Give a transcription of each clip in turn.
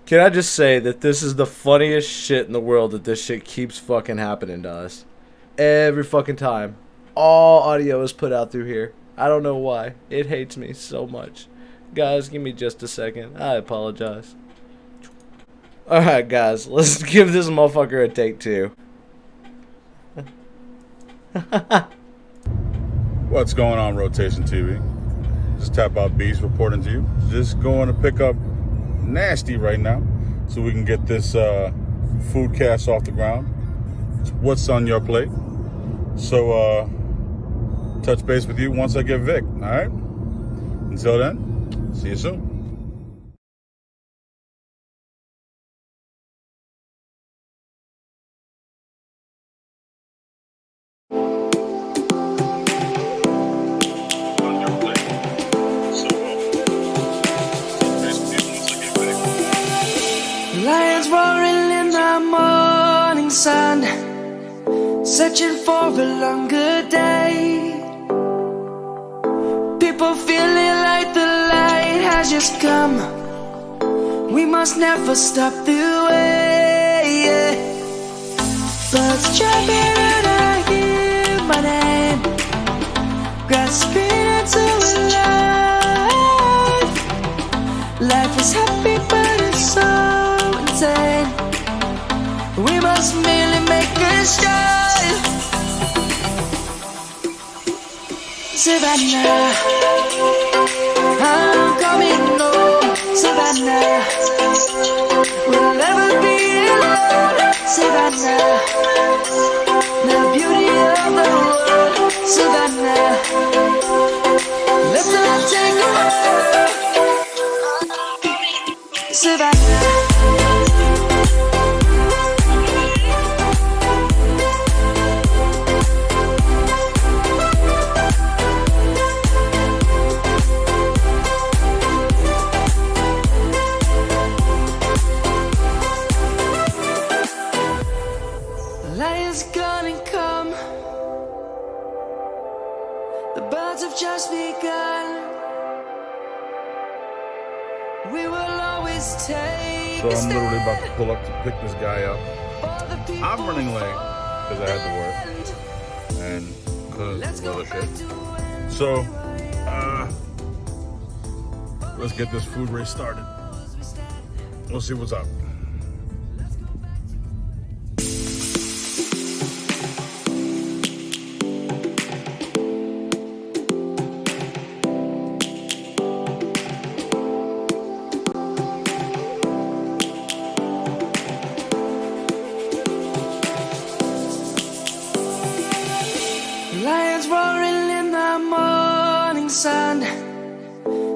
Can I just say that this is the funniest shit in the world that this shit keeps fucking happening to us. Every fucking time. All audio is put out through here. I don't know why. It hates me so much. Guys, give me just a second. I apologize. Alright, guys. Let's give this motherfucker a take two. What's going on, RotationTV? Just Tap Out Beast reporting to you. Just going to pick up Nastee right now so we can get this food cast off the ground. What's on your plate? So touch base with you once I get Vic. All right, until then, see you soon. Lions roaring in the morning sun, searching for a longer day. People feeling like the light has just come. We must never stop the way. Birds jumping and I hear my name, grasping into life. Life is happy but it's so we must merely make a start. Savannah, I'm coming home. Savannah, we'll never be alone. Savannah, the beauty of the world. Savannah, let's not take a walk. Savannah. Just begun. We will always take. So I'm literally about to pull up to pick this guy up. I'm running late because I had to work and because of other shit. So let's get this food race started. We'll see what's up. Lions roaring in the morning sun,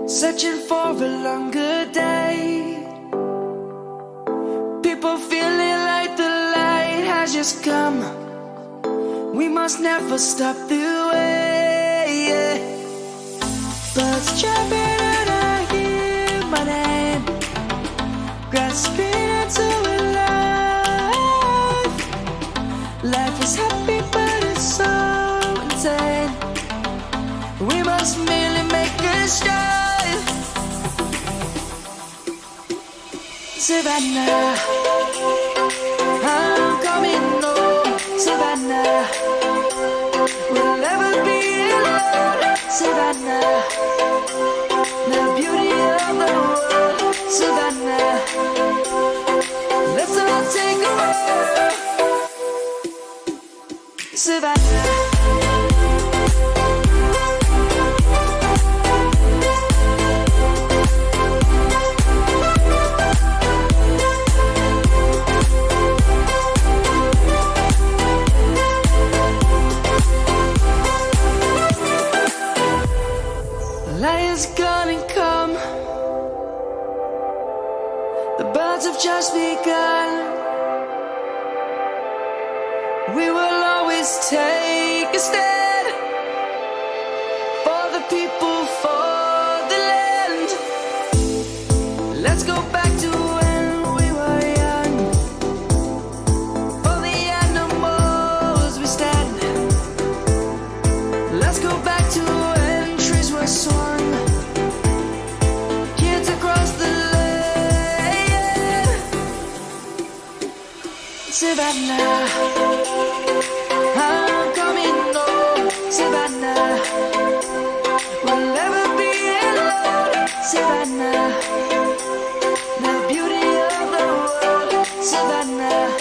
searching for a longer day. People feeling like the light has just come. We must never stop the way. Birds jumping and I hear my name, grasping into life. Life is happy but it's so we must merely make a start. Savannah, I'm coming home. Savannah, we'll never be alone. Savannah, the beauty of the world. Savannah, let's all take a walk. Savannah. Lions gonna come. The birds have just begun. We will always take a stand for the people, for the land. Let's go back to when we were young. For the animals we stand. Let's go back to when trees were swung. Kids across the land. Savannah, I'm coming home, Savannah. We'll never be alone, Savannah. The beauty of the world, Savannah.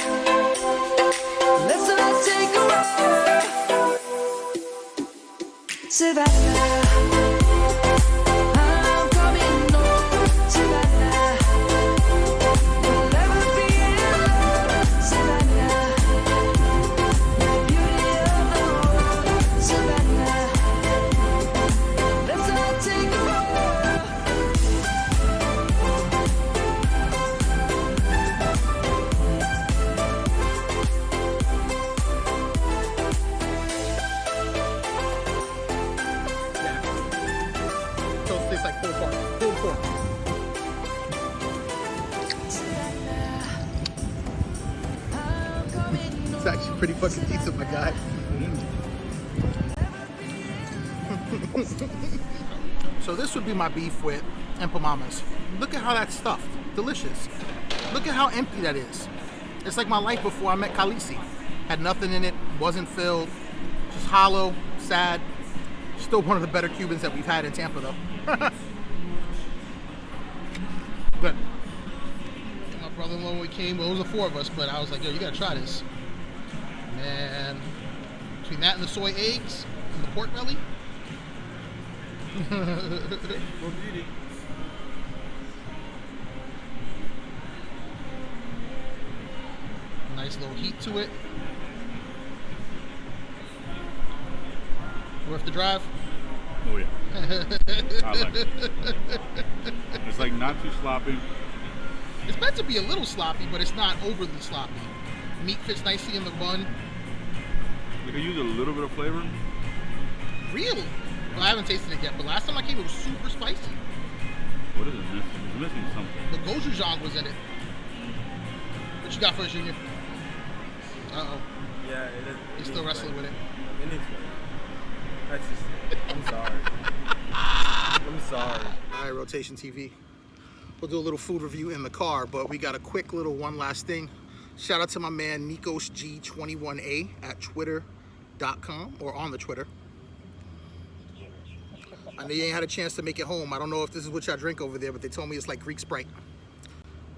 Let's all take a walk, Savannah. I'm coming home, Savannah. We'll never be alone, Savannah. The beauty of the world, Savannah. Let's all take a walk. Toast tastes like pulled pork. Pulled pork. It's actually pretty fucking decent, my guy. So this would be my beef with empanadas. Look at how that's stuffed. Delicious. Look at how empty that is. It's like my life before I met Khaleesi. Had nothing in it, wasn't filled, just hollow, sad. Still one of the better Cubans that we've had in Tampa though. But my brother-in-law when we came, well, it was the four of us, but I was like, yo, you gotta try this. Man, between that and the soy eggs and the pork belly. Nice little heat to it. Worth the drive? Oh yeah. I like it. It's like not too sloppy. It's meant to be a little sloppy, but it's not overly sloppy. Meat fits nicely in the bun. You can use a little bit of flavor. Really? Well, I haven't tasted it yet, but last time I came, it was super spicy. What is it missing? It's missing something. The gochujang was in it. What you got for us, Junior? Uh-oh. Yeah, it is. He's still wrestling with it. It needs flavor. That's just, I'm sorry. I'm sorry. All right, Rotation TV. We'll do a little food review in the car, but we got a quick little one last thing. Shout out to my man NicosG21A at twitter.com or on the Twitter. I know you ain't had a chance to make it home. I don't know if this is what y'all drink over there, but they told me it's like Greek Sprite.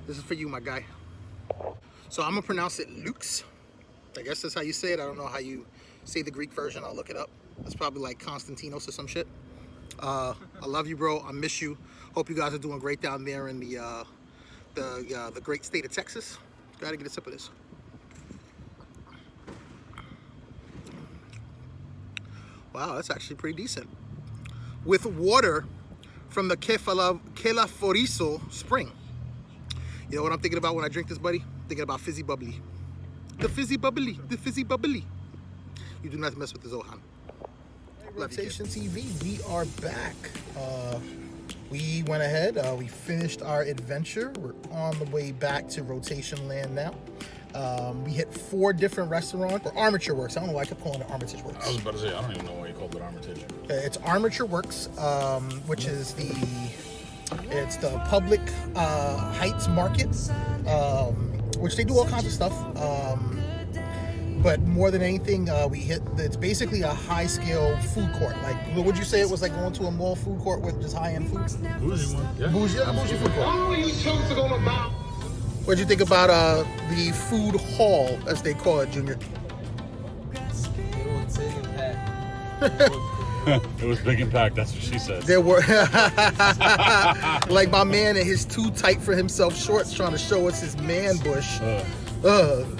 This is for you, my guy. So I'm gonna pronounce it Lux. I guess that's how you say it. I don't know how you say the Greek version. I'll look it up. It's probably like Konstantinos or some shit. I love you, bro. I miss you. Hope you guys are doing great down there in the great state of Texas. Gotta get a sip of this. Wow, that's actually pretty decent. With water from the Kelaforiso spring. You know what I'm thinking about when I drink this, buddy? Thinking about fizzy bubbly. The fizzy bubbly, the fizzy bubbly. You do not mess with the Zohan. Rotation TV, we are back. We went ahead, we finished our adventure. We're on the way back to Rotation Land now. We hit 4 different restaurants, or Armature Works. I don't know why I kept calling it Armature Works. I was about to say, I don't even know why you called it Armature. It's Armature Works, which is the public Heights Market, which they do all kinds of stuff. But more than anything, we hit. It's basically a high-scale food court. Like, what would you say it was like going to a mall food court with just high-end food? Bougie one, yeah. Bougie food court. What'd you think about the food hall, as they call it, Junior? It was big and packed. It was big and packed, that's what she said. There were, like my man in his too tight for himself shorts trying to show us his man bush.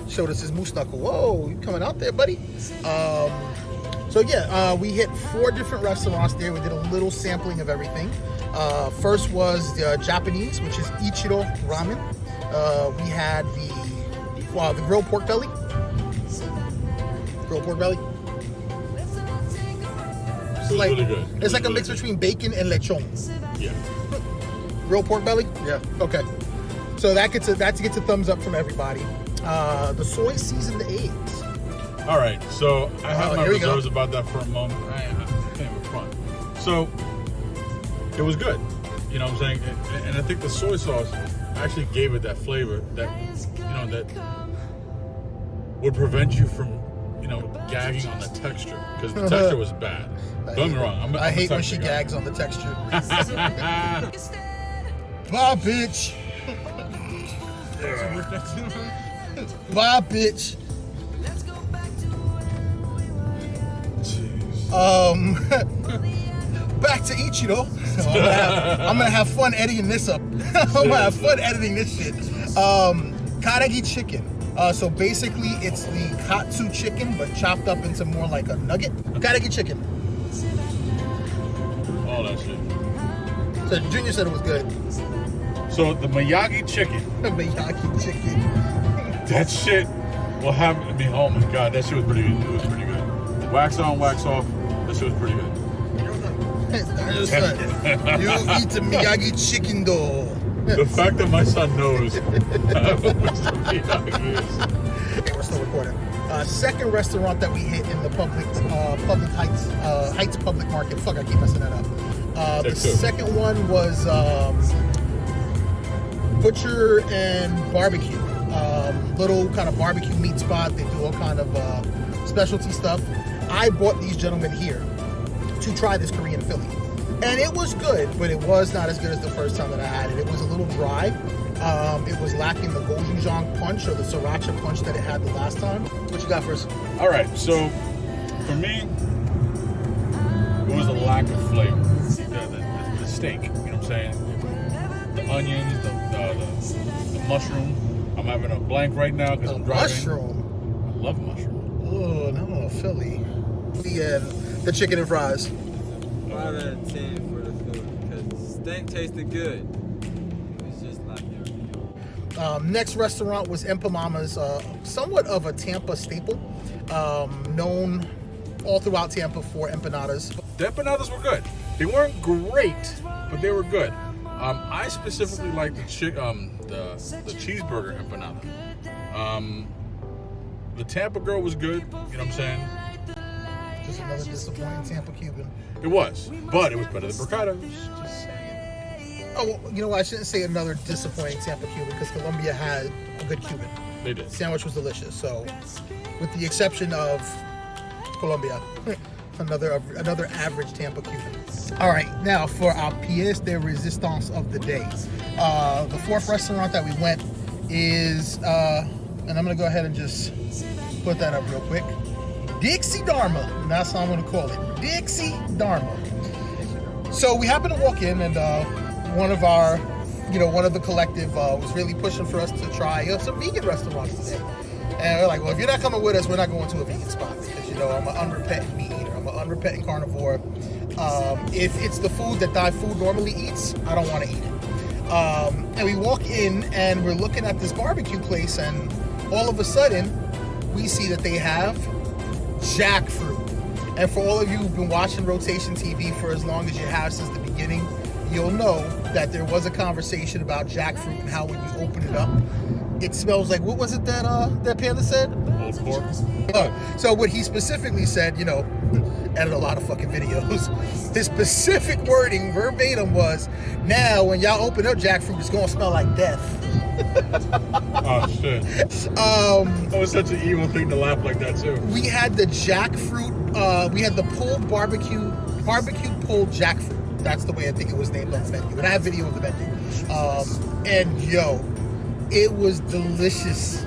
Showed us his moose knuckle. Whoa, you coming out there, buddy? So yeah, we hit 4 different restaurants there. We did a little sampling of everything. First was Japanese, which is Ichiro Ramen. We had the grilled pork belly. Grilled pork belly. It's like, really good. It's like a mix between bacon and lechon. Yeah. Grilled pork belly? Yeah. Okay. So that gets a thumbs up from everybody. The soy seasoned eggs. All right, so I have my here we go. reserves about that for a moment. I can't have fun. So it was good, you know what I'm saying? And I think the soy sauce actually gave it that flavor that, you know, that would prevent you from, gagging on the texture, because the texture was bad. Don't get me wrong. I hate when she gags on the texture. Bye, bitch. Bye, bitch. Back to Ichiro. I'm gonna have fun editing this up. I'm gonna have fun editing this shit. Karagi chicken. So basically, it's the katsu chicken, but chopped up into more like a nugget. Karagi chicken. All that shit. So Junior said it was good. So the Miyagi chicken. Miyagi chicken. That shit will have. Oh my god, that shit was pretty good. It was pretty good. Wax on, wax off. That shit was pretty good. You eat the Miyagi chicken though. The fact that my son knows which the Miyagi is. Okay, we're still recording. Second restaurant that we hit in the public Heights Public Market. Fuck, I keep messing that up. The second one was Butcher and Barbecue. Little kind of barbecue meat spot. They do all kind of specialty stuff. I bought these gentlemen here to try this Korean Philly. And it was good, but it was not as good as the first time that I had it. It was a little dry. It was lacking the gochujang punch or the sriracha punch that it had the last time. What you got first? All right, so for me, it was a lack of flavor. The steak, you know what I'm saying? The onions, the mushroom. I'm having a blank right now because I'm driving. Mushroom? I love mushroom. Oh, no, Philly. The chicken and fries. 5 out of 10 for the food because the steak tasted good. It's just not there. Next restaurant was Empamama's, somewhat of a Tampa staple, known all throughout Tampa for empanadas. The empanadas were good. They weren't great, but they were good. I specifically like the cheeseburger empanada. The Tampa girl was good. You know what I'm saying? Just another disappointing Tampa Cuban. It was, but it was better than Mercado's. Just saying. Oh, well, you know what? I shouldn't say another disappointing Tampa Cuban because Colombia had a good Cuban. They did. The sandwich was delicious. So, with the exception of Colombia, another average Tampa Cuban. All right, now for our pièce de résistance of the day. The fourth restaurant that we went is, and I'm gonna go ahead and just put that up real quick. Dixie Dharma, and that's how I'm gonna call it. Dixie Dharma. So we happened to walk in, and one of the collective was really pushing for us to try some vegan restaurants today. And we're like, well, if you're not coming with us, we're not going to a vegan spot because I'm an unrepentant meat eater. I'm an unrepentant carnivore. If it's the food that thy food normally eats, I don't want to eat it. And we walk in, and we're looking at this barbecue place, and all of a sudden, we see that they have jackfruit. And for all of you who've been watching Rotation TV for as long as you have since the beginning, you'll know that there was a conversation about jackfruit and how when you open it up, it smells like, what was it that Panda said? Old pork. So what he specifically said, edited a lot of fucking videos. His specific wording verbatim was, now when y'all open up jackfruit, it's gonna smell like death. Oh shit. That was such an evil thing to laugh like that too. We had the jackfruit, we had the pulled barbecue pulled jackfruit. That's the way I think it was named on the menu. And I have video of the menu. And it was delicious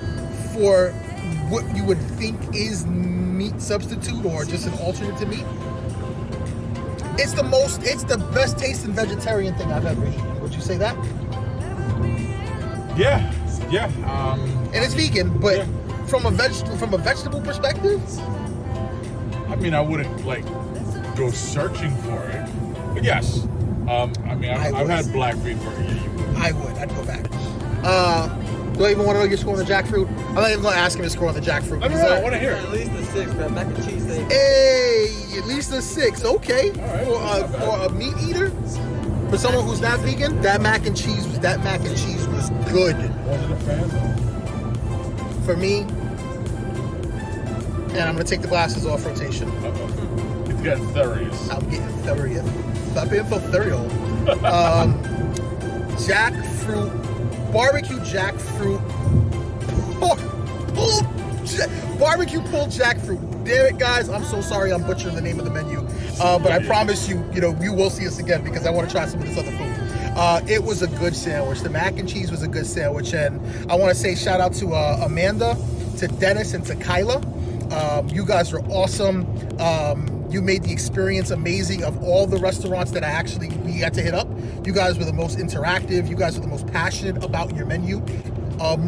for what you would think is meat substitute or just an alternate to meat. It's the best tasting vegetarian thing I've ever eaten. Would you say that? Yeah. And it's vegan, but from a vegetable perspective, I mean, I wouldn't go searching for it, but yes. I've had black bean burger. Yeah, you would. I'd go back. Do I even want to know your score on the jackfruit? I'm not even going to ask him his score on the jackfruit. I want to hear it. At least a 6, but mac and cheese thing. Hey, at least a 6. Okay. All right. For a meat eater, for someone who's not vegan, that mac and cheese was good. Wasn't a fan though. For me, and I'm going to take the glasses off rotation. It's getting thurious. I'm getting thurious. Stop being so thurial. Jackfruit, barbecue jackfruit, pulled Barbecue pulled jackfruit. Damn it, guys. I'm so sorry I'm butchering the name of the menu. But I promise you, you will see us again because I want to try some of this other food. It was a good sandwich. The mac and cheese was a good sandwich. And I want to say shout out to Amanda, to Dennis, and to Kyla. You guys are awesome. You made the experience amazing of all the restaurants that we got to hit up. You guys were the most interactive. You guys were the most passionate about your menu.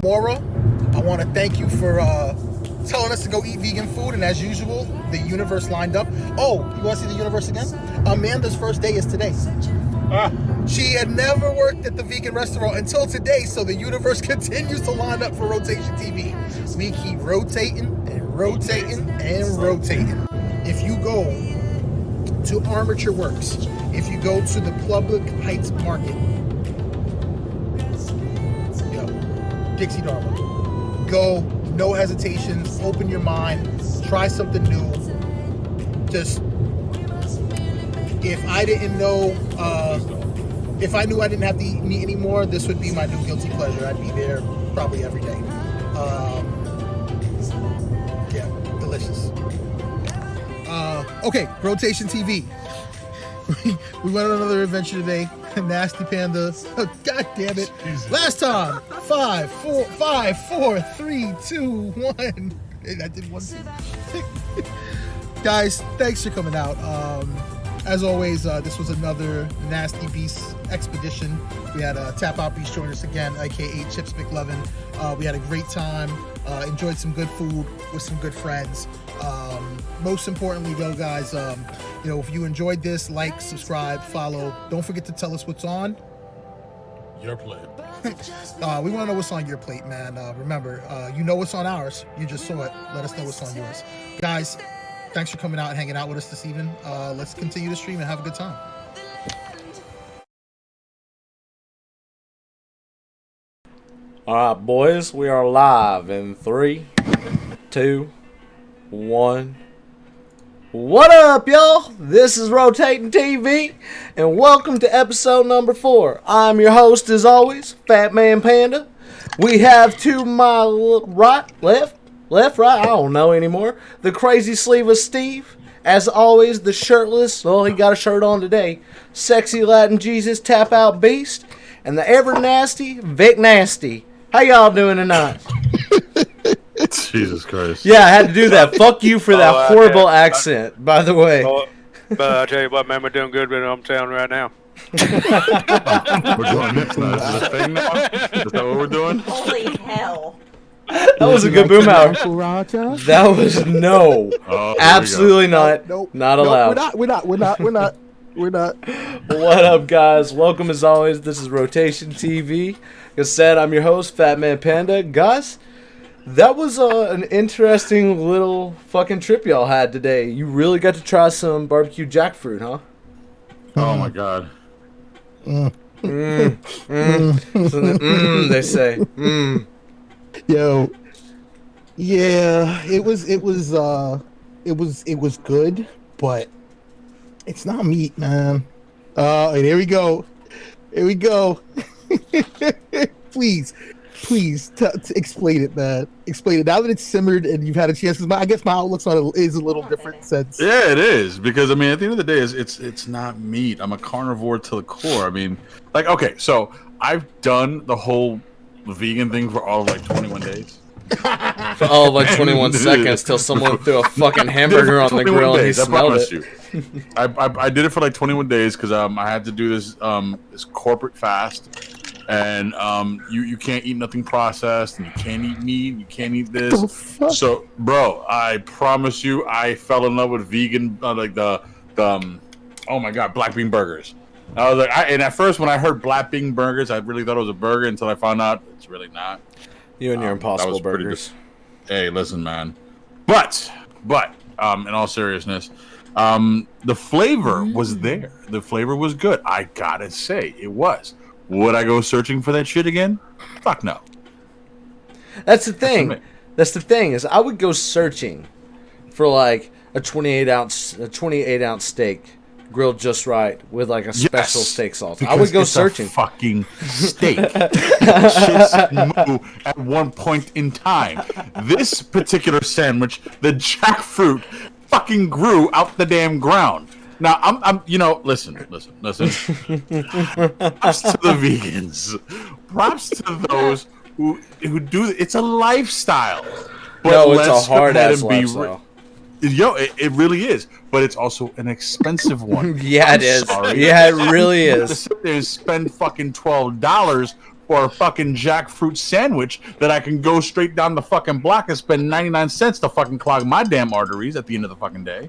Maura, I want to thank you for telling us to go eat vegan food. And as usual, the universe lined up. Oh, you want to see the universe again? Amanda's first day is today. She had never worked at the vegan restaurant until today, so the universe continues to line up for Rotation TV. We keep rotating and rotating and rotating. If you go to Armature Works, if you go to the Public Heights Market, Dixie Dharma, go, no hesitation, open your mind, try something new. Just, if I didn't know, if I knew I didn't have to eat meat anymore, this would be my new guilty pleasure. I'd be there probably every day. Yeah, delicious. Okay, Rotation TV. We went on another adventure today. Nasty Panda. Oh, God damn it. Jesus. Last time. 5, 4, 3, 2, 1. I did one thing. Guys, thanks for coming out. As always, this was another Nastee Beast expedition. We had Tap Out Beast join us again, aka Chips McLovin. We had a great time. Enjoyed some good food with some good friends. Most importantly, though, guys, if you enjoyed this, like, subscribe, follow. Don't forget to tell us what's on your plate. We want to know what's on your plate, man. Remember, you know what's on ours. You just saw it. Let us know what's on yours, guys. Thanks for coming out and hanging out with us this evening. Let's continue to stream and have a good time. All right, boys, we are live in 3, 2, 1. What up, y'all? This is Rotating TV, and welcome to episode number 4. I'm your host, as always, Fat Man Panda. We have to my right, left, right, I don't know anymore. The crazy sleeveless Steve. As always, the shirtless, well, he got a shirt on today, sexy Latin Jesus Tap Out Beast, and the ever nasty Vic Nasty. How y'all doing tonight? Jesus Christ. Yeah, I had to do that. Fuck you for that horrible accent, by the way. But I tell you what, man, we're doing good with it. I'm telling you right now. We're going next now. Is this a thing now? Is that what we're doing? Holy hell. That was a good boom out. That was no. Absolutely not. Nope. Not allowed. We're not. What up, guys? Welcome as always. This is Rotation TV. Like I said, I'm your host, Fat Man Panda. Guys, that was an interesting little fucking trip y'all had today. You really got to try some BBQ Jack Fruit, huh? Oh my God. They say. Yo, yeah, it was good, but it's not meat, man. And here we go. Please, explain it, man. Explain it now that it's simmered and you've had a chance. I guess my outlook on it is a little different since. Yeah, it is, because I mean, at the end of the day, it's not meat. I'm a carnivore to the core. I mean, like, okay, so I've done the whole vegan thing for all of like 21 days. For all of like 21 seconds till someone threw a fucking hamburger on the grill and he smelled it. I did it for like 21 days because I had to do this corporate fast, and you can't eat nothing processed, and you can't eat meat, you can't eat this. So, bro, I promise you, I fell in love with vegan, like the oh my God, black bean burgers. I was like, and at first when I heard black bean burgers, I really thought it was a burger until I found out it's really not. You and your Impossible Burgers. Hey, listen, man. But in all seriousness, the flavor was there. The flavor was good. I gotta say, it was. Would I go searching for that shit again? Fuck no. That's the thing. That's the thing is I would go searching for like a 28 ounce steak, grilled just right with like a special Yes, steak sauce. I because would go it's searching. A fucking steak. That shit's moo at one point in time. This particular sandwich, the Jack Fruit, fucking grew out the damn ground. Now I'm listen. Props to the vegans. Props to those who do. It's a lifestyle. But No, it's a let's go hard ahead ass and be lifestyle. It really is, but it's also an expensive one. Yeah, I'm it is. sorry. Yeah, it really You have to is. sit there and spend fucking $12 for a fucking jackfruit sandwich that I can go straight down the fucking block and spend 99 cents to fucking clog my damn arteries at the end of the fucking day.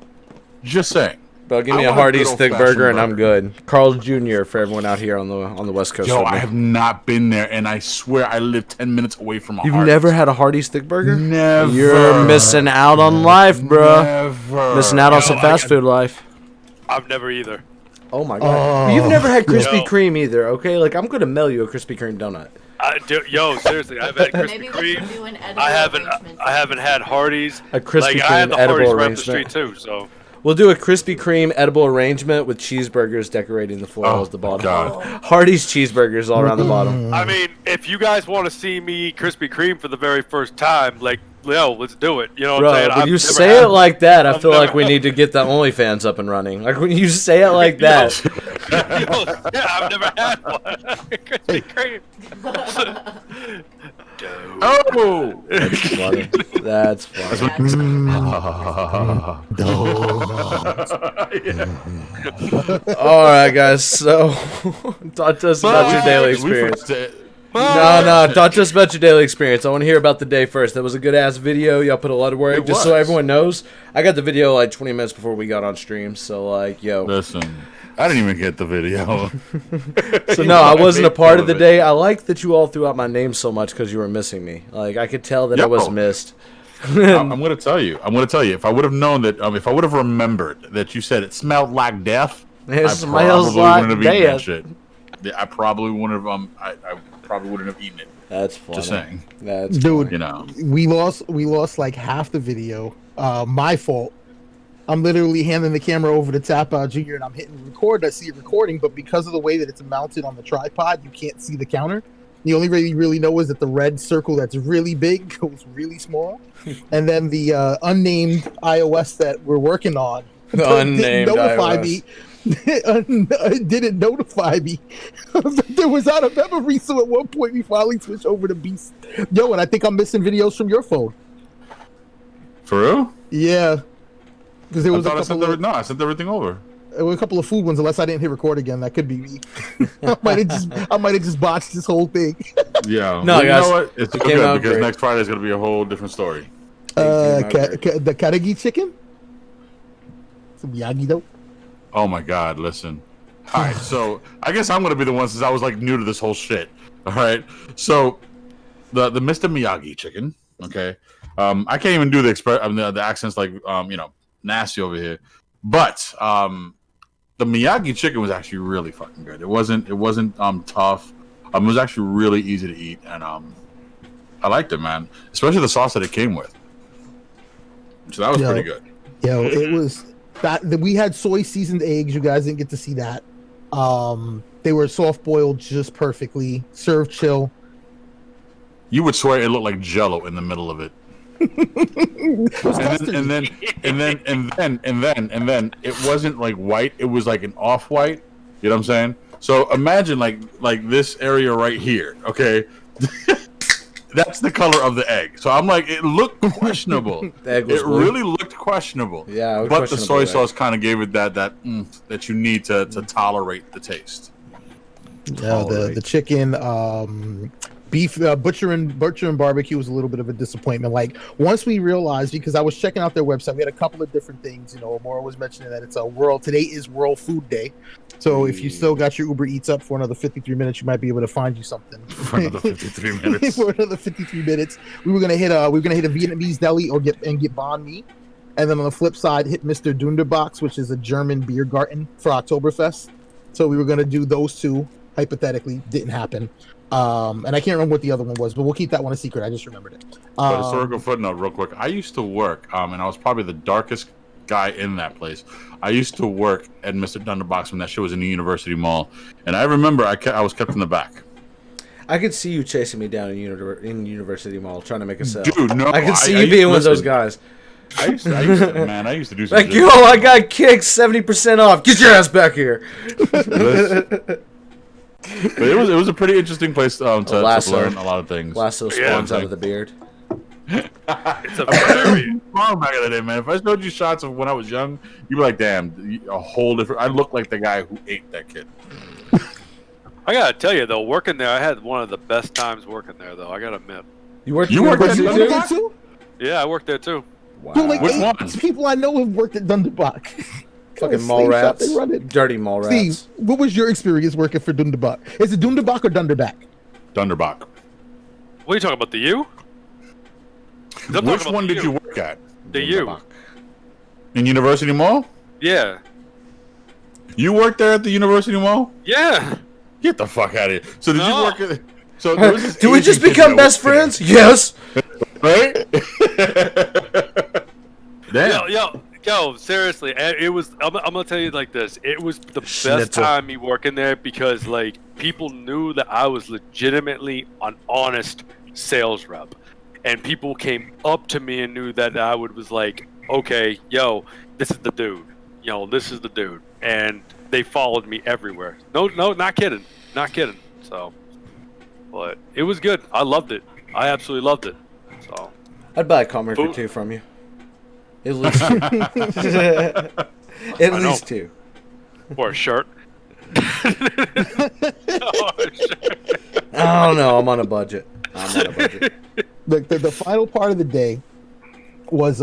Just saying. Bro, give me I a want a Hardee's good thick old-fashioned burger and I'm burger. good. Carl's Jr. for everyone out here on the West Coast. Yo, with me. I have not been there, and I swear I live 10 minutes away from a You've Hardee's. never had a Hardee's thick burger? Never. You're missing out on life, bro. Never. Missing out on Yo, some I fast got- food life. I've never either. Oh my god. You've never had Krispy Yo. Kreme either, okay? Like I'm gonna mail you a Krispy Kreme donut. Yo, seriously, I've had Krispy Maybe we can do Kreme. an edible I arrangement. haven't had Hardee's. A Krispy Like I had Kreme the edible Hardee's right up the arrangement. street too. So We'll do a Krispy Kreme edible arrangement with cheeseburgers decorating the floor as the bottom. God. Hardee's cheeseburgers all around the bottom. I mean, if you guys want to see me eat Krispy Kreme for the very first time, like, yo, let's do it. You know what Bro, I'm saying? when I've you never say had- it like that, I I've feel never like we had- need to get the OnlyFans up and running. Like when you say it like that. Yo, yeah, I've never had one. Krispy Kreme. Oh! That's funny. That's funny. All right, guys. So, talk to us about your daily experience. No, talk to us about your daily experience. I want to hear about the day first. That was a good ass video. Y'all put a lot of work. It Just so was. everyone knows, I got the video like 20 minutes before we got on stream. So like, yo. Listen, I didn't even get the video. So no, I wasn't a part of the day. I like that you all threw out my name so much because you were missing me. Like I could tell that I was Yo. missed. I'm gonna tell you. If I would have known that, if I would have remembered that you said it smelled like death, It I smells probably like wouldn't have eaten that death. shit. Yeah, I probably wouldn't have. I probably wouldn't have eaten it. That's funny. Just saying. That's Dude, You know. we lost like half the video. My fault. I'm literally handing the camera over to Tampa Jr. and I'm hitting record. I see it recording, but because of the way that it's mounted on the tripod, you can't see the counter. The only way you really know is that the red circle that's really big goes really small, and then the unnamed iOS that we're working on The unnamed notify iOS. me. It didn't notify me that there was out of memory. So at one point we finally switched over to Beast. Yo, and I think I'm missing videos from your phone. For real? Yeah, because there I was a thought I couple. sent I sent everything over. There were a couple of food ones, unless I didn't hit record again. That could be me. I might have just botched this whole thing. Yeah. No, you guys, know what? It's it came out good because great. next Friday is gonna be a whole different story. The Karagi chicken, some Miyagi dough. Oh my God! Listen. All right, so I guess I'm gonna be the one since I was like new to this whole shit. All right, so the Mr. Miyagi chicken. Okay, I can't even do the accents like nasty over here, but the Miyagi chicken was actually really fucking good. It wasn't tough. It was actually really easy to eat, and I liked it, man. Especially the sauce that it came with. So that was Yo. pretty good. Yo, it was that we had soy seasoned eggs. You guys didn't get to see that. They were soft boiled just perfectly, served chill. You would swear it looked like Jello in the middle of it. and then it wasn't like white. It was like an off-white. You know what I'm saying? So imagine like this area right here. Okay, that's the color of the egg. So I'm like, it looked questionable. The egg was It blue? really looked questionable. Yeah, it was but the questionable soy egg. sauce kind of gave it that you need to tolerate the taste. Yeah, the chicken, beef, butcher and barbecue was a little bit of a disappointment. Like once we realized, because I was checking out their website, we had a couple of different things. You know, Maura was mentioning that it's today is World Food Day. So if you still got your Uber Eats up for another 53 minutes, you might be able to find you something. For another 53 minutes. For another 53 minutes, we were gonna hit a Vietnamese deli or get banh mi, and then on the flip side hit Mr. Dunderbox, which is a German beer garden for Oktoberfest. So we were gonna do those two. Hypothetically, didn't happen. And I can't remember what the other one was, but we'll keep that one a secret. I just remembered it. But historical footnote, real quick. I used to work, and I was probably the darkest guy in that place. I used to work at Mr. Dunderbox when that shit was in the University Mall, and I remember I was kept in the back. I could see you chasing me down in University Mall trying to make a sale. Dude, no, I could see you being one of those guys. I used to do some like, yo, I got kicked 70% off. Get your ass back here. But it was a pretty interesting place to learn a lot of things. Lasso spawns out of the beard. It's a very Wrong back in the day, man. If I showed you shots of when I was young, you'd be like, "Damn, a whole different." I look like the guy who ate that kid. I gotta tell you though, working there, I had one of the best times working there. Though I gotta admit. You worked at Dunderbox too? Yeah, I worked there too. Wow. Dude, like Which 8 ones? people I know have worked at Dunderbox. Fucking mall rats. Dirty mall rats. Steve, what was your experience working for Dunderbox? Is it Dunderbox or Dunderback? Dunderbock. What are you talking about? The U? Which one did you work at? The U. In University Mall? Yeah. You worked there at the University Mall? Yeah. Get the fuck out of here. So did you No. work at... So there was this Do we Asian just kid become that best worked friends? Yes. there, right? Damn. Yo, seriously, it was. I'm gonna tell you like this. It was the best Schnitzel. time me working there because like people knew that I was legitimately an honest sales rep, and people came up to me and knew that I was like, okay, yo, this is the dude. This is the dude, and they followed me everywhere. No, not kidding. So, but it was good. I loved it. I absolutely loved it. So. I'd buy a comic or two from you. At least two. At least two. Or a shirt. I don't know. I'm on a budget. The final part of the day was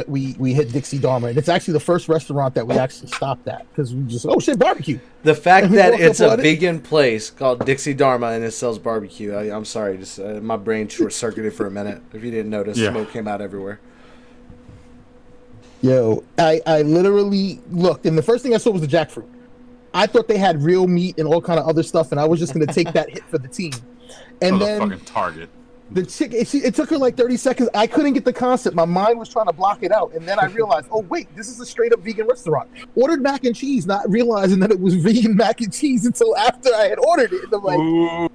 we hit Dixie Dharma, and it's actually the first restaurant that we actually stopped at because we just barbecue. The fact that walk it's up a on it. vegan place called Dixie Dharma and it sells barbecue. I'm sorry, just my brain short circuited for a minute. If you didn't notice, Yeah. smoke came out everywhere. Yo, I literally looked, and the first thing I saw was the jackfruit. I thought they had real meat and all kind of other stuff, and I was just going to take that hit for the team. And then fucking Target. the chick, it took her like 30 seconds. I couldn't get the concept. My mind was trying to block it out, and then I realized, oh wait, this is a straight up vegan restaurant. Ordered mac and cheese, not realizing that it was vegan mac and cheese until after I had ordered it. And I'm like, Ooh,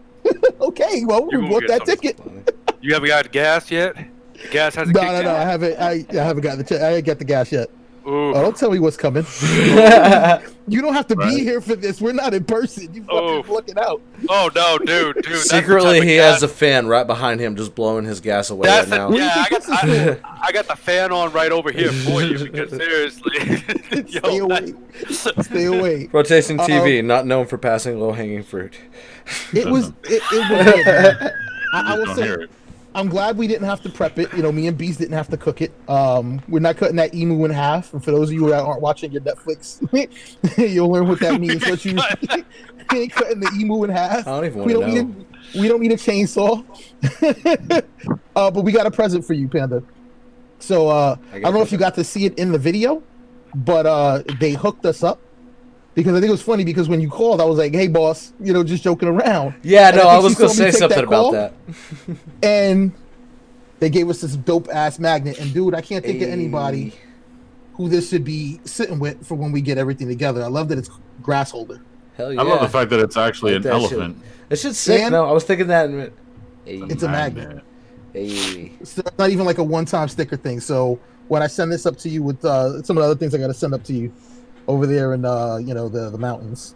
okay, well, You we gonna bought get that something. ticket. you haven't got gas yet? The gas hasn't No, kicked in? I haven't. I haven't got I ain't got the gas yet. Ooh. Oh, don't tell me what's coming. You don't have to Right. be here for this. We're not in person. You Oh. fucking looking out. Oh no, dude. That's the Secretly, type of he gas- has a fan right behind him, just blowing his gas away That's right now. the, yeah, Where do you think I got the fan on right over here for you because seriously, Stay away. Stay away. Rotation TV, not known for passing low-hanging fruit. It was. It was good, man. I will Don't say, hear it. I'm glad we didn't have to prep it. Me and Beast didn't have to cook it. We're not cutting that emu in half. And for those of you that aren't watching your Netflix, you'll learn what that means. What you ain't cutting the emu in half. I don't even We want to don't know. need we don't need a chainsaw. But we got a present for you, Panda. So I don't know if you got to see it in the video, but they hooked us up. Because I think it was funny because when you called, I was like, "Hey, boss," just joking around. Yeah, And no, I think was she going to saw me say take something about call, that. And they gave us this dope ass magnet. And dude, I can't think of anybody Hey. who this should be sitting with for when we get everything together. I love that it's grass holder. Hell yeah. I love the fact that it's actually Like an that shit. elephant. That shit's sick, And- no? I was thinking that. And, hey, It's a magnet. hey. It's not even like a one-time sticker thing. So when I send this up to you with some of the other things I got to send up to you over there in the mountains,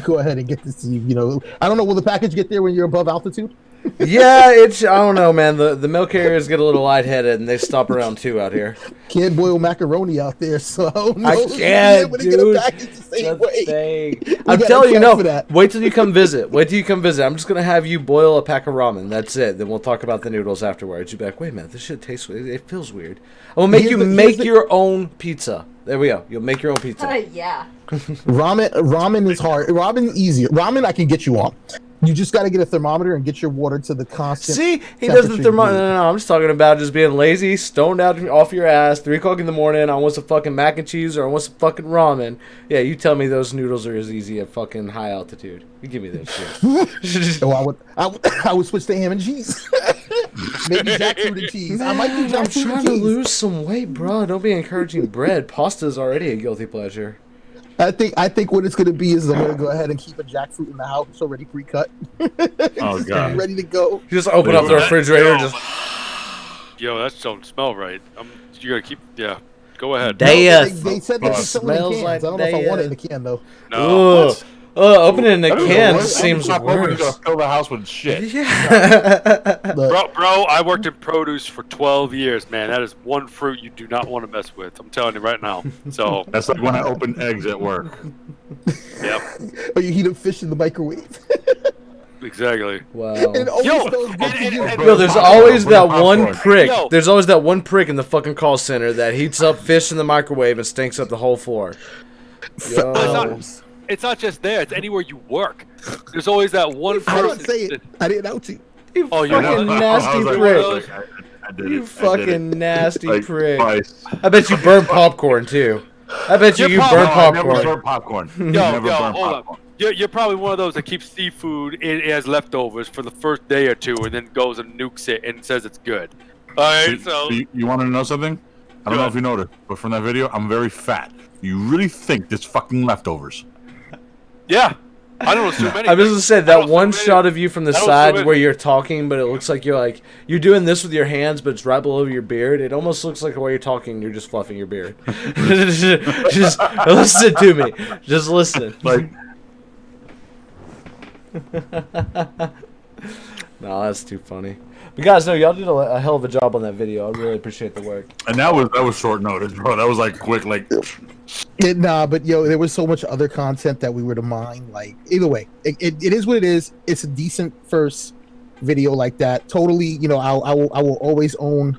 go ahead and get this to you. I don't know, will the package get there when you're above altitude? Yeah, I don't know, man. The milk carriers get a little lightheaded and they stop around 2 out here. Can't boil macaroni out there, so I don't know I if you'll be can't, able to get a dude. package the same That's way. the thing. We I'm gotta telling you, account no. for that. Wait till you come visit. I'm just gonna have you boil a pack of ramen. That's it. Then we'll talk about the noodles afterwards. You'll be like, wait a minute, this shit tastes weird. It feels weird. I will make Here's you the- make here's the- your own pizza. There we go. You'll make your own pizza. Yeah. Ramen is hard. Ramen easier. Ramen I can get you on. You just got to get a thermometer and get your water to the constant. See, he does the temperature thermometer. you need. No, I'm just talking about just being lazy, stoned out off your ass, 3 o'clock in the morning. I want some fucking mac and cheese or I want some fucking ramen. Yeah, you tell me those noodles are as easy at fucking high altitude. You give me that shit. So I would switch to ham and cheese. Maybe jackfruit and cheese. I might do I'm jackfruit trying and to cheese. lose some weight, bro. Don't be encouraging bread. Pasta's already a guilty pleasure. I think what it's gonna be is I'm gonna go ahead and keep a jackfruit in the house already pre-cut. Oh god. Ready to go. You just open up the refrigerator and just... Yo, that don't smell right. You gotta keep. Yeah, go ahead. Death. They said they could sell it in Smells cans. like I don't know if I want it in death. a can though. No. Ugh. Opening a That is the can worst. seems Pop open, you're worse. gonna fill the house with shit. Yeah. Look, Bro, I worked in produce for 12 years, man. That is one fruit you do not want to mess with. I'm telling you right now. So, That's like when I open eggs at work. yep, or you heat up fish in the microwave. exactly. Wow. And it always Yo, smells good to you. and- Yo, there's Popcorn, always put that popcorn. one prick. Yo. There's always that one prick in the fucking call center that heats up fish in the microwave and stinks up the whole floor. Yo. It's not just there. It's anywhere you work. There's always that one I person. didn't say it. I didn't out you. You Oh, you're fucking not- nasty I was like, prick. I did You it. fucking nasty Like, prick. twice. I bet you burn popcorn too. I bet you You're burn probably- No, I never popcorn. burn popcorn. Yo, Never yo, burn hold popcorn. up. You're probably one of those that keeps seafood as leftovers for the first day or two, and then goes and nukes it and says it's good. All right, so You want to know something? I don't know if you noticed, but from that video, I'm very fat. You really think this fucking leftovers? yeah, I don't assume anything. I was gonna say I that don't one assume shot anything. of you from the I don't side assume where anything. you're talking, but it looks like you're doing this with your hands, but it's right below your beard. It almost looks like the way you're talking, you're just fluffing your beard. Just listen to me. Just listen. Like, No, that's too funny. But guys, no, y'all did a hell of a job on that video. I really appreciate the work. and that was short notice, bro. That was like quick, like. Nah, but yo, there was so much other content that we were to mine. Like, either way, it is what it is. It's a decent first video like that. Totally, you know, I will always own.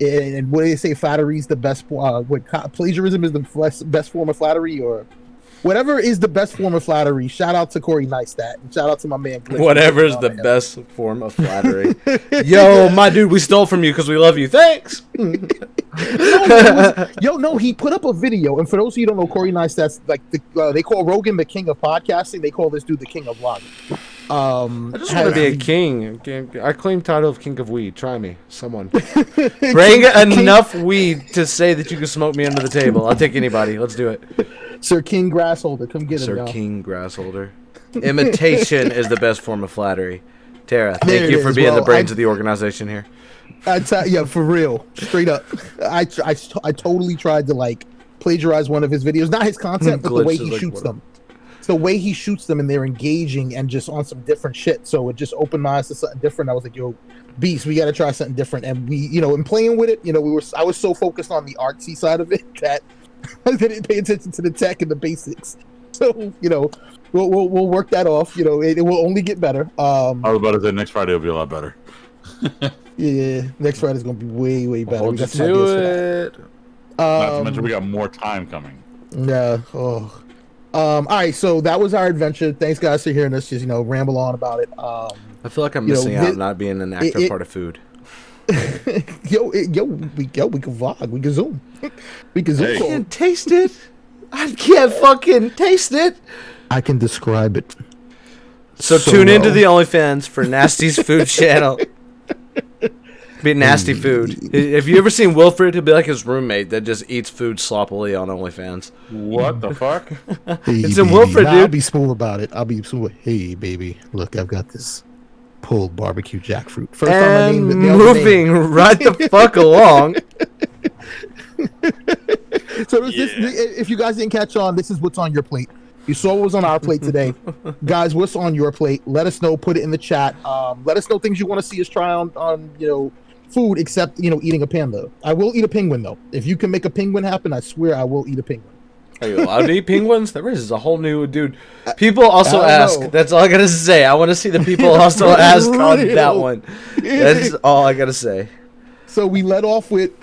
And what do they say? Flattery is the best. Plagiarism is the best form of flattery, or whatever is the best form of flattery. Shout out to Corey Neistat, and shout out to my man. Glitch. Whatever is the best form of flattery. Yo, my dude, we stole from you because we love you. Thanks. No, he put up a video, and for those of you who don't know, Corey Neistat's like they call Rogan the king of podcasting. They call this dude the king of vlogging. I just want to be a king. I claim title of king of weed. Try me, someone. Bring enough weed to say that you can smoke me under the table. I'll take anybody. Let's do it. Sir King Grassholder, come get him, Sir y'all. King Grassholder. Imitation is the best form of flattery. Tara, There thank it you for is. being the Well, brains of the organization here. Yeah, for real, straight up. I totally tried to like plagiarize one of his videos, not his content, but the way Glitch is he like, shoots what them. It's the way he shoots them, and they're engaging and just on some different shit. So it just opened my eyes to something different. I was like, yo, Beast, we got to try something different. And we, you know, in playing with it, you know, I was so focused on the artsy side of it that I didn't pay attention to the tech and the basics. So, you know, we'll work that off. You know, it will only get better. I was about to say next Friday will be a lot better. Yeah, next Friday's gonna be way better. Hold We you got some ideas for that. to it. Not to mention we got more time coming. Yeah. Oh. All right. So that was our adventure. Thanks, guys, for hearing us just ramble on about it. I feel like I'm You know, missing out not being an active it- part of food. we can vlog. We can zoom. We can zoom. Hey. I call. can't taste it. I can't fucking taste it. I can describe it. So tune into the OnlyFans for Nastee's food channel. Be nasty food. If you ever seen Wilfred, he'll be like his roommate that just eats food sloppily on OnlyFans. What the fuck? It's in Wilfred, I'll dude. be smooth about it. I'll be smooth. Hey, baby, look, I've got this pulled barbecue jackfruit. First time I And named it. moving right the fuck along. So if you guys didn't catch on, this is what's on your plate. You saw what was on our plate today. Guys, what's on your plate? Let us know. Put it in the chat. Let us know things you want to see us try on food, except, eating a panda. I will eat a penguin, though. If you can make a penguin happen, I swear I will eat a penguin. Are you allowed to eat penguins? That raises a whole new dude. People also I don't ask. know. That's all I gotta say. I want to see the people also ask on real. that one. That's all I gotta say. So we let off with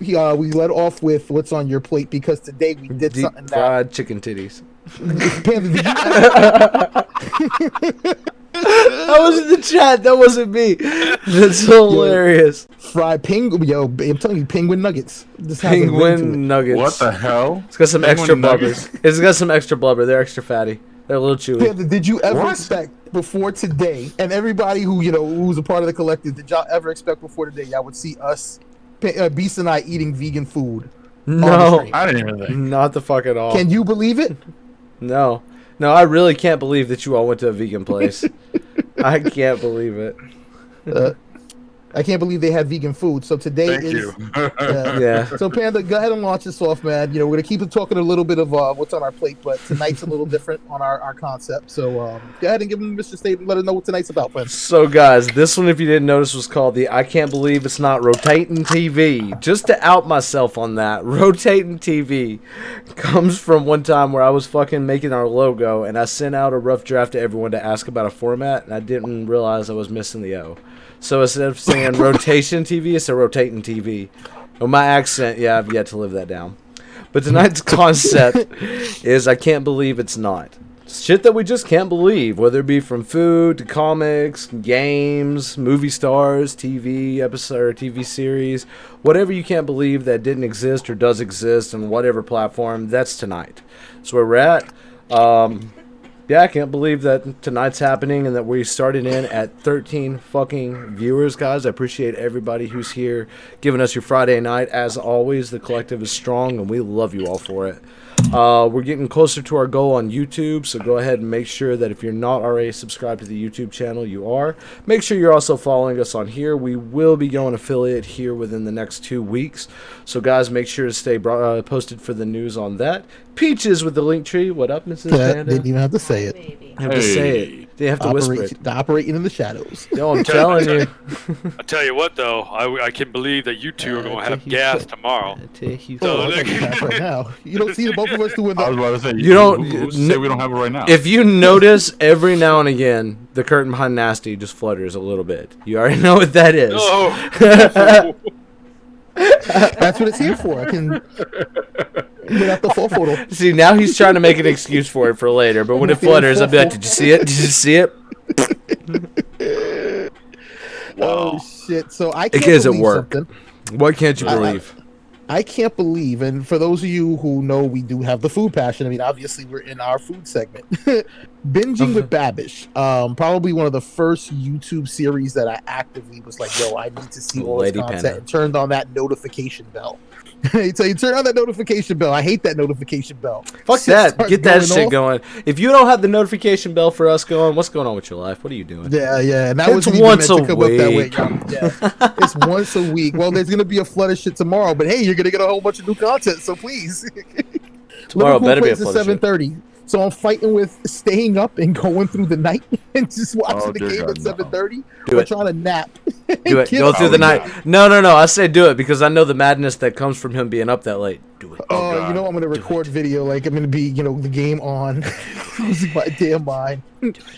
what's on your plate, because today we did Deep something that fried chicken titties. Panda, did you I was in the chat. That wasn't me. That's hilarious. fried penguin? Yo, I'm telling you, penguin nuggets. This has a ring to it. Penguin nuggets. What the hell? It's got some Penguin extra nuggets? blubbers. It's got some extra blubber. They're extra fatty. They're a little chewy. Panda, did you ever expect before today, and everybody who who's a part of the collective, did y'all ever expect before today y'all would see us, Beast and I, eating vegan food? No, I didn't even think. not the fuck at all. Can you believe it? No, I really can't believe that you all went to a vegan place. I can't believe it. I can't believe they had vegan food. So today Thank is you. Yeah. So Panda, go ahead and launch this off, man. We're gonna keep it talking a little bit of what's on our plate, but tonight's a little different on our concept. So go ahead and give him Mr. Statement. Let us know what tonight's about, man. So guys, this one, if you didn't notice, was called the I Can't Believe It's Not Rotating TV. Just to out myself on that, Rotating TV comes from one time where I was fucking making our logo, and I sent out a rough draft to everyone to ask about a format, and I didn't realize I was missing the O. So instead of saying Rotation TV, it's a Rotating TV. Well, my accent, yeah, I've yet to live that down. But tonight's concept is I can't believe it's not. Shit that we just can't believe, whether it be from food to comics, games, movie stars, TV episode or TV series, whatever you can't believe that didn't exist or does exist on whatever platform, that's tonight. That's where we're at. Yeah, I can't believe that tonight's happening and that we started in at 13 fucking viewers, guys. I appreciate everybody who's here giving us your Friday night. As always, the collective is strong and we love you all for it. We're getting closer to our goal on YouTube, so go ahead and make sure that if you're not already subscribed to the YouTube channel, you are. Make sure you're also following us on here. We will be going affiliate here within the next 2 weeks. So, guys, make sure to stay posted for the news on that. Peaches with the link tree. What up, Mrs. Panda? Didn't even have to say it. Have to say it. They have to whisper it. Operating in the shadows. Yo, I'm telling you. I tell you what, though, I can believe that you two are going to have gas tomorrow. Oh, I got gas right now. You don't see the both of us doing I was that. about to say, You don't- who say we don't have it right now? If you notice, every now and again, the curtain behind Nastee just flutters a little bit. You already know what that is. Oh, That's what it's here for. I can get out the full photo. See, now he's trying to make an excuse for it for later, but when it flutters, I'll be like, did you see it? Did you see it? Oh shit! So I can't It believe work. something. What can't you believe? I can't believe, and for those of you who know, we do have the food passion. I mean, obviously, we're in our food segment. Binging with Babish, probably one of the first YouTube series that I actively was like, "Yo, I need to see all this Lady content." Panda. And turned on that notification bell. So you turn on that notification bell. I hate that notification bell. Fuck Shit that. starts Get that going shit off. going. If you don't have the notification bell for us going, what's going on with your life? What are you doing? Yeah, and that It's was once meant a to come up that way. week. Yeah, it's once a week. Well, there's gonna be a flood of shit tomorrow, but hey, you're gonna get a whole bunch of new content. So please, Tomorrow Liverpool better be a plays at flood of shit. 7:30. So I'm fighting with staying up and going through the night and just watching Oh, the dear game God, at no. 7:30. Do Or it. trying to nap. Do it. Get Go up. through the Oh, night. yeah. No. I say do it because I know the madness that comes from him being up that late. Do it. Oh, God. you know I'm gonna record video like I'm gonna be, the game on. Losing my damn mind.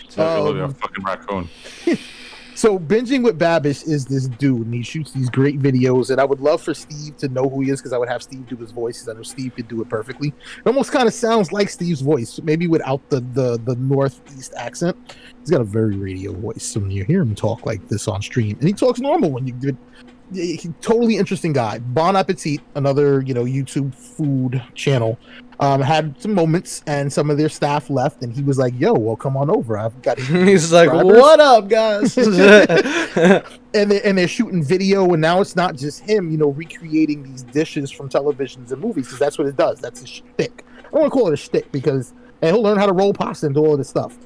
So it'll be a fucking raccoon. So binging with Babish is this dude, and he shoots these great videos. And I would love for Steve to know who he is because I would have Steve do his voice. 'Cause I know Steve could do it perfectly. It almost kind of sounds like Steve's voice, maybe without the northeast accent. He's got a very radio voice. So when you hear him talk like this on stream, and he talks normal when you do it. He's totally interesting guy. Bon Appetit, another YouTube food channel, had some moments, and some of their staff left, and he was like, "Yo, well, come on over. I've got." He's like, subscribers." what up, guys? And they're shooting video, and now it's not just him, recreating these dishes from televisions and movies, because that's what it does. That's a shtick. I don't want to call it a shtick and he'll learn how to roll pasta and do all this stuff.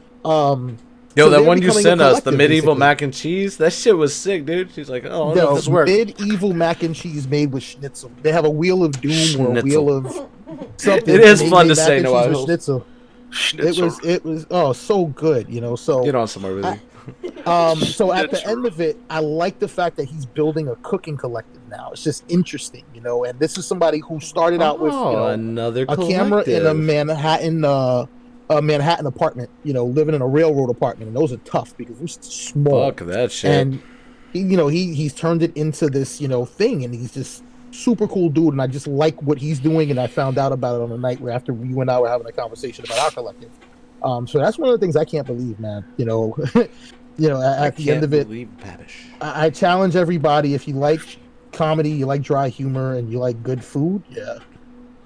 Yo, So that they're one you becoming a sent us, the collective, medieval basically. mac and cheese, that shit was sick, dude. She's like, oh, I don't know if this works. Medieval mac and cheese made with schnitzel. They have a wheel of doom or a Schnitzel. wheel of something. It is and they fun made to mac say and no, cheese I with hope. schnitzel. Schnitzel. It was so good, So Get on somewhere with me. so at the Schnitzel. end of it, I like the fact that he's building a cooking collective now. It's just interesting, And this is somebody who started out with another a camera in a collective. Manhattan apartment, living in a railroad apartment, and those are tough because they're small. Fuck that shit. And he's turned it into this thing, and he's just super cool dude, and I just like what he's doing. And I found out about it on the night where after you and I were having a conversation about our collective. So that's one of the things I can't believe, man. At the end of it, I challenge everybody: if you like comedy, you like dry humor, and you like good food,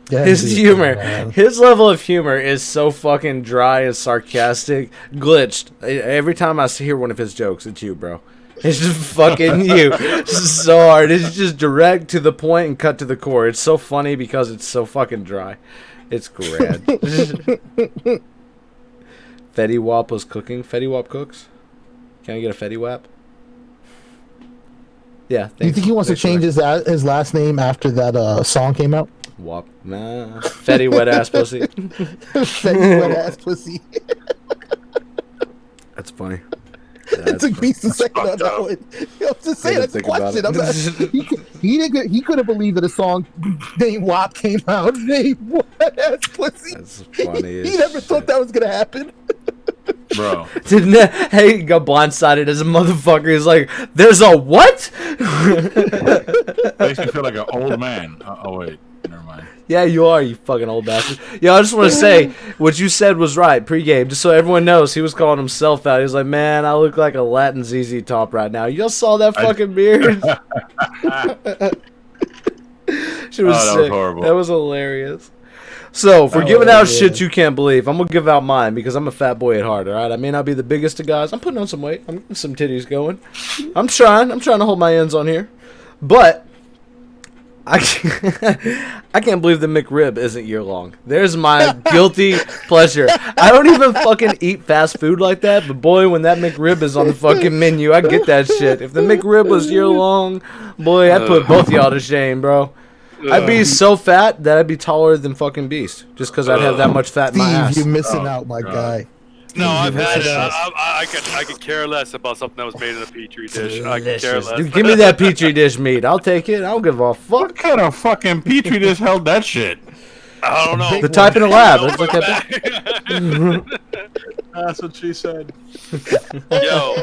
Yeah, His dude, humor, man. his level of humor is so fucking dry and sarcastic, glitched. Every time I hear one of his jokes, it's you, bro. It's just fucking you. So hard. It's just direct to the point and cut to the core. It's so funny because it's so fucking dry. It's grand. Fetty Wap was cooking. Fetty Wap cooks. Can I get a Fetty Wap? Yeah. Do you think he wants to change his last name after that song came out? Wap? Nah. Fetty wet ass pussy. Fetty wet ass pussy. That's funny. It took me a second on that one. I'm just saying, that's a question. He couldn't believe that a song named WAP came out. Named Wet Ass Pussy. That's funny. He never thought that was gonna happen. Bro. Didn't he got blindsided as a motherfucker? He's like, "There's a what?" Makes me feel like an old man. Oh wait, never mind. Yeah, you are, you fucking old bastard. Yo, I just want to say what you said was right pre-game, just so everyone knows. He was calling himself out. He was like, "Man, I look like a Latin ZZ Top right now." You all saw that fucking beard? She was that sick. was horrible. That was hilarious. So, for giving out shit you can't believe, I'm going to give out mine because I'm a fat boy at heart, alright? I may not be the biggest of guys. I'm putting on some weight. I'm getting some titties going. I'm trying to hold my ends on here. But, I can't believe the McRib isn't year long. There's my guilty pleasure. I don't even fucking eat fast food like that, but boy, when that McRib is on the fucking menu, I get that shit. If the McRib was year long, boy, I'd put both y'all to shame, bro. I'd be so fat that I'd be taller than fucking Beast, just because I'd have that much fat in my Steve, ass. you're missing out, my guy. No, I've had it. I could care less about something that was made in a petri dish. I could care less. Dude, give me that petri dish meat. I'll take it. I don't give a fuck. What kind of fucking petri dish held that shit? I don't know. The type in a lab. It's like that. That's what she said. Yo,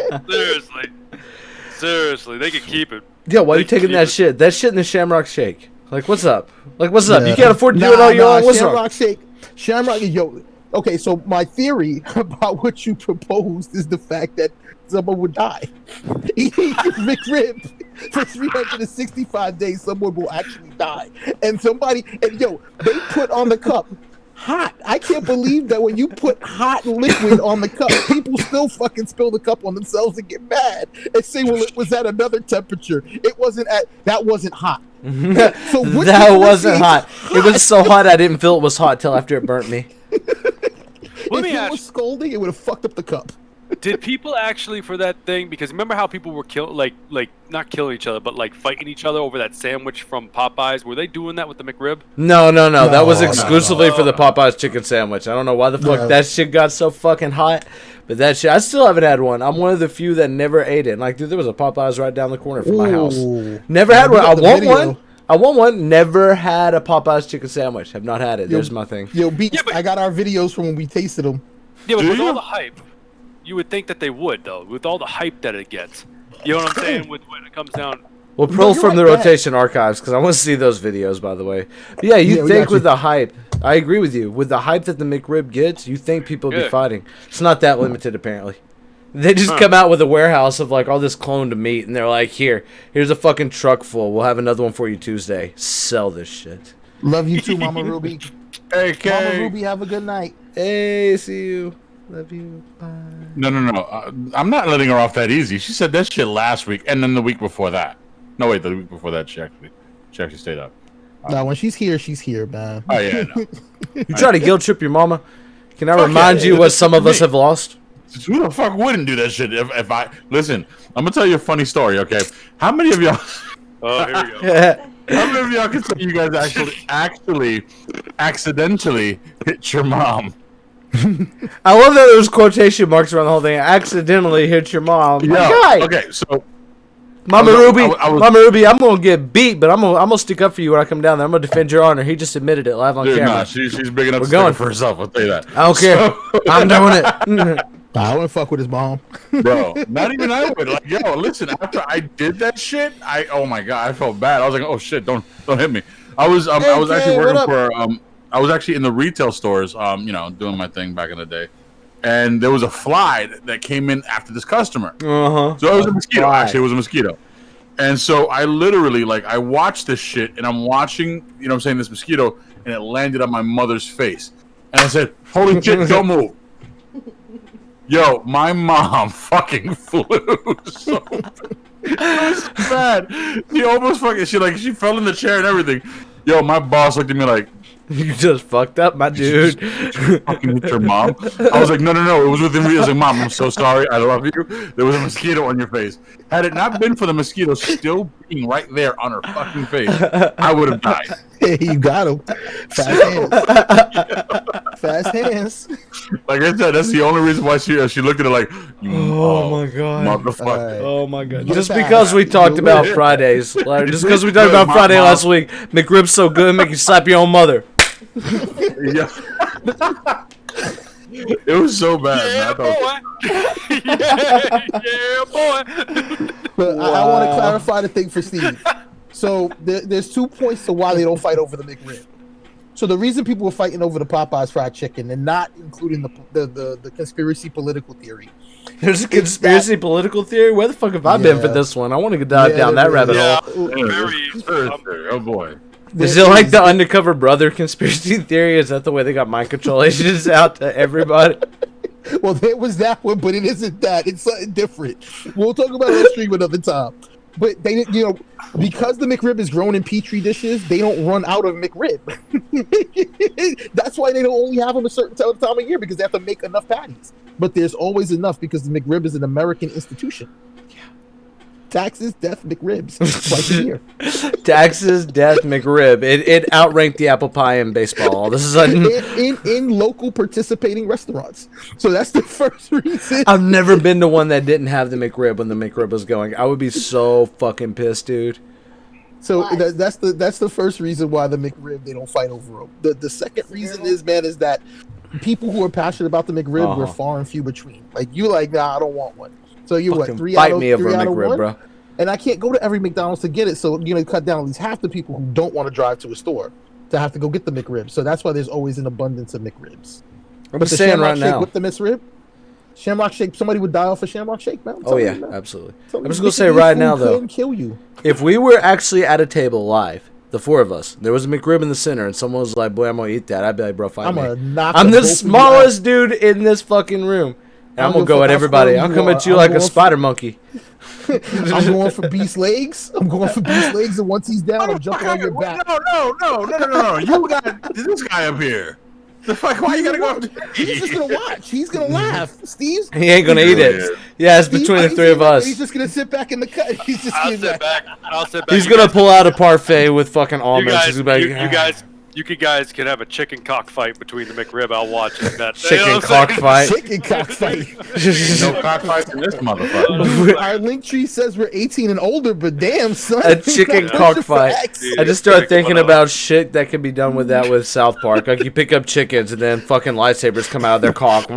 seriously, they could keep it. Yo, why are you taking that shit? That shit in the Shamrock Shake. Like, what's up? Like, what's up? You can't afford to do it all year long? What's Shamrock up? Shake. Shamrock, yo. Okay, so my theory about what you proposed is the fact that someone would die. Eating McRib for 365 days, someone will actually die. And they put on the cup hot. I can't believe that when you put hot liquid on the cup, people still fucking spill the cup on themselves and get mad and say, well, it was at another temperature. It wasn't that wasn't hot. So That wasn't hot. It was so hot I didn't feel it was hot till after it burnt me. Let me If it ask was scalding, it would have fucked up the cup. Did people actually for that thing? Because remember how people were like not killing each other, but like fighting each other over that sandwich from Popeyes? Were they doing that with the McRib? No. That was exclusively for the Popeyes chicken sandwich. I don't know why the fuck that shit got so fucking hot, but that shit, I still haven't had one. I'm one of the few that never ate it. Like, dude, there was a Popeyes right down the corner from my house. Never had one. I want one. I want one. Never had a Popeyes chicken sandwich. Have not had it. There's my thing. Yo, Beats, I got our videos from when we tasted them. Yeah, but with all the hype, you would think that they would, though. With all the hype that it gets, you know what I'm saying? When it comes down. We'll pull from the rotation archives because I want to see those videos, by the way. But yeah, you think with the hype, I agree with you. With the hype that the McRib gets, you think people would be fighting. It's not that limited, apparently. They just come out with a warehouse of like all this cloned meat, and they're like, here's a fucking truck full. We'll have another one for you Tuesday. Sell this shit. Love you too, Mama Ruby. Hey, Kay. Mama Ruby, have a good night. Hey, see you. Love you. Bye. No. I'm not letting her off that easy. She said that shit last week, and then the week before that. No, wait, the week before that, she actually stayed up. No, when she's here, man. Oh yeah. No. You try to guilt trip your mama. Can I remind you what some of us have lost? Who the fuck wouldn't do that shit if I listen? I'm gonna tell you a funny story, okay? How many of y'all? Oh, here we go. How many of y'all can say you guys actually accidentally hit your mom? I love that there's quotation marks around the whole thing. Accidentally hit your mom. Yeah. Okay, so Mama Ruby, I'm gonna get beat, but I'm gonna stick up for you when I come down there. I'm gonna defend your honor. He just admitted it live on camera. Nah, she's big enough to stand up for herself. I'll tell you that. I don't care. I'm doing it. I wouldn't fuck with his mom. Bro, not even I would. Like, yo, listen, after I did that shit, oh my god, I felt bad. I was like, oh shit, don't hit me. I was actually working for I was actually in the retail stores, doing my thing back in the day. And there was a fly that came in after this customer. Uh-huh. So it was a mosquito. Actually, it was a mosquito. And so I literally, like, I watched this shit, and I'm watching, you know what I'm saying, this mosquito, and it landed on my mother's face. And I said, holy shit, don't move. Yo, my mom fucking flew so bad. It was bad. She almost fucking, she fell in the chair and everything. Yo, my boss looked at me like, You just fucked up, my dude. Did you fucking hit your mom? I was like, no, it was within reason. I was like, Mom, I'm so sorry. I love you. There was a mosquito on your face. Had it not been for the mosquito still being right there on her fucking face, I would have died. Hey, you got him. Fast hands. Fast hands. Like I said, that's the only reason why she looked at it like, Oh my god. motherfucker. Oh my god. You're Just fast. because we talked about Fridays. Like, just because we talked about Friday last week. McRib's so good, make you slap your own mother. Yeah. It was so bad. Yeah, man. boy. But I want to clarify the thing for Steve. So there's 2 points to why they don't fight over the McRib. So the reason people were fighting over the Popeyes fried chicken and not including the conspiracy political theory. There's a conspiracy political theory? Where the fuck have I been for this one? I want to dive down that rabbit hole. Oh boy. Is it like the undercover brother conspiracy theory? Is that the way they got mind control agents out to everybody? Well, there was that one, but it isn't that. It's something different. We'll talk about it on stream another time. But they, you know, because the McRib is grown in petri dishes, they don't run out of McRib. That's why they don't only have them a certain time of year, because they have to make enough patties. But there's always enough because the McRib is an American institution. Taxes, death, McRibs. Twice a year. Taxes, death, McRib. It outranked the apple pie in baseball. All of a sudden, in local participating restaurants. So that's the first reason. I've never been to one that didn't have the McRib when the McRib was going. I would be so fucking pissed, dude. So that's the first reason why the McRib they don't fight over them. The second reason is that people who are passionate about the McRib were far and few between. Like you, like, nah, I don't want one. So you're fucking what, 3 fight out of me over 3 a out of McRib, 1? bro. And I can't go to every McDonald's to get it. So cut down at least half the people who don't want to drive to a store to have to go get the McRib. So that's why there's always an abundance of McRibs. I'm But the saying Shamrock right Shake now. with the McRib, Shamrock Shake, somebody would die off a Shamrock Shake, man. Oh yeah, man. absolutely. Somebody I'm just gonna say making right food now though, couldn't kill you. if we were actually at a table live, the four of us, there was a McRib in the center, and someone was like, "Boy, I'm gonna eat that." I'd be like, "Bro, fight I'm me." gonna knock I'm the the both of you smallest dude in this fucking room. And I'm gonna go at everybody. I'll come at you like a spider monkey. I'm going for Beast legs. I'm going for Beast legs, and once he's down, I'm jumping on your back. No. You got this guy up here. The fuck? Why you gotta go after me? He's just gonna watch. He's gonna laugh. Steve. He ain't gonna eat it. Yeah, it's between the three of us. He's just gonna sit back in the cut. He's just I'll gonna sit back. He's gonna pull out a parfait with fucking almonds. He's gonna be like, You guys can have a chicken cockfight between the McRib. I'll watch it. That chicken cockfight. Chicken cockfight. No cockfights in this motherfucker. Our link tree says we're 18 and older, but damn, son. A chicken cockfight. Dude, I just started thinking about shit that could be done with that with South Park. Like you pick up chickens and then fucking lightsabers come out of their cock.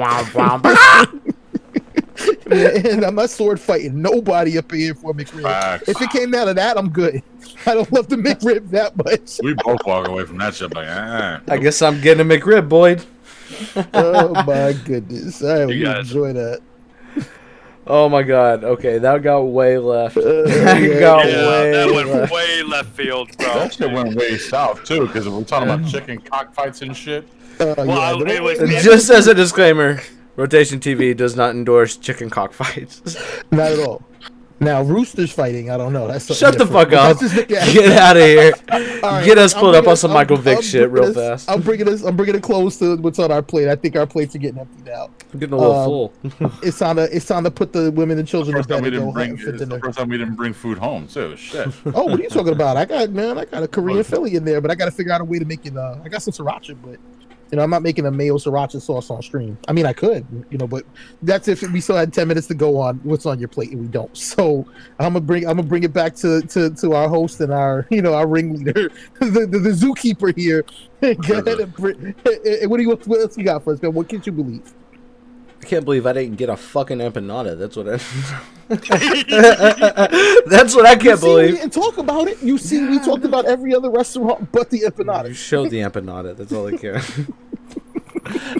And I'm not sword fighting nobody up here for McRib. Facts. If it came down to that, I'm good. I don't love the McRib that much. We both walk away from that shit like, I guess I'm getting a McRib, Boyd. Oh my goodness. All right, we guys- enjoy that. Oh my god. Okay, that got way left. That yeah, got that way went left. way left field, bro. That shit went way south too, because we're talking about chicken cockfights and shit. Well, it was Just as a disclaimer, Rotation TV does not endorse chicken cockfights. Not at all. Now, roosters fighting, I don't know. That's Shut the different. fuck up. That's just- Get out of here. All right, Get us I'm pulled up bringing on some Michael Vick shit real fast. I'm bringing it close to what's on our plate. I think our plates are getting emptied out. I'm getting a little full. It's time to put the women and children to First time bed we and didn't go home bring. for It's the dinner. first time we didn't bring food home too. Shit. Oh, what are you talking about? I got a Korean Philly in there, but I got to figure out a way to make it. I got some sriracha, but I'm not making a mayo sriracha sauce on stream. I mean, I could, but that's if we still had 10 minutes to go on what's on your plate, and we don't. So I'm gonna bring it back to our host and our our ringleader, the zookeeper here. Go ahead and what else you got for us, man? What can't you believe? I can't believe I didn't get a fucking empanada. That's what That's what I can't We believe. didn't talk about it. You see, we talked about every other restaurant but the You empanada. showed the empanada. That's all I care.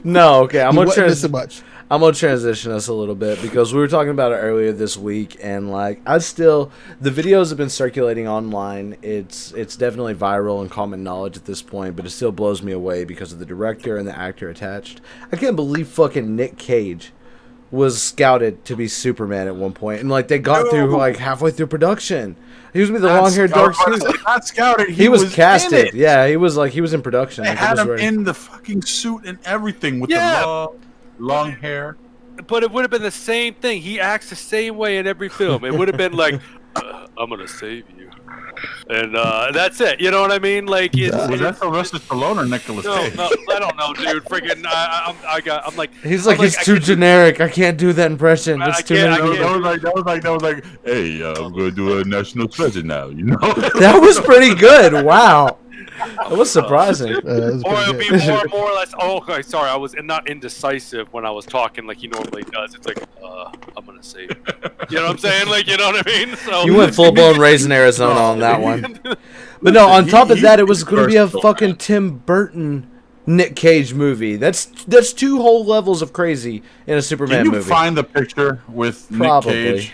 No, okay. I'm You gonna wasn't missing much. I'm gonna transition us a little bit because we were talking about it earlier this week, and like the videos have been circulating online. It's definitely viral and common knowledge at this point, but it still blows me away because of the director and the actor attached. I can't believe fucking Nic Cage was scouted to be Superman at one point, and like they got through like halfway through production. He was with the long-haired, dark skin. Not scouted. He was casted. Yeah, he was in production. They like, had him in the fucking suit and everything with the long hair. But it would have been the same thing. He acts the same way in every film. It would have been like, I'm gonna save you, and that's it. You know what I mean? Like, was that Sylvester Stallone or Nicolas Cage? No, I don't know, dude. Freaking, I'm like, he's like, it's too generic. I can't do that impression. It's too that was like, hey, I'm gonna do a national treasure now. You know? That was pretty good. Wow. It was surprising. Or it would be more or less. Oh, okay. Sorry, I was not indecisive when I was talking like he normally does. It's like, I'm gonna say, you know what I'm saying? Like, you know what I mean? So you went full blown Raisin Arizona on that one. But no, on top of that, it was going to be a fucking Tim Burton Nic Cage movie. That's 2 whole levels of crazy in a Superman movie. Can you find the picture with Nic Cage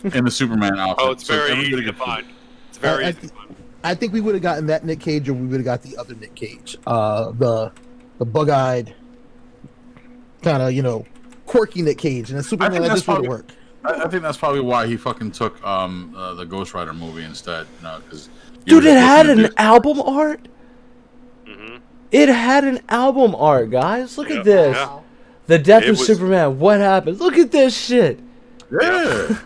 in the Superman outfit? Oh, it's very easy to find. It's very easy to find. I think we would have gotten that Nic Cage, or we would have got the other Nic Cage, the bug-eyed, kind of quirky Nic Cage, and a Superman that just would work. I think that's probably why he fucking took the Ghost Rider movie instead. Because dude, it had an album art. Mm-hmm. It had an album art, guys. Look at this. Yeah. The Death of Superman. What happened? Look at this shit. Yeah.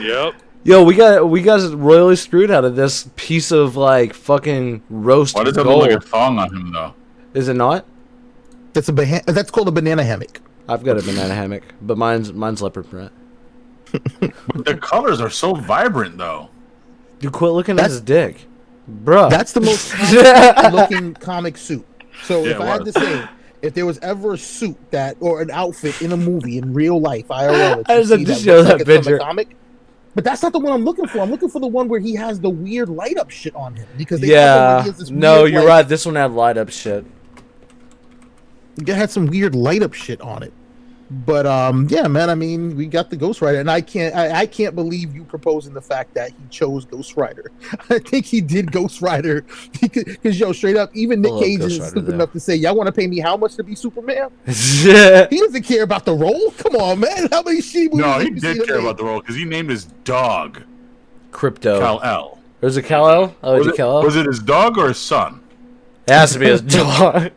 Yep. Yo, we got royally screwed out of this piece of like fucking roast. Why does it gold. look like a thong on him though? Is it not? That's called a banana hammock. I've got a banana hammock, but mine's leopard print. But the colors are so vibrant though. Dude, quit looking at his dick, bruh. That's the most looking comic suit. So if I had to say, if there was ever a suit or an outfit in a movie in real life, IRL, I just have to show that picture. But that's not the one I'm looking for. I'm looking for the one where he has the weird light up shit on him. Because you're right. This one had light up shit. It had some weird light up shit on it. But yeah, man. I mean, we got the Ghost Rider, and I can't believe you proposing the fact that he chose Ghost Rider. I think he did Ghost Rider because straight up, even Nic Cage is stupid enough to say, "Y'all want to pay me how much to be Superman?" Yeah. He doesn't care about the role. Come on, man. How many shit? No, he did care about the role because he named his dog Crypto. Kal-El. Was it Kal-El? Oh, was it his dog or his son? It has to be his dog.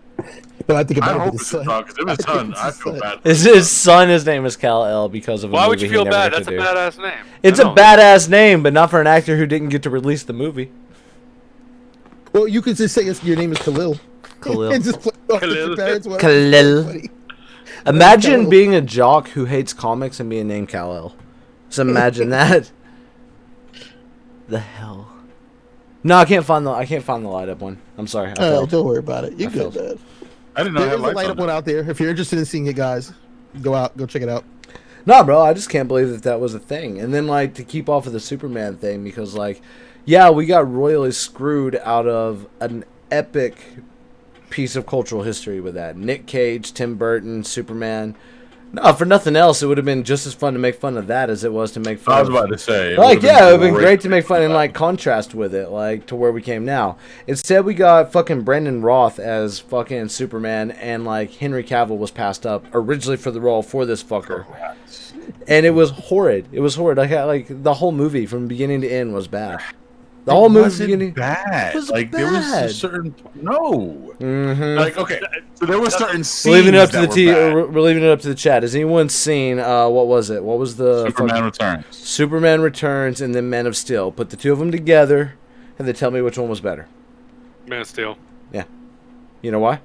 No, I think hope it's his dog, because if his son, I feel bad. His son, his name is Kal-El because of a movie. Why would you feel bad? That's a badass name. It's a badass name, but not for an actor who didn't get to release the movie. Well, you could just say your name is Khalil. Khalil. And just play off your parents. Khalil. Imagine being a jock who hates comics and being named Kal-El. Just imagine that. The hell. No, I can't find the light up one. I'm sorry. Don't worry about it. You're good, man. I didn't know there's a light up one out there. If you're interested in seeing it, guys, go check it out. No, bro, I just can't believe that was a thing. And then like to keep off of the Superman thing, because like, yeah, we got royally screwed out of an epic piece of cultural history with that. Nic Cage, Tim Burton, Superman. No, for nothing else, it would have been just as fun to make fun of that as it was to make fun of... I was about to say. Like, yeah, it would have been great to make fun and, like, contrast with it, like, to where we came now. Instead, we got fucking Brandon Routh as fucking Superman, and, like, Henry Cavil was passed up originally for the role for this fucker. And it was horrid. It was horrid. Like the whole movie from beginning to end was bad. The whole movie beginning bad. Was like bad. There was a certain Like okay, so there was certain scenes. We're leaving it up to we're leaving it up to the chat. Has anyone seen what was it? What was the Superman Returns? Superman Returns and then Man of Steel. Put the two of them together, and then tell me which one was better. Man of Steel. Yeah. You know why?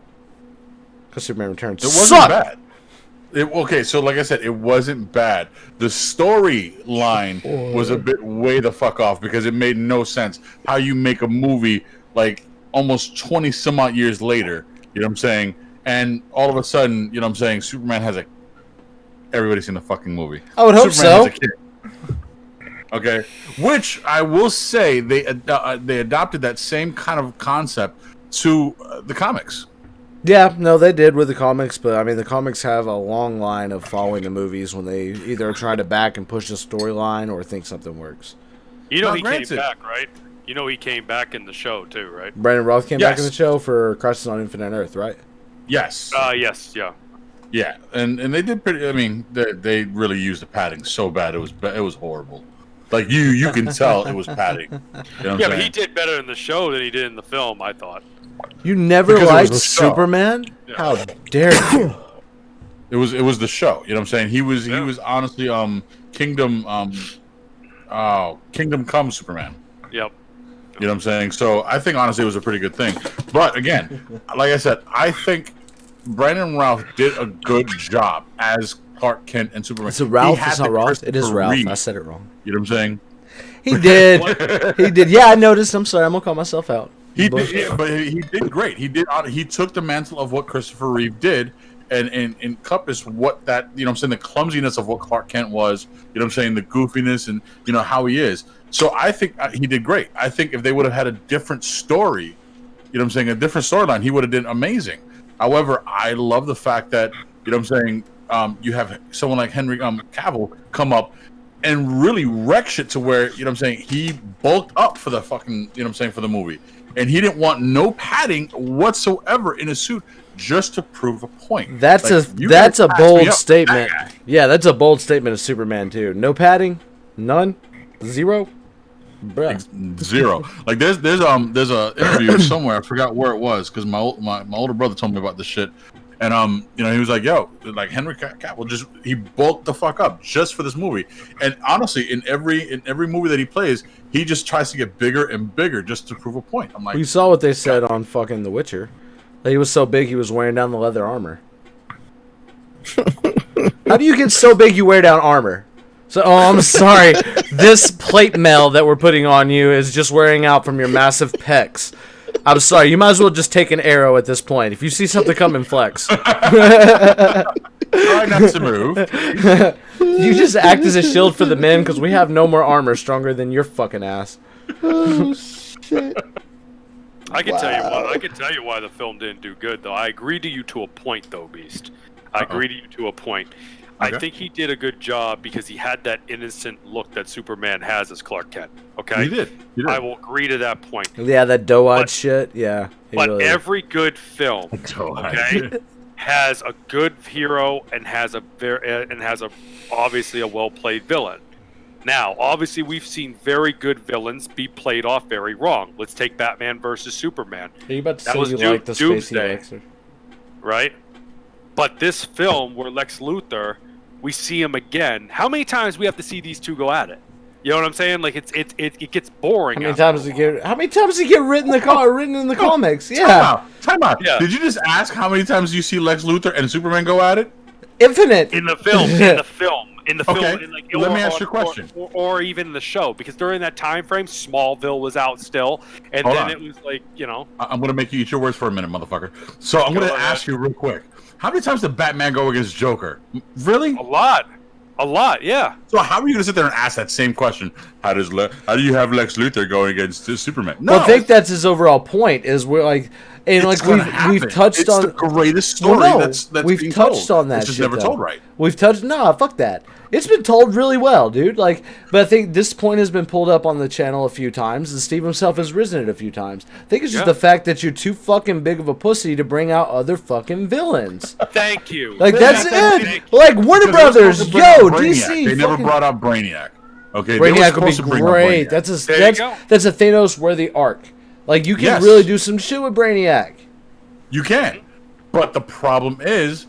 Because Superman Returns. It wasn't bad. Okay, so like I said, it wasn't bad. The storyline was a bit way the fuck off because it made no sense how you make a movie like almost 20 some odd years later, you know what I'm saying? And all of a sudden, you know what I'm saying, Superman has everybody's seen the fucking movie. I would hope Superman has a kid. Okay, which I will say they adopted that same kind of concept to the comics. Yeah, no, they did with the comics, but I mean, the comics have a long line of following the movies when they either are trying to back and push the storyline or think something works. You know, Now, he came granted- back, right? You know, he came back in the show too, right? Brandon Routh came back in Yes. the show for Crisis on Infinite Earth, right? Yes. Yes, yeah. Yeah, and they did pretty. I mean, they really used the padding so bad it was horrible. Like you can tell it was padding. You know what I'm Yeah, but saying? he did better in the show than he did in the film, I thought. You never Because it was liked a show. Superman? Yeah. How dare you? It was the show. You know what I'm saying? He was Yeah. honestly Kingdom Kingdom Come Superman. Yep. You know what I'm saying? So I think honestly it was a pretty good thing. But again, like I said, I think Brandon Routh did a good job as Clark Kent and Superman. It's a Ralph, He had it's not the Roth. It is Christopher Ralph. Reeve. I said it wrong. You know what I'm saying? He did. He did. Yeah, I noticed. I'm sorry. I'm gonna call myself out. He But- did, yeah, but he did great. He took the mantle of what Christopher Reeve did and encompassed what that, you know what I'm saying, the clumsiness of what Clark Kent was, you know what I'm saying, the goofiness and, you know, how he is. So I think he did great. I think if they would have had a different story, you know what I'm saying, a different storyline, he would have done amazing. However, I love the fact that, you know what I'm saying, you have someone like Henry Cavil come up and really wreck shit to where, you know what I'm saying, he bulked up for the fucking, you know what I'm saying, for the movie. And he didn't want no padding whatsoever in his suit just to prove a point. That's Like, you that's guys a passed me bold up. statement. Yeah, that's a bold statement of Superman too. No padding, none, zero. Bruh. Zero. Like there's a interview somewhere, I forgot where it was, because my older brother told me about this shit. And you know, he was like, yo, like Henry Cavill he bulked the fuck up just for this movie. And honestly, in every movie that he plays, he just tries to get bigger and bigger just to prove a point. I'm like, You saw what they said on fucking The Witcher. That he was so big he was wearing down the leather armor. How do you get so big you wear down armor? So, oh, I'm sorry. This plate mail that we're putting on you is just wearing out from your massive pecs. I'm sorry. You might as well just take an arrow at this point. If you see something coming, flex. try not to move. You just act as a shield for the men because we have no more armor stronger than your fucking ass. Oh shit! I can tell you why. I can tell you why the film didn't do good, though. I agree to you to a point, though, Beast. I agree to you to a point. Okay. I think he did a good job because he had that innocent look that Superman has as Clark Kent. Okay, He did. I will agree to that point. Yeah, that doe-eyed But- shit. Yeah. he But really- every good film, okay, has a good hero and has obviously a well played villain. Now, obviously, we've seen very good villains be played off very wrong. Let's take Batman versus Superman, Are you about to that say was you like the Spacey Doomsday. elixir? right? But this film, where Lex Luthor, we see him again. How many times we have to see these two go at it? You know what I'm saying? Like it gets boring. How many after times a did while. how many times did he get written in the comics? Yeah. Time out. Yeah. Did you just ask how many times you see Lex Luthor and Superman go at it? Infinite. In the film, Okay, in like, let me ask you a question. or even in the show, because during that time frame, Smallville was out still, and Hold then on. it was like, you know, I'm going to make you eat your words for a minute, motherfucker. So I'm going to ahead. ask you real quick. How many times did Batman go against Joker? Really? a lot, yeah. So how are you going to sit there and ask that same question? How do you have Lex Luthor going against Superman? No. Well, I think that's his overall point. Is we're like, and It's like gonna we've happen. touched it's on the greatest story Well, no, that's we've being touched told. on that. It's just shit, never though. told right. We've touched. Nah, fuck that. It's been told really well, dude. Like, but I think this point has been pulled up on the channel a few times, and Steve himself has risen it a few times. I think it's just Yeah. the fact that you're too fucking big of a pussy to bring out other fucking villains. Thank you. Like that's Thank it. you. Like Warner Because they were Brothers, supposed to bring out yo, Brainiac. DC. They never fucking- brought out Brainiac. Okay, they were Brainiac would be supposed to bring out great. Brainiac. There you go. That's a Thanos worthy arc. Like you can Yes. really do some shit with Brainiac. You can, but the problem is,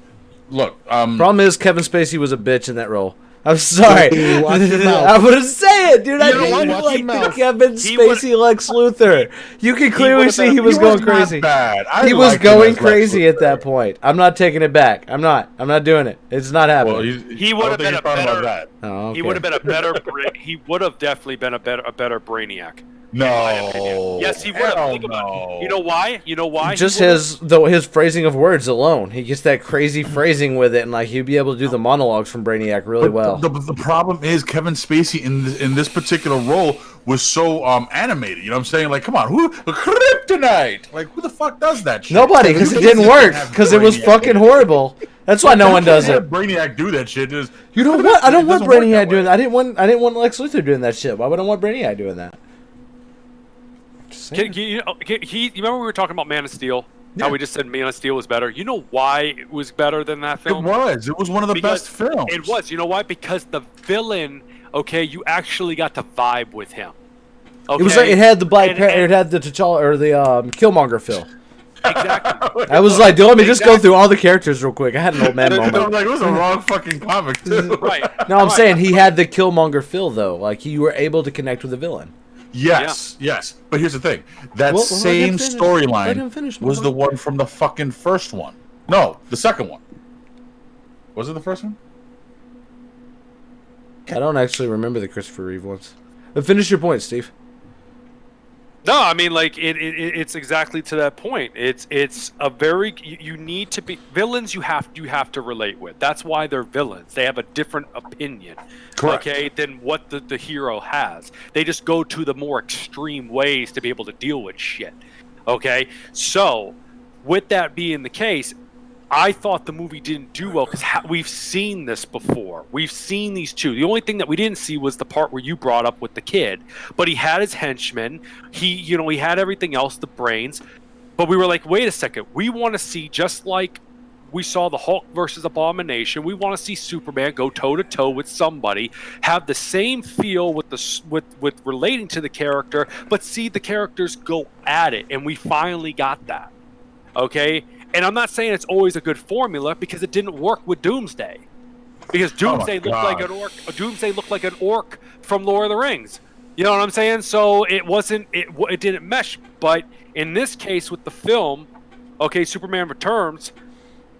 look, Problem is Kevin Spacey was a bitch in that role. I'm sorry. Hey, watch your mouth. I'm gonna say it, dude. I You know what? didn't Watch like your the mouth. Kevin He would- Spacey Lex Luthor. You can clearly would've see been- he was he going not crazy. bad. I He was liked him going as Lex crazy at Luthor. that point. I'm not taking it back. I'm not doing it. It's not happening. Well, He would have been a better. That. Oh, okay. He would have been a better. He would have definitely been a better Brainiac. No. Yes, he would have. Hell Think about no. it. You know why? You know why? Just He would've- his phrasing of words alone. He gets that crazy phrasing with it, and like he'd be able to do the monologues from Brainiac really well. The problem is Kevin Spacey in this particular role was so animated. You know what I'm saying? Like, come on, who kryptonite? Like, who the fuck does that shit? Nobody, because it didn't work. Because it was fucking horrible. That's why no one does it. Brainiac do that shit. You know what? I don't want Brainiac doing that. I didn't want Lex Luthor doing that shit. Why would I want Brainiac doing that? You remember we were talking about Man of Steel? Yeah. How we just said Man of Steel was better. You know why it was better than that film? It was one of the best films. It was. You know why? Because the villain, okay, you actually got to vibe with him. Okay? It was like it had the it had the T'Challa or the Killmonger feel. Exactly. I was like, let me just go through all the characters real quick. I had an old man moment. I'm like, it was a wrong fucking comic too. Right. No, I'm saying he had the Killmonger feel though. Like you were able to connect with the villain. Yes. But here's the thing. That same storyline was the one from the fucking first one. No, the second one. Was it the first one? I don't actually remember the Christopher Reeve ones. But finish your point, Steve. No, I mean, like it's exactly to that point. It's a very you need to be villains. You have to relate with. That's why they're villains. They have a different opinion, correct, okay, than what the hero has. They just go to the more extreme ways to be able to deal with shit. Okay, so with that being the case, I thought the movie didn't do well because we've seen this before. We've seen these two. The only thing that we didn't see was the part where you brought up with the kid. But he had his henchmen. He had everything else, the brains. But we were like, wait a second. We want to see, just like we saw the Hulk versus Abomination, we want to see Superman go toe-to-toe with somebody, have the same feel with relating to the character, but see the characters go at it. And we finally got that. Okay? And I'm not saying it's always a good formula because it didn't work with Doomsday. Because Doomsday looked like an orc. Doomsday looked like an orc from Lord of the Rings. You know what I'm saying? So it wasn't. It didn't mesh. But in this case with the film, okay, Superman Returns,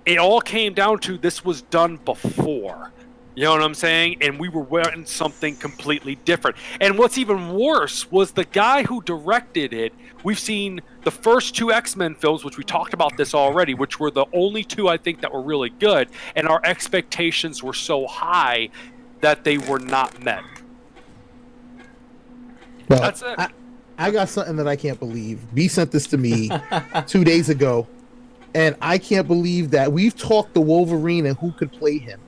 it all came down to this was done before. You know what I'm saying? And we were wearing something completely different. And what's even worse was the guy who directed it. We've seen the first two X-Men films, which we talked about this already, which were the only two I think that were really good. And our expectations were so high that they were not met. Well, that's it. I got something that I can't believe. B sent this to me 2 days ago. And I can't believe that we've talked to Wolverine and who could play him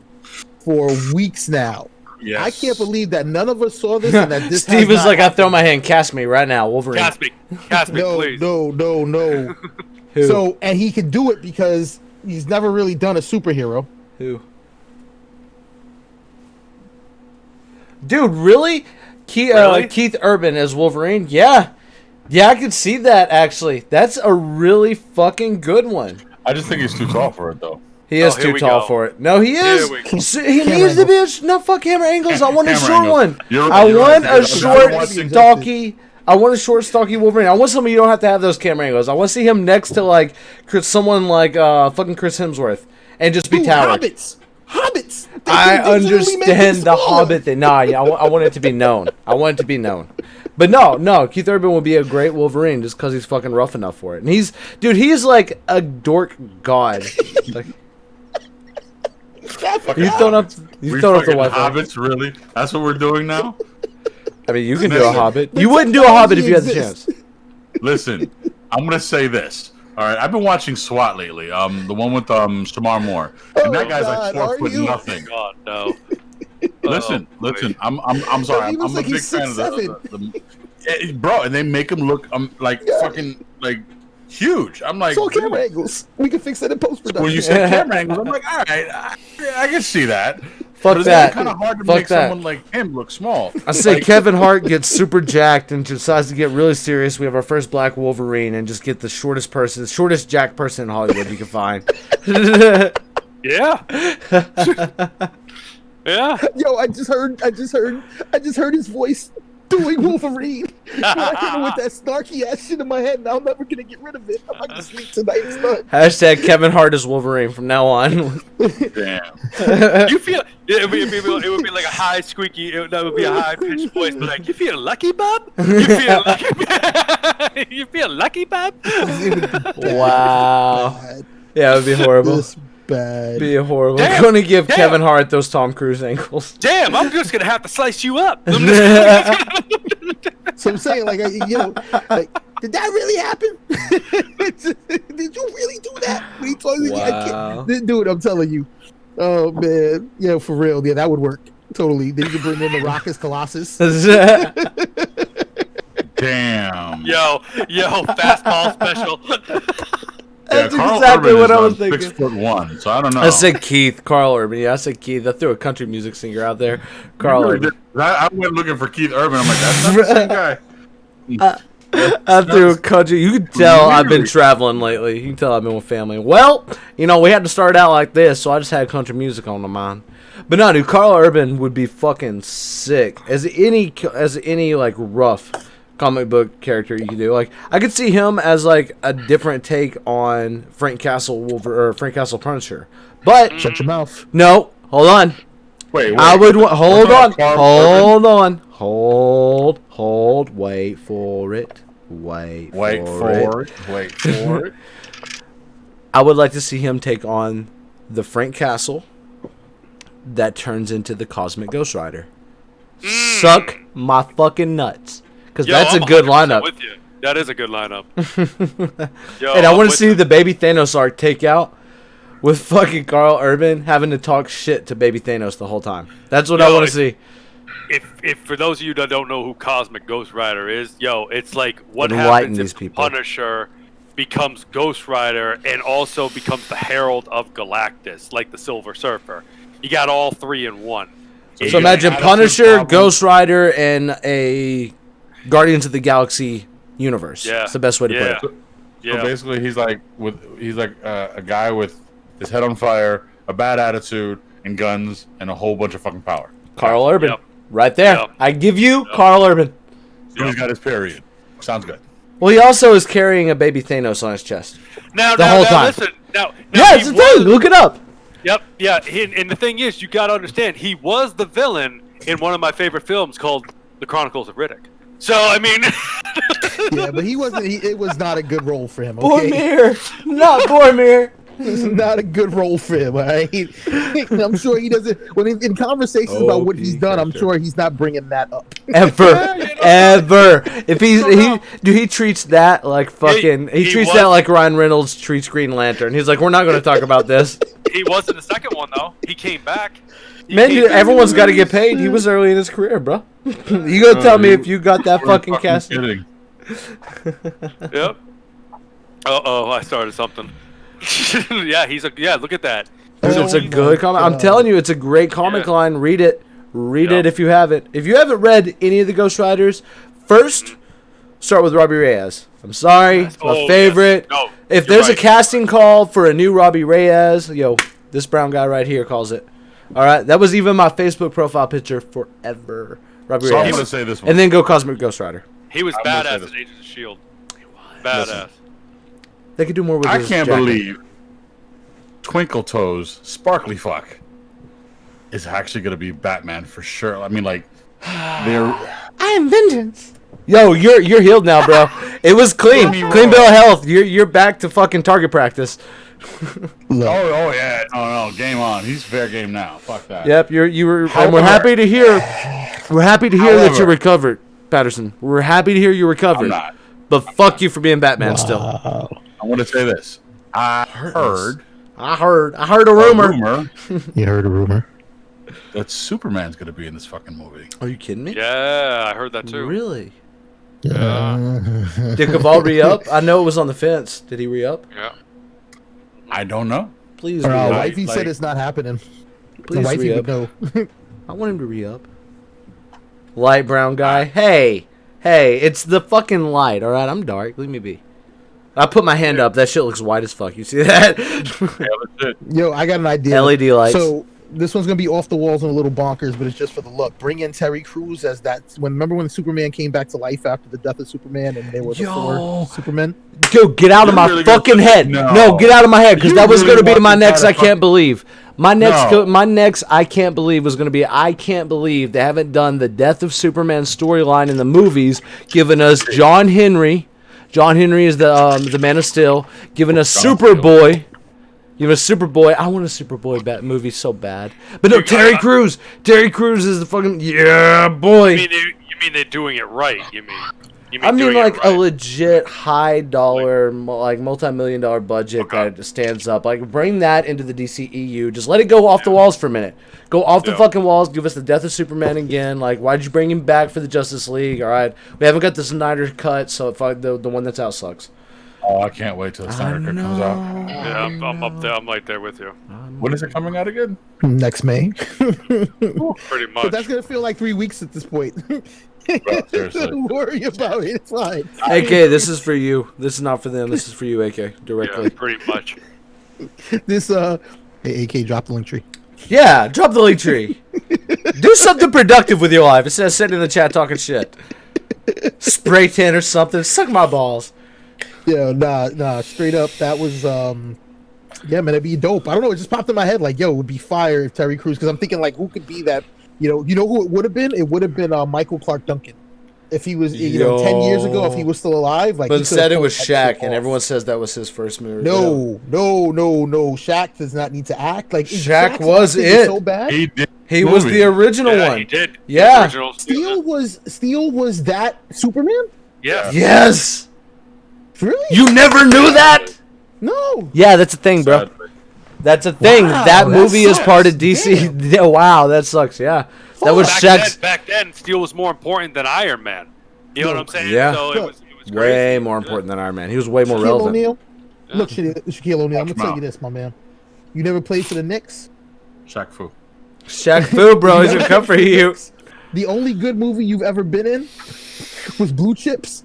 for weeks now. Yes. I can't believe that none of us saw this and that this Steve is like, I throw my hand, cast me right now, Wolverine. Cast me, please. No. Who? So, and he can do it because he's never really done a superhero. Who? Dude, really? Keith Urban as Wolverine? Yeah, I could see that, actually. That's a really fucking good one. I just think he's too tall for it, though. He is too tall for it. No, he is. He needs to be no fuck camera angles. I want a short one. I want a short, stocky. I want a short, stocky Wolverine. I want somebody you don't have to have those camera angles. I want to see him next to like someone like fucking Chris Hemsworth and just be towering. Hobbits. I understand the Hobbit thing. Nah, yeah, I want it to be known. But no, Keith Urban would be a great Wolverine just because he's fucking rough enough for it. And he's like a dork god. Like, you throwing up the Wi-Fi. Hobbits, really? That's what we're doing now? I mean, you can do a Hobbit. You wouldn't do a Hobbit if you had the chance. Listen, I'm gonna say this. All right, I've been watching SWAT lately. The one with Shamar Moore, and that guy's like 4 foot nothing. God no. Listen. I'm sorry. I'm a big fan of the bro, and they make him look like fucking like huge. I'm like, so camera angles. We can fix that in post production. When you say camera angles, I'm like, all right, I can see that. Fuck that. It's kind of hard to make someone like him look small. I say Kevin Hart gets super jacked and decides to get really serious. We have our first black Wolverine and just get the shortest jacked person in Hollywood you can find. Yeah. Yeah. Yo, I just heard his voice doing Wolverine. I hit him with that snarky ass shit in my head, and I'm never gonna get rid of it. I'm not gonna sleep tonight. It's done. Hashtag Kevin Hart is Wolverine from now on. Damn. You feel it would be like a high squeaky. That would be a high pitched voice, but like, you feel lucky, Bob? You feel lucky, Bob? Wow. Yeah, it would be horrible. Bad. Be horrible. Damn, I'm gonna give Kevin Hart those Tom Cruise ankles. Damn, I'm just gonna have to slice you up. So I'm saying, like, like, did that really happen? Did you really do that? When he told me, Wow. dude, I'm telling you. Oh man, yeah, for real, yeah, that would work totally. Then you could bring in the Rock as Colossus. Damn. Yo, fastball special. That's Carl exactly Urban what is, I was thinking. 6'1", so I don't know. I said Keith, Carl Urban. Yeah, I said Keith. I threw a country music singer out there. Carl You really Urban. did. I went looking for Keith Urban. I'm like, that's not the same guy. I threw a country. You can tell I've been Literally. traveling lately. You can tell I've been with family. Well, we had to start out like this, so I just had country music on the mind. But no, dude, Carl Urban would be fucking sick as any like rough comic book character you could do. Like, I could see him as like a different take on Frank Castle or Frank Castle Punisher. But Shut your mouth. no, hold on. Wait. I would hold on, Carl hold, wait for it. Wait for it. I would like to see him take on the Frank Castle that turns into the Cosmic Ghost Rider. Suck my fucking nuts. Because that's a I'm good 100% lineup. With you. That is a good lineup. Yo, And I I'm want to with see you. the Baby Thanos arc take out with fucking Carl Urban having to talk shit to Baby Thanos the whole time. That's what I want to see. If for those of you that don't know who Cosmic Ghost Rider is, it's like what Enlighten happens these if people. Punisher becomes Ghost Rider and also becomes the Herald of Galactus, like the Silver Surfer. You got all three in one. So imagine Punisher, Ghost Rider, and a Guardians of the Galaxy universe. Yeah. That's the best way to put it. So Yeah. basically, he's like a guy with his head on fire, a bad attitude, and guns, and a whole bunch of fucking power. Carl Urban. Yep. Right there. Yep. I give you Carl Urban. And he's got his period. Sounds good. Well, he also is carrying a baby Thanos on his chest. Now, the whole now, time. listen. Now, Yeah, he it's the was- thing. Look it up. Yep, yeah. And the thing is, you got to understand, he was the villain in one of my favorite films called The Chronicles of Riddick. So, I mean... Yeah, but he wasn't. It was not a good role for him. Okay? Boromir. Not Boromir. It's not a good role for him. All right? I'm sure he doesn't. When in conversations about what he's done, I'm sure he's not bringing that up. Ever. If he treats that like fucking. He treats that like Ryan Reynolds treats Green Lantern. He's like, we're not going to talk about this. He was in the second one, though. He came back. Man, everyone's got to get paid. He was early in his career, bro. You gonna tell me if you got that fucking cast? Kidding. Yep. Uh-oh, I started something. Yeah, look at that. It's a good comic. I'm telling you, it's a great comic line. Read it. Read it if you haven't. If you haven't read any of the Ghost Riders, first start with Robbie Reyes. I'm sorry, it's my favorite. Yes. No, if you're there's right. a casting call for a new Robbie Reyes, this brown guy right here calls it. All right, that was even my Facebook profile picture forever. Robbie So I'm Reyes. gonna say this one. And then go Cosmic Ghost Rider. He was I'm gonna say badass this. in Agents of S.H.I.E.L.D. Badass. They could do more with I his can't jacket. believe Twinkle Toes Sparkly Fuck is actually gonna be Batman for sure. I mean, like, they're I am vengeance. Yo, you're healed now, bro. It was clean. Prove me Clean wrong. bill of health. You're back to fucking target practice. oh yeah, no, game on. He's fair game now. Fuck that. Yep, you were. And However- we're happy to hear. We're happy to hear that you However- recovered, Patterson. We're happy to hear you recovered. I'm not. But fuck you for being Batman still. I want to say this. I heard I heard a rumor. You heard a rumor. that Superman's gonna be in this fucking movie. Are you kidding me? Yeah, I heard that too. Really? Yeah. Did Cavil re-up? I know it was on the fence. Did he re-up? Yeah. I don't know. Please Or re-up. wifey like- said it's not happening. The Please wifey re-up. would know. I want him to re-up. Light brown guy. Hey, it's the fucking light. All right, I'm dark. Leave me be. I put my hand up. That shit looks white as fuck. You see that? Yeah, that's it. Yo, I got an idea. LED lights. So this one's gonna be off the walls and a little bonkers, but it's just for the look. Bring in Terry Crews as that. Remember when Superman came back to life after the death of Superman, and they were the Yo. four Supermen? Yo, get out of You're my really gonna fucking say- head. No. No, get out of my head, because You that was really going to be want my to next try I to can't believe. My next No. my next I can't believe was going to be I can't believe they haven't done the death of Superman storyline in the movies, giving us John Henry. John Henry is the Man of Steel, giving us Superboy. Give us Superboy. I want a Superboy bat movie so bad. But no, Terry Crews. Terry Crews is the fucking boy. You mean mean they're doing it right. You mean I mean, doing like it a right. legit high dollar, like multi-million-dollar budget that stands up. Like, bring that into the DCEU. Just let it go off the walls for a minute. Go off the fucking walls. Give us the death of Superman again. Like, why'd you bring him back for the Justice League? All right, we haven't got the Snyder cut, so the one that's out sucks. Oh, I can't wait till the Snyder Cut comes out. Yeah, I'm up there. I'm right there with you. When is it coming out again? Next May. Pretty much. But that's gonna feel like 3 weeks at this point. Seriously. Don't worry about it. It's fine. AK, this is for you. This is not for them. This is for you, AK, directly. Yeah, pretty much. This hey, AK, drop the link tree. Yeah, drop the link tree. Do something productive with your life instead of sitting in the chat talking shit. Spray tan or something. Suck my balls. Yeah, nah, straight up, that was yeah, man, it'd be dope. I don't know, it just popped in my head like, yo, it would be fire if Terry Crews, because I'm thinking like, who could be that? You know who it would have been? It would have been Michael Clark Duncan, if he was 10 years ago, if he was still alive. Like, but he instead it could've was pulled that shit Shaq, and off. everyone says that was his first movie. No. Shaq does not need to act like Shaq Shaq's was acting it. so bad. He did. He was the original Yeah, one. he did. Yeah. The original Steel was that Superman? Yeah. Yes. Really? You never knew that? No. Yeah, that's a thing, bro. Sadly. That's a thing. Wow, that that movie is sucks. part of DC. Yeah, wow, that sucks. Yeah, that was Shaq's. Back then, Steel was more important than Iron Man. You know what I'm saying? Yeah. So it was Way crazy. more important than Iron Man. He was way more Shaquille relevant. O'Neal. Look, Shaquille O'Neal, I'm Watch gonna tell him you this, my man. You never played for the Knicks? Shaq Fu. Shaq Fu, bro, he's gonna come for you. The only good movie you've ever been in was Blue Chips.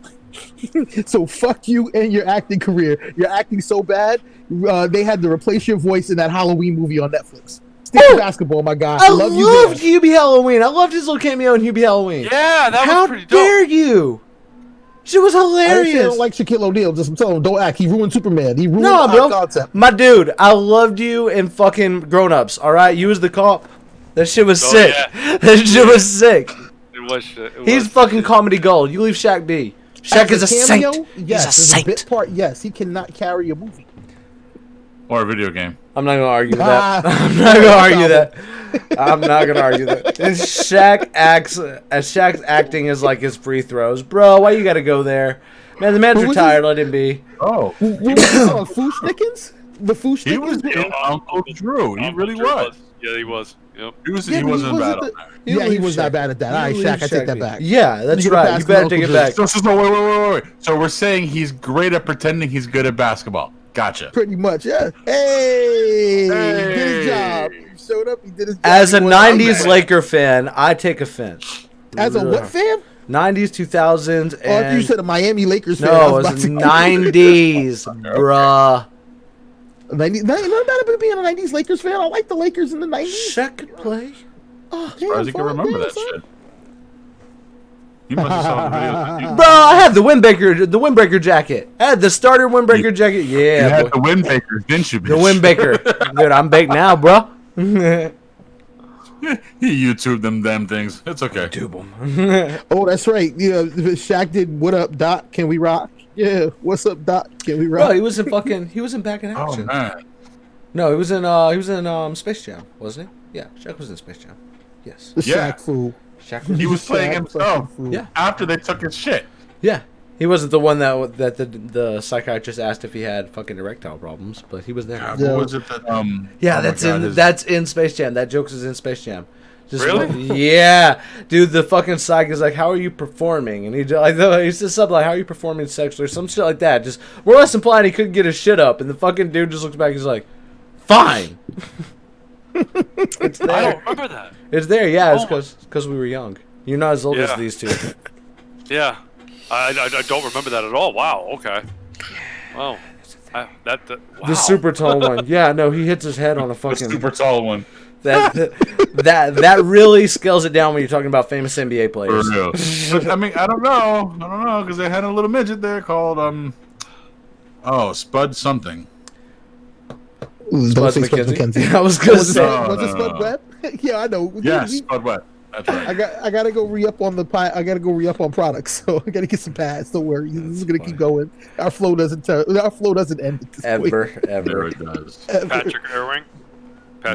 So fuck you and your acting career. You're acting so bad. They had to replace your voice in that Halloween movie on Netflix. Stick to basketball, my guy. I love you. loved Hubie Halloween. I loved his little cameo in Hubie Halloween. Yeah, that How was pretty dope. dare you? She was I didn't say I hilarious. don't like Shaquille O'Neal. Just tell him don't act. He ruined Superman. He ruined No, our bro. concept. My dude, I loved you in fucking Grown Ups. All right, you was the cop. That shit was sick. yeah. That shit was sick. It was shit. It He's was fucking shit. comedy gold. You leave Shaq be. Shaq is a cameo, saint. Yes, He's a as a bit saint. part, yes. He cannot carry a movie. Or a video game. I'm not gonna argue that. Ah. I'm not gonna argue that. I'm not gonna argue that. And Shaq acts as Shaq's acting is like his free throws, bro. Why you gotta go there, man? The man's Who was retired. Let him be. Oh, Foosh Nickens? The Foosh he was Nickens? in Uncle Drew. He really Drew was. Yeah, he was. Yep. He was. Yeah, He but wasn't bad the- on there. You Yeah, he leave was not Shaq. bad at that. You All right, leave Shaq, I take Shaq that be. back. Yeah, that's You get a right. pass You to better Uncle take it Drew. back. So wait. So we're saying he's great at pretending he's good at basketball. Gotcha. Pretty much, yeah. Hey, he did his Hey. job. He showed up. He did his job. As a He won. '90s Laker fan, I take offense. As a what fan? '90s, 2000s, Oh, I thought you and said a Miami Lakers fan. no, I it was was about to- '90s, bruh. 90s, not bad about being a 90s Lakers fan. I like the Lakers in the 90s. Shaq could play. Oh, Surprised you can remember that shit. You must have saw the videos. Bro, I had the windbreaker jacket. I had the starter windbreaker jacket. You Yeah, had boy. the windbreakers, didn't you? The Bitch? windbreaker. Dude, I'm baked now, bro. You YouTube them damn things. It's okay. Oh, that's right. Yeah, Shaq did "What Up, Doc? Can we rock?" Yeah, what's up, Doc? Can we rock? Bro, he was in Back in Oh Action. man. No, he was in Space Jam, wasn't he? Yeah, Shaq was in Space Jam. Yes. The Yeah. Shaq fool. Shaq was. He was playing Shaq himself. fucking fool. Yeah. After they took his shit. Yeah. He wasn't the one that the psychiatrist asked if he had fucking erectile problems, but he was there. God, Yeah. what was it that Yeah, oh my that's God, in his- that's in Space Jam. That joke is in Space Jam. Just Really? Yeah, dude. The fucking psych is like, "How are you performing?" And he says something like, "How are you performing sexually?" or some shit like that. Just more or less implying he couldn't get his shit up, and the fucking dude just looks back. He's like, "Fine." It's I there. don't remember that. It's there. Yeah, it's Oh. because we were young. You're not as old as Yeah. these two. Yeah. I don't remember that at all. Wow. Okay. Wow. Wow. The super tall one. Yeah, no, he hits his head on a the fucking. super tall one. That really scales it down when you're talking about famous NBA For players. real. But, I mean, I don't know, because they had a little midget there called Spud something. Don't say Spud Spud McKenzie. McKenzie. I was gonna Was it say. was it Spud Webb? Yeah, I know. Yes, We- Spud Webb. That's right. I gotta go re-up on the pie. I gotta go re-up on products, so I gotta get some pads. Don't worry, this is gonna keep going. Our flow doesn't end at this point. Ever. There it does. Patrick Ewing.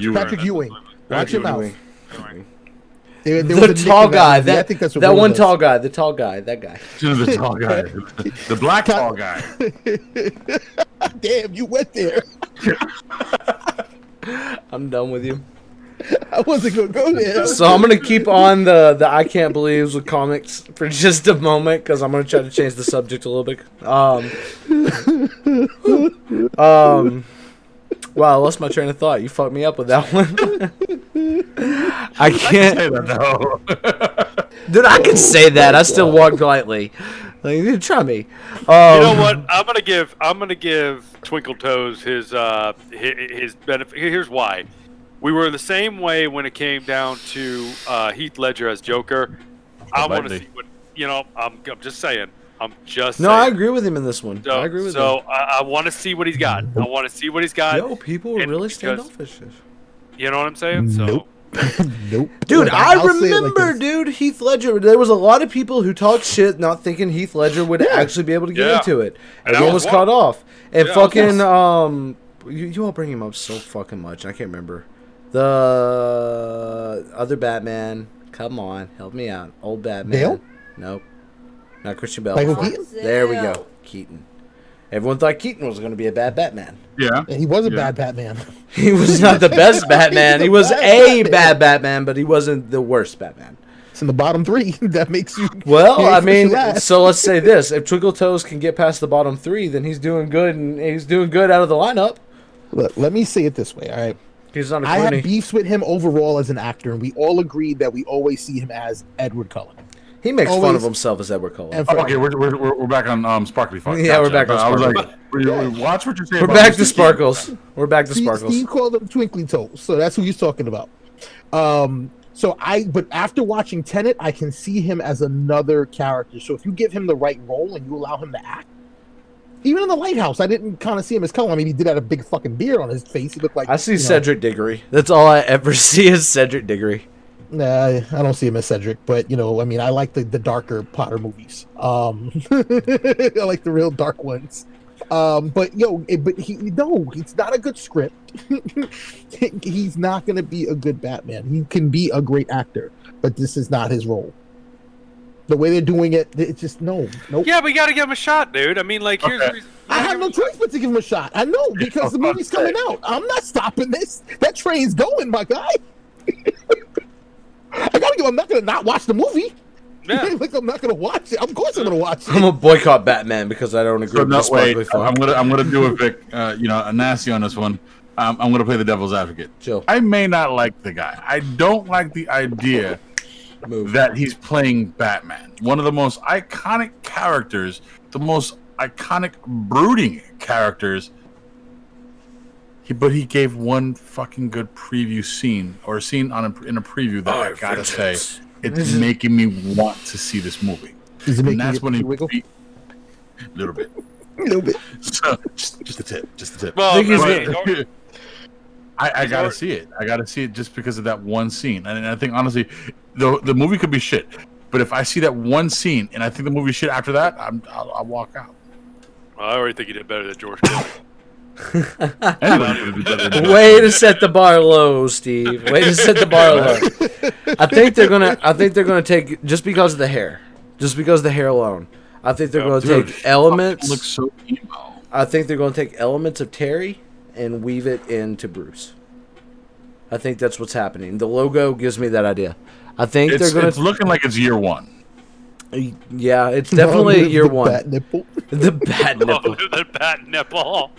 Ewing. Patrick Ewing. Watch your mouth. Ewing. The tall guy. I That think that's what that really one was. tall guy. The tall guy. That guy. The tall guy. The black tall guy. Damn, you went there. I'm done with you. I wasn't gonna go there. So I'm gonna keep on the I can't believe with comics for just a moment because I'm gonna try to change the subject a little bit. Wow, I lost my train of thought. You fucked me up with that one. I can't Say that though. dude, I can say that. I still walk lightly. Like, you try me. You know what? I'm gonna give Twinkle Toes his benefit. Here's why. We were the same way when it came down to Heath Ledger as Joker. I want to see what I'm just saying. I'm just No, saying. I agree with him in this one. So, I agree with him. So I want to see what he's got. I want to see what he's got. Yo, people are and really because- standoffish. You know what I'm saying? So. Nope. Nope. Dude, Look, I I'll say it like remember, this. dude, Heath Ledger. There was a lot of people who talked shit, not thinking Heath Ledger would actually be able to get Yeah. into it. And I Everyone was was caught off. And Yeah, fucking, you all bring him up so fucking much. I can't remember. The other Batman. Come on, help me out. Old Batman. Bale? Nope. Not Christian Bale. Michael Keaton? There we go. Keaton. Everyone thought Keaton was going to be a bad Batman. Yeah. He was a bad Batman. He was not the best Batman. He was a bad Batman, but he wasn't the worst Batman. It's in the bottom 3. That makes you. Well, makes I you mean, laugh. so let's say this: if Twinkle Toes can get past the bottom 3, then he's doing good, and he's doing good out of the lineup. Look, let me say it this way. All right. He's not a I had Clooney. beefs with him overall as an actor, and we all agreed that we always see him as Edward Cullen. He makes fun always- of himself as Edward Cullen. And Oh, okay, we're back on Sparkly Fox. Yeah, we're back on I was Sparkly. like, watch what you're saying. We're about back Mr. to Sparkles. We're back to Sparkles. Steve called him Twinkly Toes, so that's who he's talking about. But after watching Tenet, I can see him as another character. So if you give him the right role and you allow him to act, even in The Lighthouse, I didn't kind of see him as Cullen. I mean, he did have a big fucking beard on his face. He looked like I see you know- Cedric Diggory. That's all I ever see is Cedric Diggory. Nah, I don't see him as Cedric, but I mean, I like the darker Potter movies. I like the real dark ones. But it's not a good script. He's not gonna be a good Batman. He can be a great actor, but this is not his role. The way they're doing it, it's just nope. Yeah, but you got to give him a shot, dude. I mean, like, here's the Okay. reason. I have no choice but to give him a shot. I know because the movie's coming out. I'm not stopping this. That train's going, my guy. I'm not gonna not watch the movie. Yeah. Like I'm not gonna watch it. Of course I'm gonna watch I'm it. gonna boycott Batman because I don't agree So with the no, Sparkly wait, Fox. I'm gonna do a Vic, a nasty on this one. I'm gonna play the devil's advocate. Chill. I may not like the guy. I don't like the idea Move. that he's playing Batman, one of the most iconic characters, the most iconic brooding characters. But he gave one fucking good preview scene or scene in a preview that I gotta say, it's making me want to see this movie. Is it And making that's you when he wiggle? a little bit. A little bit. So just a tip. Well, think he's right, I gotta see it. I gotta see it just because of that one scene. And I think honestly, the movie could be shit. But if I see that one scene and I think the movie's shit after that, I'll walk out. I already think he did better than George Clooney. Anybody would do better than Way to set the bar low, Steve. Way to set the bar low. I think they're gonna take just because of the hair, just because of the hair alone. I think they're gonna Dude, take elements. looks so emo. I think they're gonna take elements of Terry and weave it into Bruce. I think that's what's happening. The logo gives me that idea. I think It's they're gonna. looking like it's year one. Yeah, it's definitely The year one. Bat nipple. The bat Oh, nipple. the bat nipple.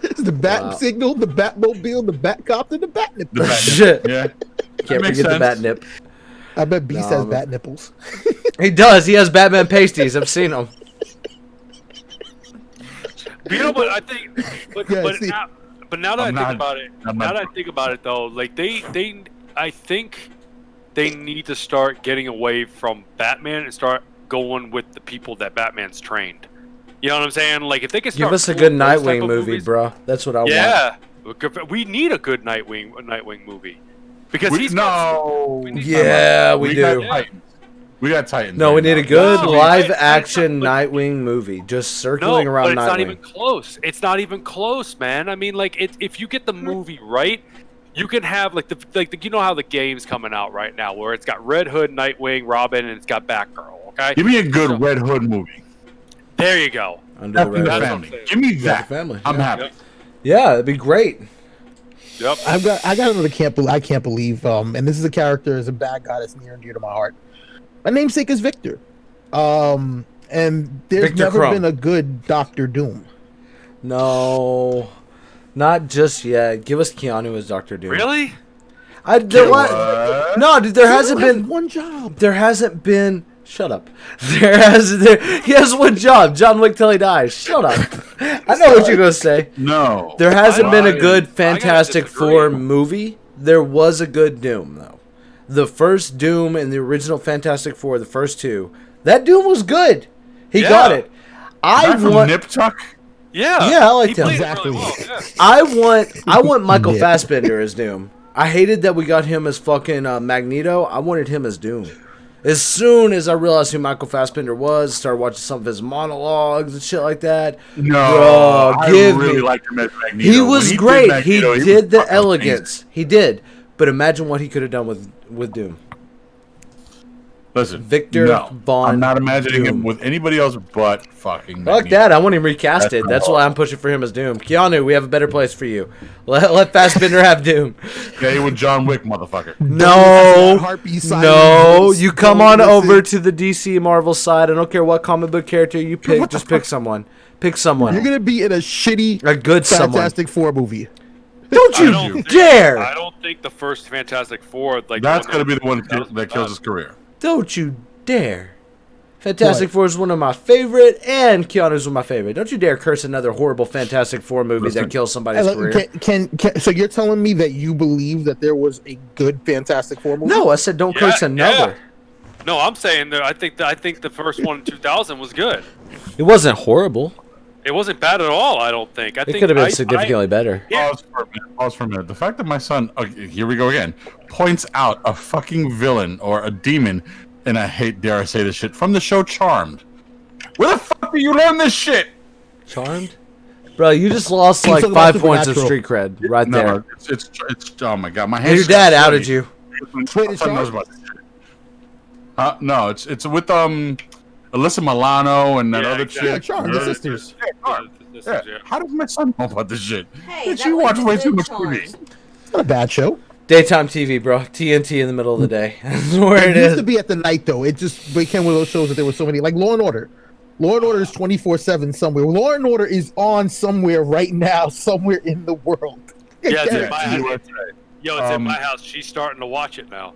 It's the bat Wow. signal, the Batmobile, the Batcopter, the bat nipple. The bat Shit. Yeah. Can't makes forget the sense. bat nip. I bet Beast has Nah, bat nipples. He does. He has Batman pasties. I've seen them. You know, but I think, Yeah, but see. now that I'm I not- think about it, I'm now not- that I think about it though, like I think they need to start getting away from Batman and start going with the people that Batman's trained. You know what I'm saying? Like if they can start Give us a pulling good those type Nightwing of movie, movies- bro. That's what I want. Yeah, we need a good Nightwing movie because he's got, we need Yeah, we got do. Titans. We got Titans. No, we right need a now. good No, live I- action but- Nightwing movie, just No, circling but around it's not Nightwing. even close. It's not even close, man. I mean, like, if you get the movie right, you can have like you know how the game's coming out right now, where it's got Red Hood, Nightwing, Robin, and it's got Batgirl. Okay, Give me a good Red Hood movie. there you go. Under the Death in the Red Hood. Family. Give me that. Family, I'm yeah. happy. Yep. Yeah, it'd be great. Yep. I got another I can't believe and this is a character as a bad guy that's near and dear to my heart. My namesake is Victor. And there's Victor never Crumb. been a good Doctor Doom. No, not just yet. Give us Keanu as Dr. Doom. Really? What? No, dude, there hasn't He only has been. one job. There hasn't been. Shut up. He has one job. John Wick till he dies. Shut up. I know what you're gonna say. No. There hasn't been a good gotta Fantastic disagree. Four movie. There was a good Doom though. The first Doom and the original Fantastic Four, the first two, that Doom was good. He Yeah. got it. I From want. Nip Tuck? Yeah. Yeah, I liked He him. played it Exactly. really well, yeah. I want Michael Yeah. Fassbender as Doom. I hated that we got him as fucking Magneto. I wanted him as Doom. As soon as I realized who Michael Fassbender was, started watching some of his monologues and shit like that. No. Bro, I give really me. liked him as Magneto. He When was did great. Magneto, He was did the fucking elegance. He did. But imagine what he could have done with Doom. Listen, Victor no, Von I'm not imagining Doom. him with anybody else but fucking Fuck Magneto. that. I want him recasted. That's That's not why I'm pushing for him as Doom. Keanu, we have a better place for you. Let Fassbender have Doom. Yeah, he with John Wick, motherfucker. No. Harpy side No. of this. You come Don't on listen. over to the DC Marvel side. I don't care what comic book character you pick. Just pick someone. Pick someone. You're gonna be in a shitty A good someone. Fantastic Four movie. Don't I you don't think- dare. I don't think the first Fantastic Four, like That's the gonna be the one that that kills his career. Don't you dare. Fantastic What? Four is one of my favorite, and Keanu's one of my favorite. Don't you dare curse another horrible Fantastic Four movie Listen. that kills somebody's career. So you're telling me that you believe that there was a good Fantastic Four movie? No, I said don't curse another. No, I'm saying that I think the first one in 2000 was good. It wasn't horrible. It wasn't bad at all. I don't think. I It think could have been I- significantly better. Pause for a minute. Pause for a minute. The fact that my son, here we go again, points out a fucking villain or a demon, and I hate, dare I say this shit, from the show Charmed. Where the fuck do you learn this shit? Charmed? Bro, you just lost He's like talking about 5 points of Supernatural. street cred right there. No, it's oh my god, my And hands. your dad outed you. My it's son knows Charmed? about this shit. No, it's with Alyssa Milano and that Yeah, other exactly. Yeah, chick. Charmed, the sisters. Yeah, Charmed. This Yeah. is- yeah. How does my son know about this shit? Hey, Did that you was watch a way good too much charm. TV? It's not a bad show. Daytime TV, bro. TNT in the middle of the day. That's where It it used to is. be at the night though. It just became one of those shows that there were so many, like Law and Order. Law and Order is 24/7 somewhere. Law and Order is on somewhere right now, somewhere in the world. Yeah, it's in my Guarantee you. house. Yo, it's in my house. She's starting to watch it now.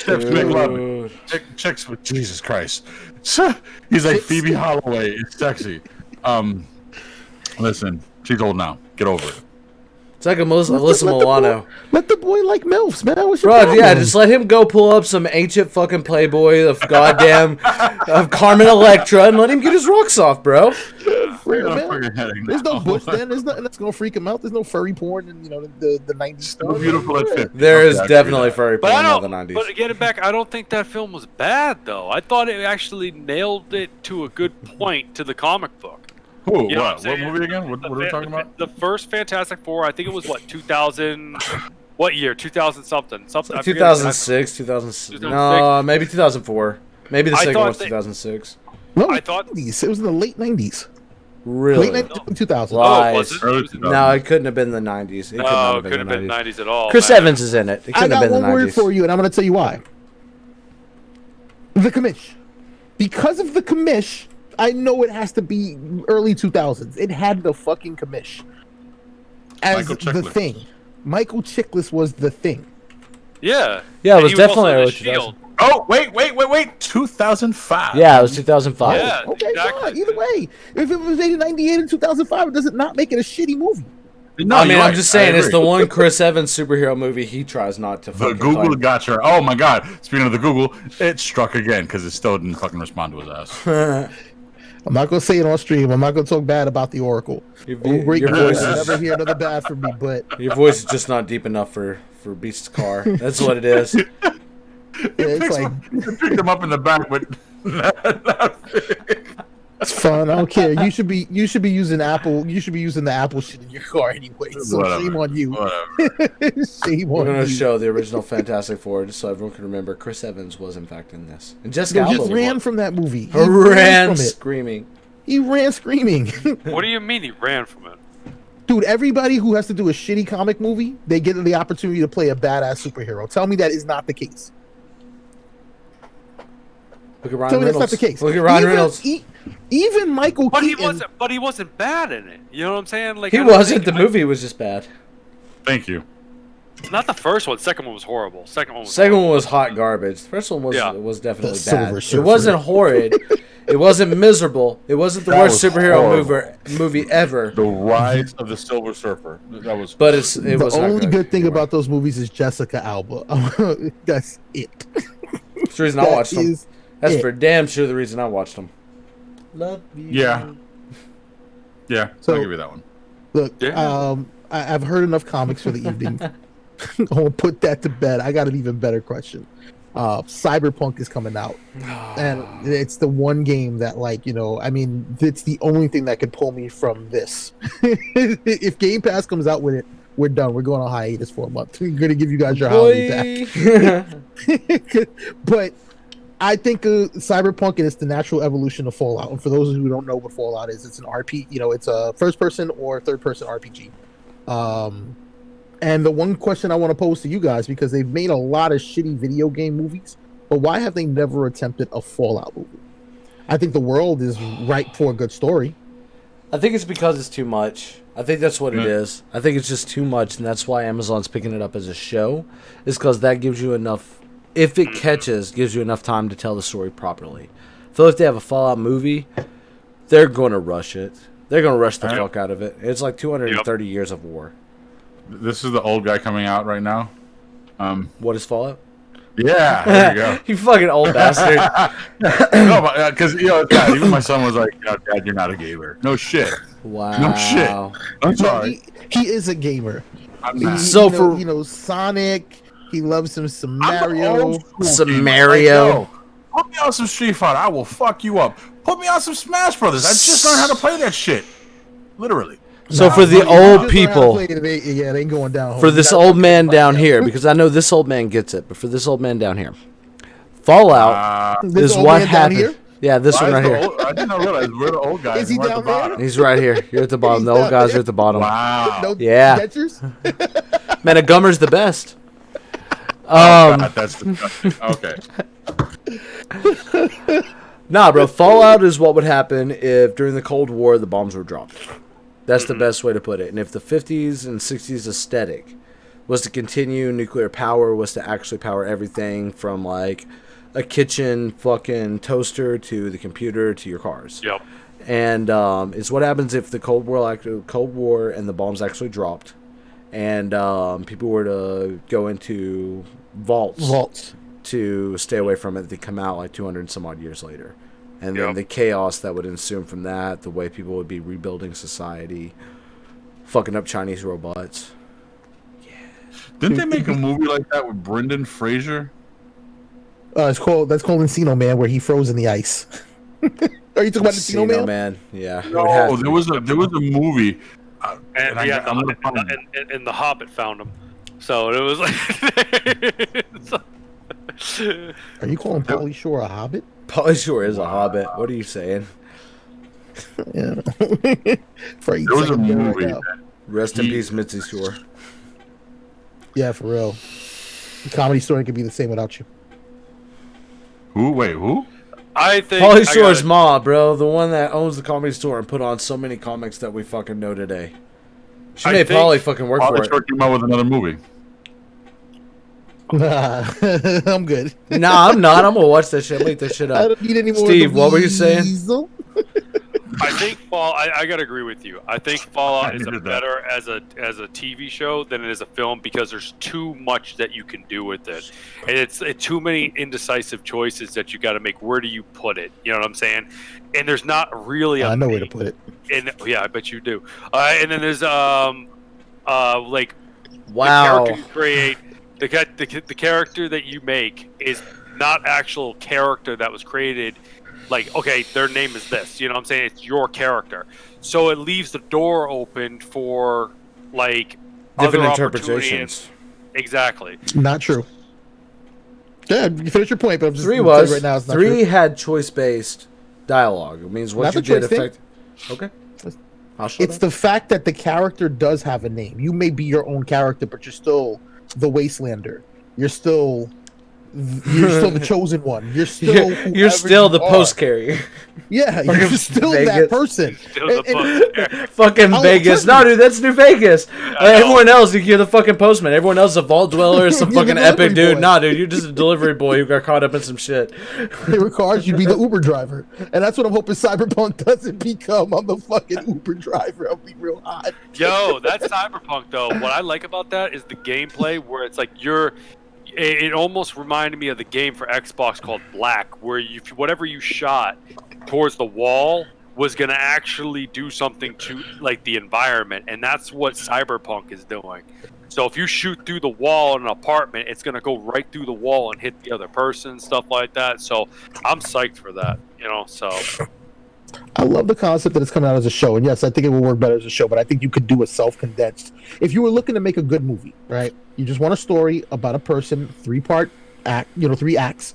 Chicks make love. Dude. Chicks with Jesus Christ. He's like Phoebe Holloway. It's sexy. Listen, she's old now. Get over it. It's like a Alyssa Let the Milano. boy- Let the boy like MILFs, man. What's your Bro, problem? yeah, just let him go pull up some ancient fucking Playboy of goddamn of Carmen Electra and let him get his rocks off, bro. Freak him I'm out. fucking heading There's no now. bush then. There's nothing that's gonna freak him out. There's no furry porn and the 90s So stuff. beautiful at 50. There is Okay, I agree definitely with that. furry But porn I of the don't. 90s. But getting back, I don't think that film was bad though. I thought it actually nailed it to a good point to the comic book. Who? You know What? I'm What saying? movie again? What are we talking about? The first Fantastic Four, I think it was what 2000. What year? 2000 something. Something. I forget 2006, 2006. No, maybe 2004. Maybe the I second thought one was they- 2006. No, I thought- 90s. It was in the late 90s. Really? Late 90s, 2000. Oh, it Lies. wasn't. Early It was- 2000s. No, it couldn't have been the 90s. It could not No, have it been couldn't the have been 90s. 90s at all. Chris man. Evans is in it. It I couldn't have got been the one word 90s. for you, and I'm going to tell you why. The commish. Because of the commish, I know it has to be early 2000s. It had the fucking commish as Michael the Chiklis. thing. Michael Chiklis was the thing. Yeah. Yeah, it And was he definitely also in early the Shield. 2000. Oh, wait. 2005. Yeah, it was 2005. Yeah. Okay, exactly. fine. Either way, if it was made in 98 and 2005, it doesn't not make it a shitty movie. No, I mean, you're I'm right. just I saying, it's agree. the one Chris Evans superhero movie he tries not to The fucking Google find. got your. Oh my god! Speaking of the Google, it struck again because it still didn't fucking respond to his ass. I'm not going to say it on stream. I'm not going to talk bad about the Oracle. Your, Oh, great your God, voice I'll is never hear another bad from me, but your voice is just not deep enough for Beast's car. That's what it is. yeah, it's like Picked him up in the back, but It's fun. I don't care. You should be using Apple. You should be using the Apple shit in your car anyway. So Whatever. shame on you. Whatever. Shame We're on gonna you. show the original Fantastic Four just so everyone can remember Chris Evans was in fact in this, and Jessica He just Alba ran from that movie. He ran from it. screaming. He ran screaming. What do you mean he ran from it? Dude, everybody who has to do a shitty comic movie, they get the opportunity to play a badass superhero. Tell me that is not the case. Look at Ryan Tell me Reynolds. that's not the case. Look at Ryan Reynolds. Even Michael But Keaton. he wasn't bad in it. You know what I'm saying? Like He I don't wasn't. The think- movie was just bad. Thank you. Not the first one. Second one was horrible. Second one Was hot garbage. The first one was Yeah. was definitely The Silver bad. It Surfer. wasn't horrid. It wasn't miserable. It wasn't the That worst was superhero horrible. movie ever. The Rise of the Silver Surfer. That was. But it was The not only good thing anyway. about those movies is Jessica Alba. That's it. That's the reason I watched them. is That's it. for damn sure the reason I watched them. Love you. Yeah. Yeah. So- I'll give you that one. Look, Yeah. I've heard enough comics for the evening. I'm gonna put that to bed. I got an even better question. Cyberpunk is coming out, and it's the one game that, like, you know, I mean, it's the only thing that could pull me from this. If Game Pass comes out with it, we're done. We're going on hiatus for a month. We're gonna give you guys your holiday back. But I think Cyberpunk is the natural evolution of Fallout. And for those who don't know what Fallout is, it's an RP. You know, it's a first-person or third-person RPG. And the one question I want to pose to you guys, because they've made a lot of shitty video game movies, but why have they never attempted a Fallout movie? I think the world is ripe for a good story. I think it's because it's too much. I think that's what it is. I think it's just too much, and that's why Amazon's picking it up as a show. Is because that gives you enough. If it catches, gives you enough time to tell the story properly. I feel like if they have a Fallout movie, they're going to rush it. They're going to rush the fuck out of it. It's like 230 years of war. This is the old guy coming out right now. What is Fallout? Yeah, there you go. You fucking old bastard. No, because God, even my son was like, "Oh, Dad, you're not a gamer." No shit. Wow. No shit. I'm sorry. He is a gamer. I'm not. So You know, Sonic. He loves some I'm an Mario. old school Some gamer. Mario. Like, yo, put me on some Street Fighter. I will fuck you up. Put me on some Smash Brothers. I just learned how to play that shit. Literally. So for the Just old learn how to people, play it, yeah, they ain't going down. for this old man down here, because I know this old man gets it, but for this old man down here, Fallout This is old what man down happened. here? Yeah, this one right here. I did not realize we're the old guys. Is he and we're at down the bottom. there? He's right here. You're at the bottom. The old guys are at the bottom. Wow. No Yeah. catchers? Man, a gummer's the best. God, that's disgusting. Okay. Nah, bro. Fallout is what would happen if during the Cold War the bombs were dropped. That's the best way to put it. And if the 50s and 60s aesthetic was to continue, nuclear power was to actually power everything from like a kitchen fucking toaster to the computer to your cars. Yep. And it's what happens if the Cold War and the bombs actually dropped, and people were to go into vaults to stay away from it. They come out like 200 and some odd years later, and then Yep. the chaos that would ensue from that, the way people would be rebuilding society, fucking up Chinese robots. Didn't they make a movie like that with Brendan Fraser? That's called Encino Man, where he froze in the ice. Are you talking about Encino Man? Yeah. it would have No, to there was a movie. And I- yeah, I'm gonna find it. and the Hobbit found him. So it was like. Are you calling Pauly Shore a hobbit? Pauly Shore is a hobbit. What are you saying? Yeah. For There was a second there right movie. now. Rest in peace, Mitzi Shore. Yeah, for real. The Comedy Store could be the same without you. Who? Wait, who? I think. Pauly I Shore's gotta- ma, bro, the one that owns the Comedy Store and put on so many comics that we fucking know today. She I made think Pauly fucking work for Pauly it. Shore came out with another movie. I'm good. Nah, I'm not. I'm gonna watch that shit. Make that shit I up. don't need any more. Steve, of the what were you saying? weasel. I think I gotta agree with you. I think Fallout is I did that. better as a TV show than it is a film because there's too much that you can do with it, and it's too many indecisive choices that you got to make. Where do you put it? You know what I'm saying? And there's not really. I know where to put it. And yeah, I bet you do. And then there's like Wow. the character you create, the character that you make is not actual character that was created. Like, okay, their name is this. You know what I'm saying? It's your character. So it leaves the door open for, like, different other interpretations. Exactly. Not true. Yeah, you finish your point, but I'm just Three gonna tell you was right now. It's not three true. had choice-based dialogue. It means what That's you a choice did thing. affect. Okay. I'll shut It's up. the fact that the character does have a name. You may be your own character, but you're still the Wastelander. You're still the chosen one. You're still You're whoever still you the are. post carrier. Yeah, you're still Vegas. that person. Still the book. Fucking Oh, Vegas. trust No, me. dude, that's New Vegas. know. Everyone else, you're the fucking postman. Everyone else is a vault dweller, some You're the fucking epic delivery dude. boy. Nah, dude, you're just a delivery boy who got caught up in some shit. They were cars, you'd be the Uber driver. And that's what I'm hoping Cyberpunk doesn't become. I'm the fucking Uber driver. I'll be real hot. Yo, that's Cyberpunk though. What I like about that is the gameplay where it's like it almost reminded me of the game for Xbox called Black, where whatever you shot towards the wall was gonna actually do something to like the environment, and that's what Cyberpunk is doing. So if you shoot through the wall in an apartment, it's gonna go right through the wall and hit the other person, stuff like that. So I'm psyched for that, you know. So I love the concept that it's coming out as a show, and yes, I think it will work better as a show. But I think you could do a self-condensed. If you were looking to make a good movie, right? You just want a story about a person, 3-part act, 3 acts,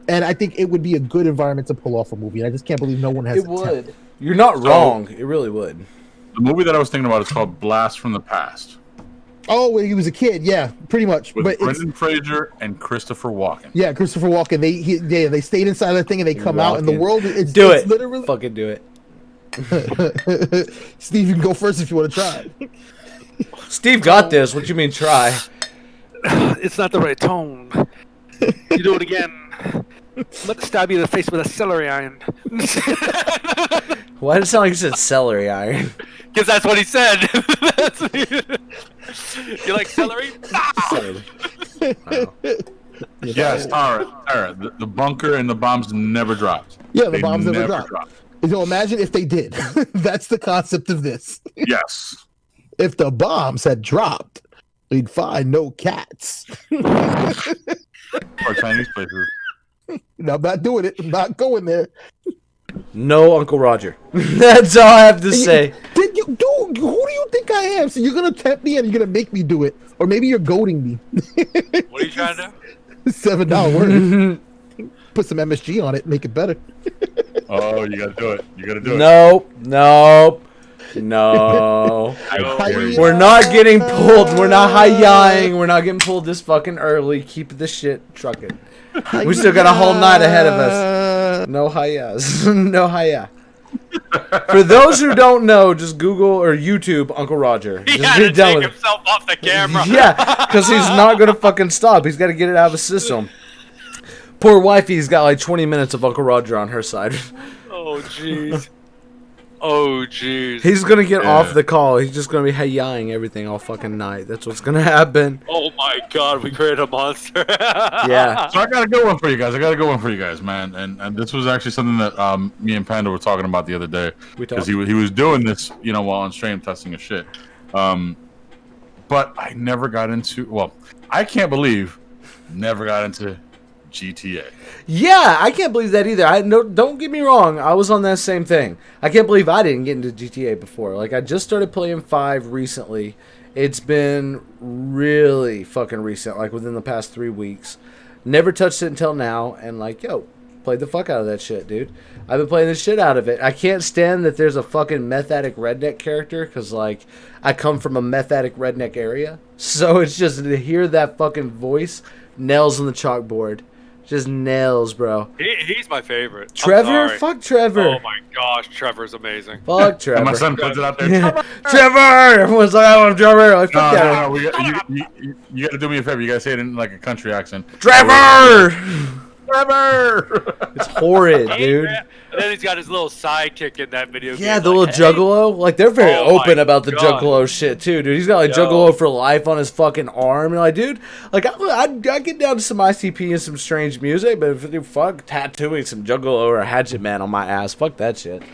and I think it would be a good environment to pull off a movie. And I just can't believe no one has. It would. You're not wrong. It really would. The movie that I was thinking about is called Blast from the Past Oh, when he was a kid, yeah, pretty much. with But it's, Brendan Fraser and Christopher Walken. yeah, Christopher Walken. They stayed inside the thing and they come out, and the Walken. world. It's Do it. Literally. Fucking do it. Steve, you can go first if you want to try. Steve got this. What you mean try? it's not the right tone. You do it again. Let stab you in the face with a celery iron. Why did it sound like you said celery iron? Because that's what he said. You like celery? Wow. Yes, Tara. The bunker and the bombs never dropped. Yeah, the They bombs never dropped. So imagine if they did. That's the concept of this. Yes. If the bombs had dropped, we'd find no cats. Or Chinese places. No, I'm not doing it. I'm not going there. No, Uncle Roger. That's all I have to say. Did you do? Who do you think I am? So you're gonna tempt me and you're gonna make me do it, or maybe you're goading me. What are you trying to do? $7 word. Put some MSG on it, make it better. Oh, you gotta do it. You gotta do it. Nope. No. I dare you. We're not getting pulled. We're not high-ying. We're not getting pulled this fucking early. Keep this shit trucking. We still got a whole night ahead of us. No hi-yas. No hi-ya. For those who don't know, just Google or YouTube Uncle Roger. He Just had be to done take with it. himself off the camera. Yeah, because he's not going to fucking stop. He's got to get it out of his system. Poor wifey's got like 20 minutes of Uncle Roger on her side. Oh, jeez. Oh, jeez. He's going to get Yeah. off the call. He's just going to be hey-yaing everything all fucking night. That's what's going to happen. Oh, my God. We created a monster. Yeah. So I got a good one for you guys. Man. And this was actually something that me and Panda were talking about the other day. We Because talked. he was doing this, while on stream testing his shit. But I never got into. Well, I can't believe never got into GTA. Yeah, I can't believe that either. Don't get me wrong. I was on that same thing. I can't believe I didn't get into GTA before. Like, I just started playing 5 recently. It's been really fucking recent, like within the past 3 weeks. Never touched it until now, and like, played the fuck out of that shit, dude. I've been playing the shit out of it. I can't stand that there's a fucking meth addict redneck character, because, like, I come from a meth addict redneck area. So it's just to hear that fucking voice, nails on the chalkboard. Just nails, bro. He's my favorite. I'm Trevor? sorry. Fuck Trevor. Oh, my gosh. Trevor's amazing. Fuck Trevor. And my son puts it out there. Yeah. Trevor! Everyone's like, I love Trevor. Like, fuck that. No. You got to do me a favor. You got to say it in like a country accent. Trevor! Trevor! It's horrid, dude. And then he's got his little sidekick in that video game. Yeah, the like, little juggalo. Like, they're very Oh open my about the God. juggalo shit, too, dude. He's got, like, Yo. juggalo for life on his fucking arm. And, like, dude, like, I get down to some ICP and some strange music, but if you fuck tattooing some juggalo or a hatchet man on my ass, fuck that shit.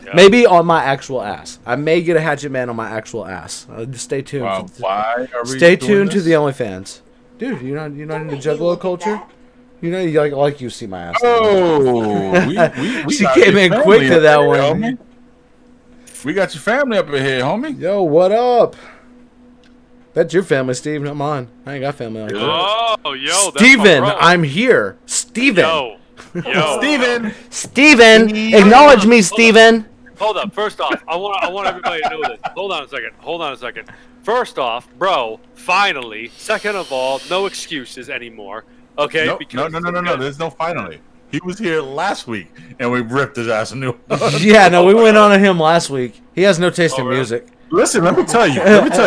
Yeah. Maybe on my actual ass. I may get a hatchet man on my actual ass. Stay tuned. Wow, why are we Stay doing tuned to this? the OnlyFans. Dude, you're not into juggalo culture? You know, you like you see my ass. Oh, we She got came your in family quick to up that here, one. homie. We got your family up in here, homie. Yo, what up? That's your family, Steve. Come on. I ain't got family like that. Oh, yo, that's my Steven, bro. I'm here. Steven. Yo. Steven, acknowledge me, Steven. Hold up. First off, I want everybody to know this. Hold on a second. First off, bro, finally. Second of all, no excuses anymore. Okay? Nope. No. There's no finally. He was here last week, and we ripped his ass a new one. Yeah, no, we went on him last week. He has no taste in music. Listen, let me tell you,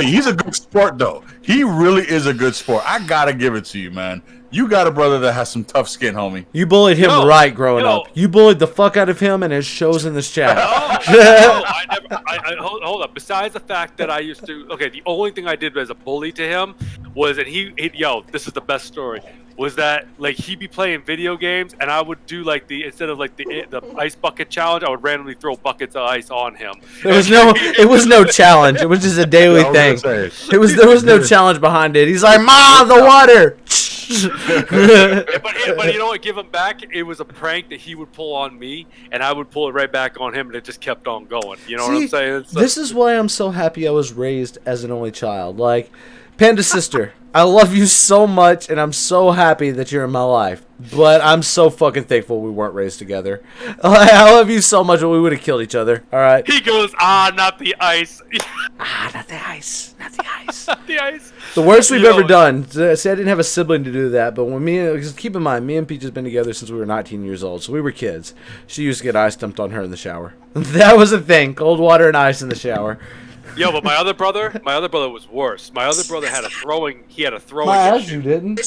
he's a good sport, though. He really is a good sport. I gotta give it to you, man. You got a brother that has some tough skin, homie. You bullied him right growing up. You bullied the fuck out of him, and it shows in this chat. No, hold up. Besides the fact that I used to, the only thing I did as a bully to him was, and this is the best story, was that like he'd be playing video games, and I would do like instead of like the ice bucket challenge, I would randomly throw buckets of ice on him. It was no challenge. It was just a daily thing. There was no challenge behind it. He's like, "Ma, the water." but you know what? Give him back. It was a prank that he would pull on me, and I would pull it right back on him, and it just kept on going. You know what I'm saying? So, this is why I'm so happy I was raised as an only child. Like, Panda sister, I love you so much, and I'm so happy that you're in my life. But I'm so fucking thankful we weren't raised together. I love you so much, but we would have killed each other. All right. He goes, not the ice. Not the ice. Not the ice. Not the ice. The worst we've ever done. See, I didn't have a sibling to do that, but because keep in mind, me and Peach has been together since we were 19 years old, so we were kids. She used to get ice dumped on her in the shower. That was a thing. Cold water and ice in the shower. Yo, but my other brother was worse. My other brother had a throwing. He had a throwing issue. You didn't.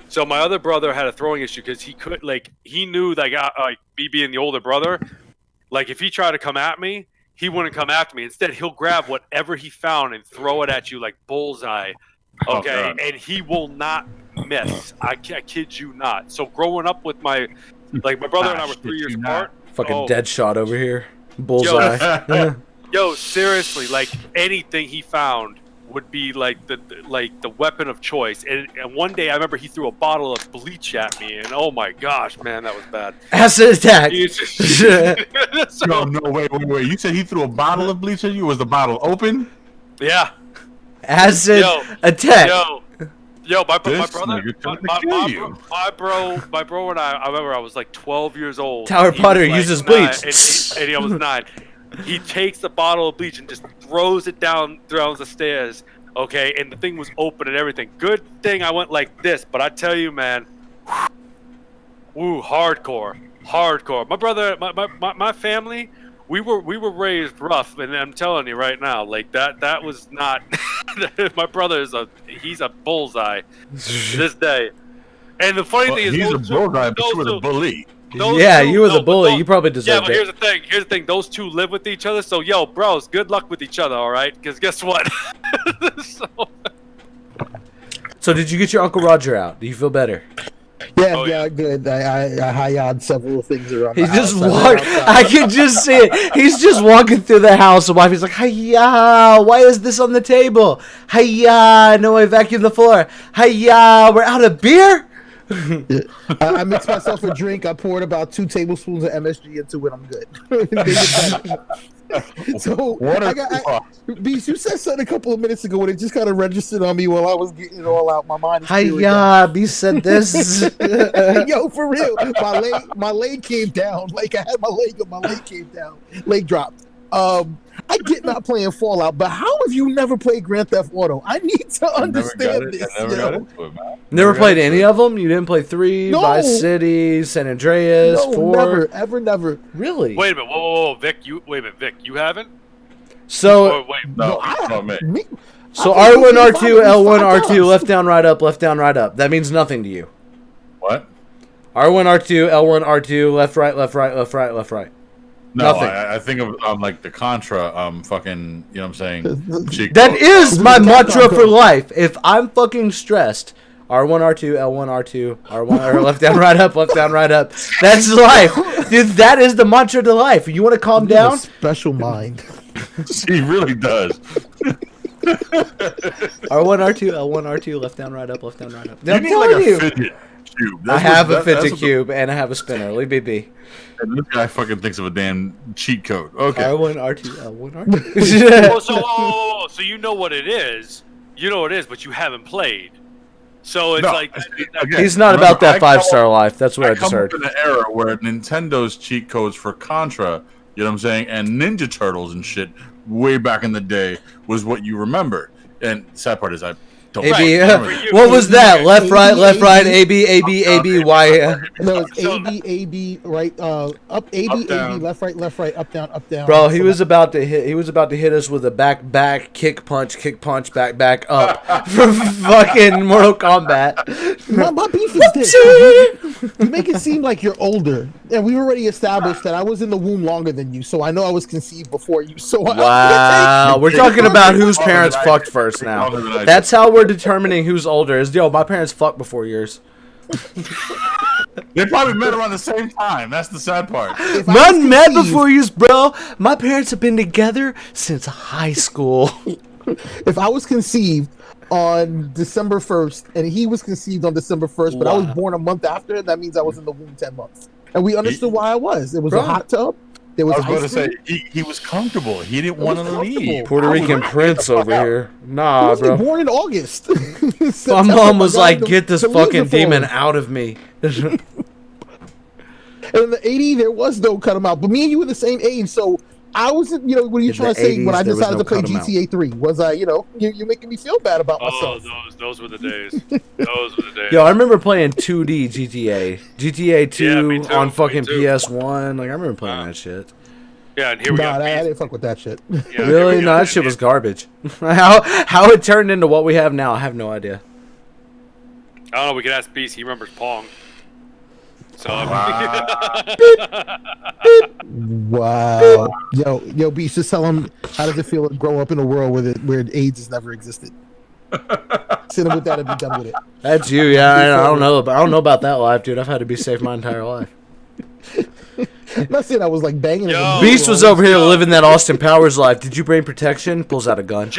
So my other brother had a throwing issue because he knew me being the older brother, like if he tried to come at me, he wouldn't come after me. Instead, he'll grab whatever he found and throw it at you like bullseye. Okay, and he will not miss. I kid you not. So growing up with my brother and I were 3 years apart. Fucking dead shot over here. Bullseye. Yo, seriously, like anything he found would be like the weapon of choice. And one day I remember he threw a bottle of bleach at me, and oh my gosh, man, that was bad. Acid attack. No, wait. You said he threw a bottle of bleach at you? Was the bottle open? Yeah. Acid attack. Yo, my bro and I remember I was like 12 years old. Tower Potter uses bleach. And I was 9. He takes the bottle of bleach and just throws it down the stairs, okay? And the thing was open and everything. Good thing I went like this, but I tell you, man, hardcore. My brother, my family, we were raised rough, and I'm telling you right now, like that was not. My brother he's a bullseye to this day. And the funny thing is, he's a bullseye, but you were the bully. You were the bully. You probably deserved it. Yeah, but here's the thing. Those two live with each other. So, yo, bros, good luck with each other, all right? Because guess what? So, did you get your Uncle Roger out? Do you feel better? Yeah, good. I high-yard several things around the house. I can just see it. He's just walking through the house. The wife is like, "Hiya, why is this on the table? Hiya, no, I vacuumed the floor. Hiya, we're out of beer?" I mixed myself a drink. I poured about 2 tablespoons of MSG into it. I'm good. So Beast, you said something a couple of minutes ago, and it just kind of registered on me while I was getting it all out. My mind. Hiya, Beast said this. Yo, for real, my leg came down. Like I had my leg came down. Leg dropped. I get not playing Fallout, but how have you never played Grand Theft Auto? I need to understand this. Never played any of them? You didn't play 3, Vice City, San Andreas, 4? Never. Really? Wait a minute, whoa, Vic, you haven't? So, So R1, R2, L1, R2, left down, right up, left down, right up. That means nothing to you. What? R1, R2, L1, R2, left, right, left, right, left, right, left, right. No, I think of like the Contra, fucking, you know what I'm saying? That is my mantra for life. If I'm fucking stressed, R1, R2, L1, R2, R1, or left down, right up, left down, right up. That's life. Dude, that is the mantra to life. You want to calm down? Special mind. He really does. R1, R2, L1, R2, left down, right up, left down, right up. You need like a fidget. cube. I have a fidget cube and I have a spinner. Leave me be. And this guy fucking thinks of a damn cheat code. Okay. R1, R2, L1, R2. Well, so you know what it is. You know what it is, but you haven't played. So it's like again, he's not about that 5-star life. That's what I just heard. In an era where Nintendo's cheat codes for Contra, you know what I'm saying, and Ninja Turtles and shit, way back in the day, was what you remember. And sad part is I don't. AB, what was that? Left, right, AB, AB, AB, Y. No, it's AB, AB, right, up, AB, AB, left, right, up, down. Bro, he was about to hit us with a back, kick, punch, back, up from fucking Mortal Kombat. My beef is this. You make it seem like you're older, and we've already established that I was in the womb longer than you, so I know I was conceived before you. So wow, we're talking about whose parents fucked first now. That's how we're determining who's older. Is my parents fucked before yours. They probably met around the same time. That's the sad part. None met before you, bro. My parents have been together since high school. If I was conceived on December 1st and he was conceived on December 1st, but I was born a month after, that means I was in the womb 10 months. And we understood why I was. It was a hot tub. There was I was going to say, he was comfortable. He didn't want to leave. Puerto Rican prince over here. Nah, bro. Born in August. My mom was like, get this fucking demon out of me. And in the 80s, there was no cut him out. But me and you were the same age, so I wasn't, what are you trying to say when I decided to play GTA 3? Was I, you're making me feel bad about myself. Those were the days. Those were the days. Yo, I remember playing 2D GTA. GTA 2 on fucking PS1. Like, I remember playing that shit. Yeah, and here we go. I didn't fuck with that shit. Yeah, really? No, that shit was garbage. How it turned into what we have now, I have no idea. I don't know. We could ask Beast. He remembers Pong. So. Wow. Yo, Beast, just tell him, how does it feel to grow up in a world where AIDS has never existed? Sit him with that and be done with it. That's you, yeah. I don't know about that life, dude. I've had to be safe my entire life. I'm not saying I was like banging. Beast was over here living that Austin Powers life. Did you bring protection? Pulls out a gun.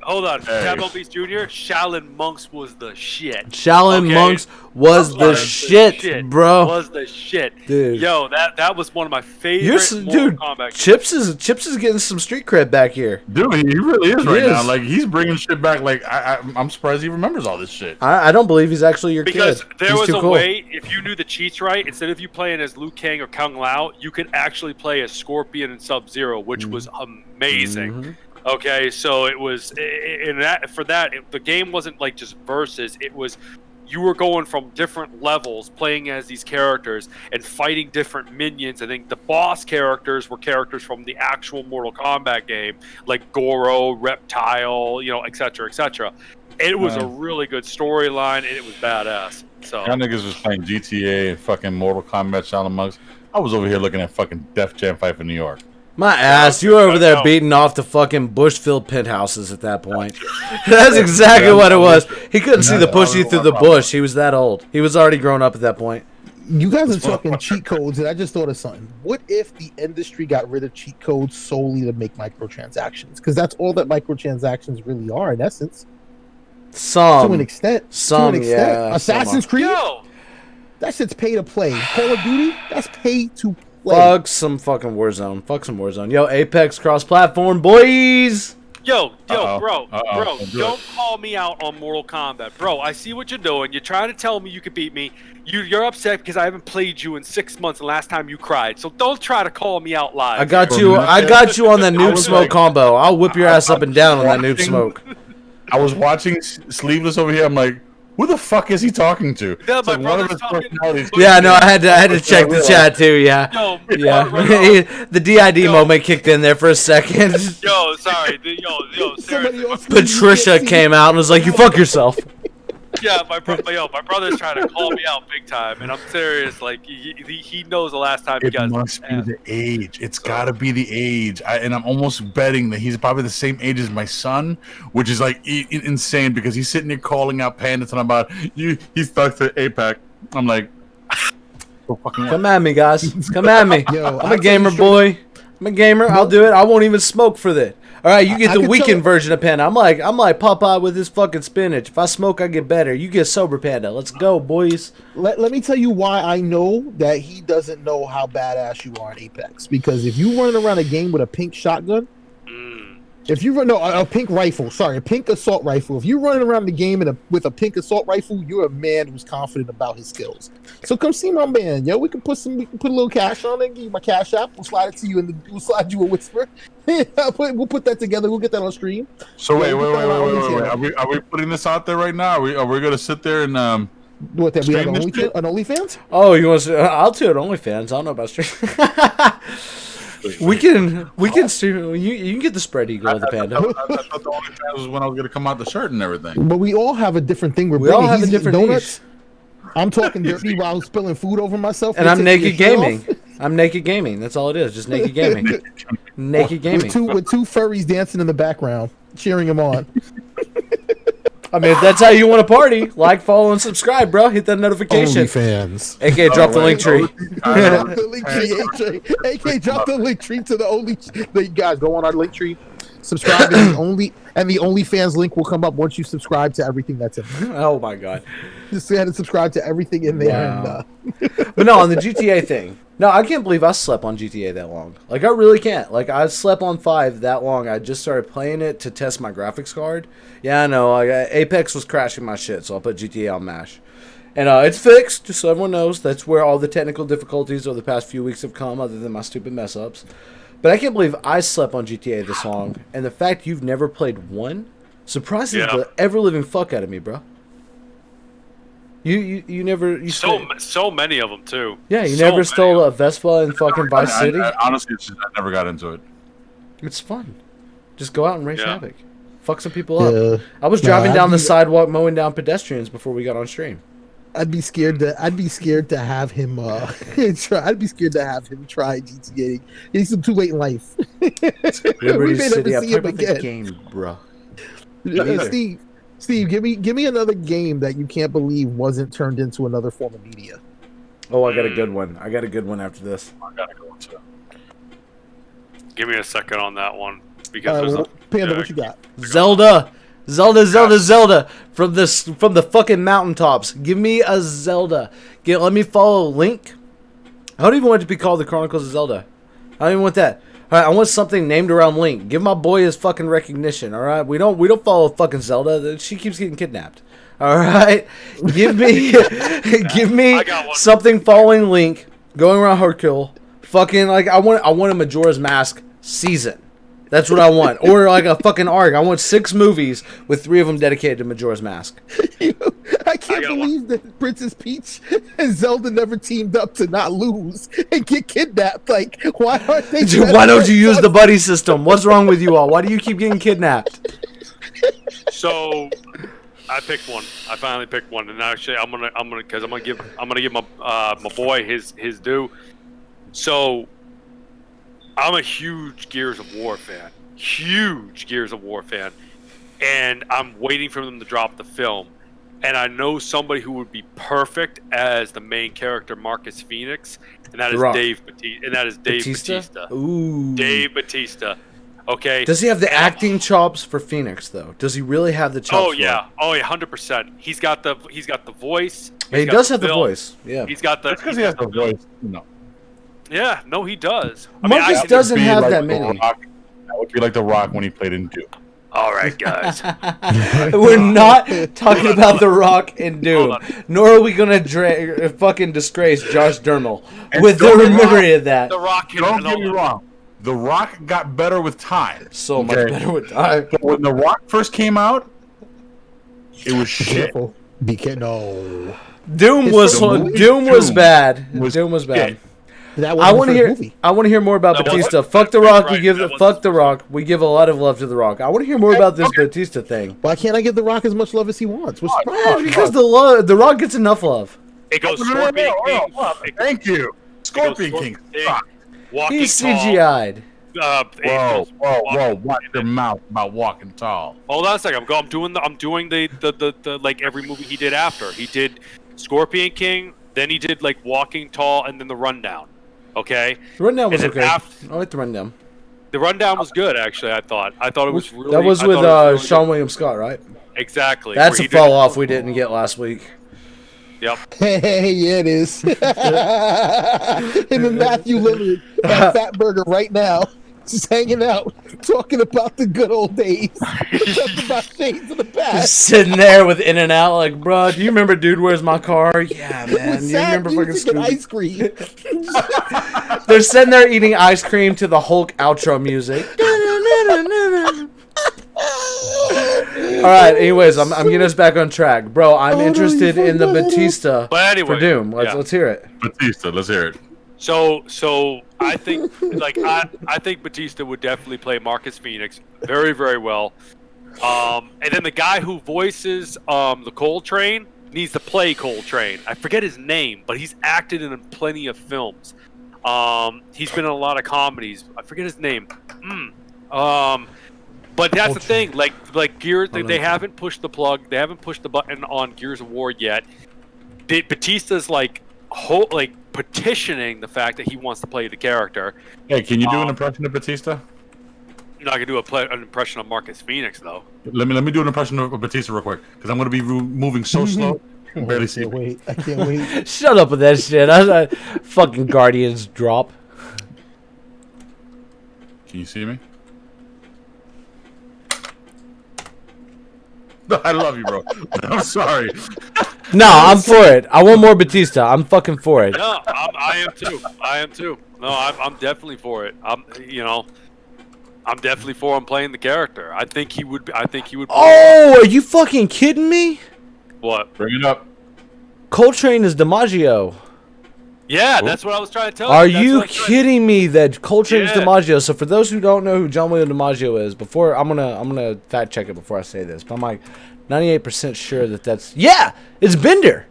Hold on, Tampa Beast Jr. Shaolin Monks was the shit. Shaolin Monks was the shit, bro. Was the shit, dude. Yo, that was one of my favorite. Dude, Chips is getting some street cred back here. Dude, he really is now. Like, he's bringing shit back. Like, I'm surprised he remembers all this shit. I don't believe he's actually your kid. Because there was a way, if you knew the cheats right, instead of you playing as Liu Kang or Kung Lao, you could actually play as Scorpion and Sub-Zero, which was amazing. Okay, so it was the game wasn't like just versus. It was you were going from different levels, playing as these characters and fighting different minions. I think the boss characters were characters from the actual Mortal Kombat game, like Goro, Reptile, etc., etc. It was a really good storyline, and it was badass. So y'all niggas was playing GTA and fucking Mortal Kombat Shaolin Monks. I was over here looking at fucking Def Jam Fight for New York. My ass, you were over there beating off the fucking bush-filled penthouses at that point. That's exactly what it was. He couldn't see the pussy through the bush. He was that old. He was already grown up at that point. You guys are talking cheat codes, and I just thought of something. What if the industry got rid of cheat codes solely to make microtransactions? Because that's all that microtransactions really are, in essence. To an extent. Yeah. Assassin's Creed? That shit's pay to play. Call of Duty? That's pay to play. Fuck some fucking Warzone. Fuck some Warzone. Yo, Apex cross-platform, boys! Bro, don't call me out on Mortal Kombat. Bro, I see what you're doing. You're trying to tell me you could beat me. You're upset because I haven't played you in 6 months the last time you cried. So don't try to call me out live. I got you on that noob smoke combo. I'll whip your ass up and down on that noob smoke. I was watching Sleeveless over here. I'm like, who the fuck is he talking to? Yeah, my brother's talking. Yeah, no, I had to check the chat too. Yeah, the DID moment kicked in there for a second. Yo, sorry, seriously. Patricia came out and was like, "You fuck yourself." Yeah, my brother's trying to call me out big time, and I'm serious. Like he knows the last time he got. It must be the age. It's got to be the age, and I'm almost betting that he's probably the same age as my son, which is like insane because he's sitting there calling out Panda talking about he's stuck to APAC. I'm like, come at me, guys. Come at me. Yo, I'm a gamer boy. I'm a gamer. I'll do it. I won't even smoke for that. All right, you get I the could weekend tell- version of Panda. I'm like Popeye with his fucking spinach. If I smoke, I get better. You get sober, Panda. Let's go, boys. Let me tell you why I know that he doesn't know how badass you are in Apex. Because if you running around a game with a pink shotgun, if you run a pink rifle, sorry, a pink assault rifle. If you're running around the game with a pink assault rifle, you're a man who's confident about his skills. So come see my man, yo. We can put a little cash on it. Give you my cash app. We'll slide it to you, and we'll slide you a whisper. We'll put that together. We'll get that on stream. So Yeah, wait. Are we putting this out there right now? Are we gonna sit there and What that we have stream this shit? an OnlyFans? Oh, you want to? I'll do it on OnlyFans. I don't know about stream. we can stream. You can get the spread eagle of the Panda. I thought the OnlyFans was when I was gonna come out the shirt and everything. But we all have a different thing. We all have a different donuts. I'm talking dirty while spilling food over myself. And I'm naked gaming. I'm naked gaming. That's all it is. Just naked gaming. Naked gaming. With two furries dancing in the background, cheering him on. I mean, if that's how you want to party, like, follow, and subscribe, bro. Hit that notification. OnlyFans. AK, drop the link tree. Drop the link tree, AK, drop the link tree to the only. Guys, go on our link tree. Subscribe, and the OnlyFans link will come up once you subscribe to everything that's in there. Oh my god. Just go ahead and subscribe to everything in there. Wow. And, But no, on the GTA thing. No, I can't believe I slept on GTA that long. Like, I really can't. Like, I slept on 5 that long. I just started playing it to test my graphics card. Yeah, I know. Apex was crashing my shit, so I'll put GTA on MASH. And it's fixed, just so everyone knows. That's where all the technical difficulties over the past few weeks have come, other than my stupid mess-ups. But I can't believe I slept on GTA this long. And the fact you've never played one surprises the ever-living fuck out of me, bro. You never... So many of them, too. Yeah, you never stole a Vespa in fucking Vice City? Honestly, I never got into it. It's fun. Just go out and race havoc. Fuck some people up. Yeah. I was driving down the sidewalk mowing down pedestrians before we got on stream. I'd be scared to have him I'd be scared to have him try GTA. He's too late in life. Liberty City, I see him played the again. game, bro. Steve, give me another game that you can't believe wasn't turned into another form of media. Oh, I got a good one. I got a good one after this. I gotta go into. Give me a second on that one. Because Panda, what you got? Zelda from the fucking mountaintops. Give me a Zelda. Let me follow Link. I don't even want it to be called the Chronicles of Zelda. I don't even want that. All right, I want something named around Link. Give my boy his fucking recognition. All right, we don't follow fucking Zelda. She keeps getting kidnapped. All right, give me something following Link, going around Hercule. Fucking like I want a Majora's Mask season. That's what I want. Or like a fucking arc. I want 6 movies with 3 of them dedicated to Majora's Mask. I can't believe that Princess Peach and Zelda never teamed up to not lose and get kidnapped. Like, why aren't they? Dude, why don't you use the buddy system? What's wrong with you all? Why do you keep getting kidnapped? So, I picked one. I finally picked one, and actually, I'm gonna give my boy his due. So, I'm a huge Gears of War fan. And I'm waiting for them to drop the film. And I know somebody who would be perfect as the main character, Marcus Phoenix, and that is Dave Bautista. Ooh. Dave Bautista. Okay. Does he have the acting chops for Phoenix though? Does he really have the chops? Oh yeah. Oh yeah, 100%. He's got the voice. He does have the voice. Yeah. He's got the. That's because he has the voice. No. Yeah, no, he does. Marcus doesn't have that many. That would be like The Rock when he played in Doom. All right, guys. We're not talking about The Rock and Doom, nor are we gonna fucking disgrace Josh Duhamel with the memory of that. The Rock. Don't get me wrong. The Rock got better with time. So much better with time. But when The Rock first came out, it was shit. Be careful. No. Doom was bad. Doom was bad. I want to hear more about Batista. Fuck The Rock. Fuck The Rock. We give a lot of love to The Rock. I want to hear more about this Batista thing. Why can't I give The Rock as much love as he wants? What's the problem? Because The Rock gets enough love. It goes Scorpion King. Thank you. Scorpion King. He's CGI'd. Whoa! Watch your mouth about walking tall. Hold on a second. I'm doing the like every movie he did after. He did Scorpion King, then he did like Walking Tall, and then The Rundown. Okay. The Rundown was okay. I like The Rundown. The rundown was good, actually. I thought it was really. That was I with thought it was really Sean good. William Scott, right? Exactly. That's where a he did fall it. off we didn't get last week. Yep. Hey, yeah, it is. Him and Matthew Lillard at Fat Burger right now, just hanging out, talking about the good old days, talking about shades of the Just past. sitting there with In and Out, like, bro, do you remember Dude Where's My Car? Yeah, man. With You remember sad fucking music and Scooby? ice cream. They're sitting there eating ice cream to the Hulk outro music. All right. Anyways, I'm getting us back on track, bro. I'm interested in the Batista But anyway, for Doom. Let's yeah. hear it. Batista, let's hear it. So I think I think Batista would definitely play Marcus Phoenix very, very well. And then the guy who voices the Coltrane needs to play Coltrane. I forget his name, but he's acted in plenty of films. He's been in a lot of comedies. I forget his name. But that's the thing. Like Gears, they haven't pushed the plug. They haven't pushed the button on Gears of War yet. Batista's petitioning the fact that he wants to play the character. Hey, can you do an impression of Batista? You're not gonna do an impression of Marcus Phoenix though. Let me do an impression of Batista real quick, because I'm going to be moving so slow. I can barely see. I can't wait. Shut up with that shit. I fucking Guardians drop. Can you see me? I love you, bro. I'm sorry. No, I'm for it. I want more Batista. I'm fucking for it. No, I am too. No, I'm definitely for it. I'm definitely for him playing the character. I think he would. Oh, are you fucking kidding me? What? Bring it up. Coltrane is DiMaggio. Yeah, that's what I was trying to tell you. Are That's you what I was trying to- kidding me that Coltrane's Yeah. DiMaggio? So for those who don't know who John William DiMaggio is, before I'm gonna fact check it before I say this, but I'm like 98% sure that's it's Bender.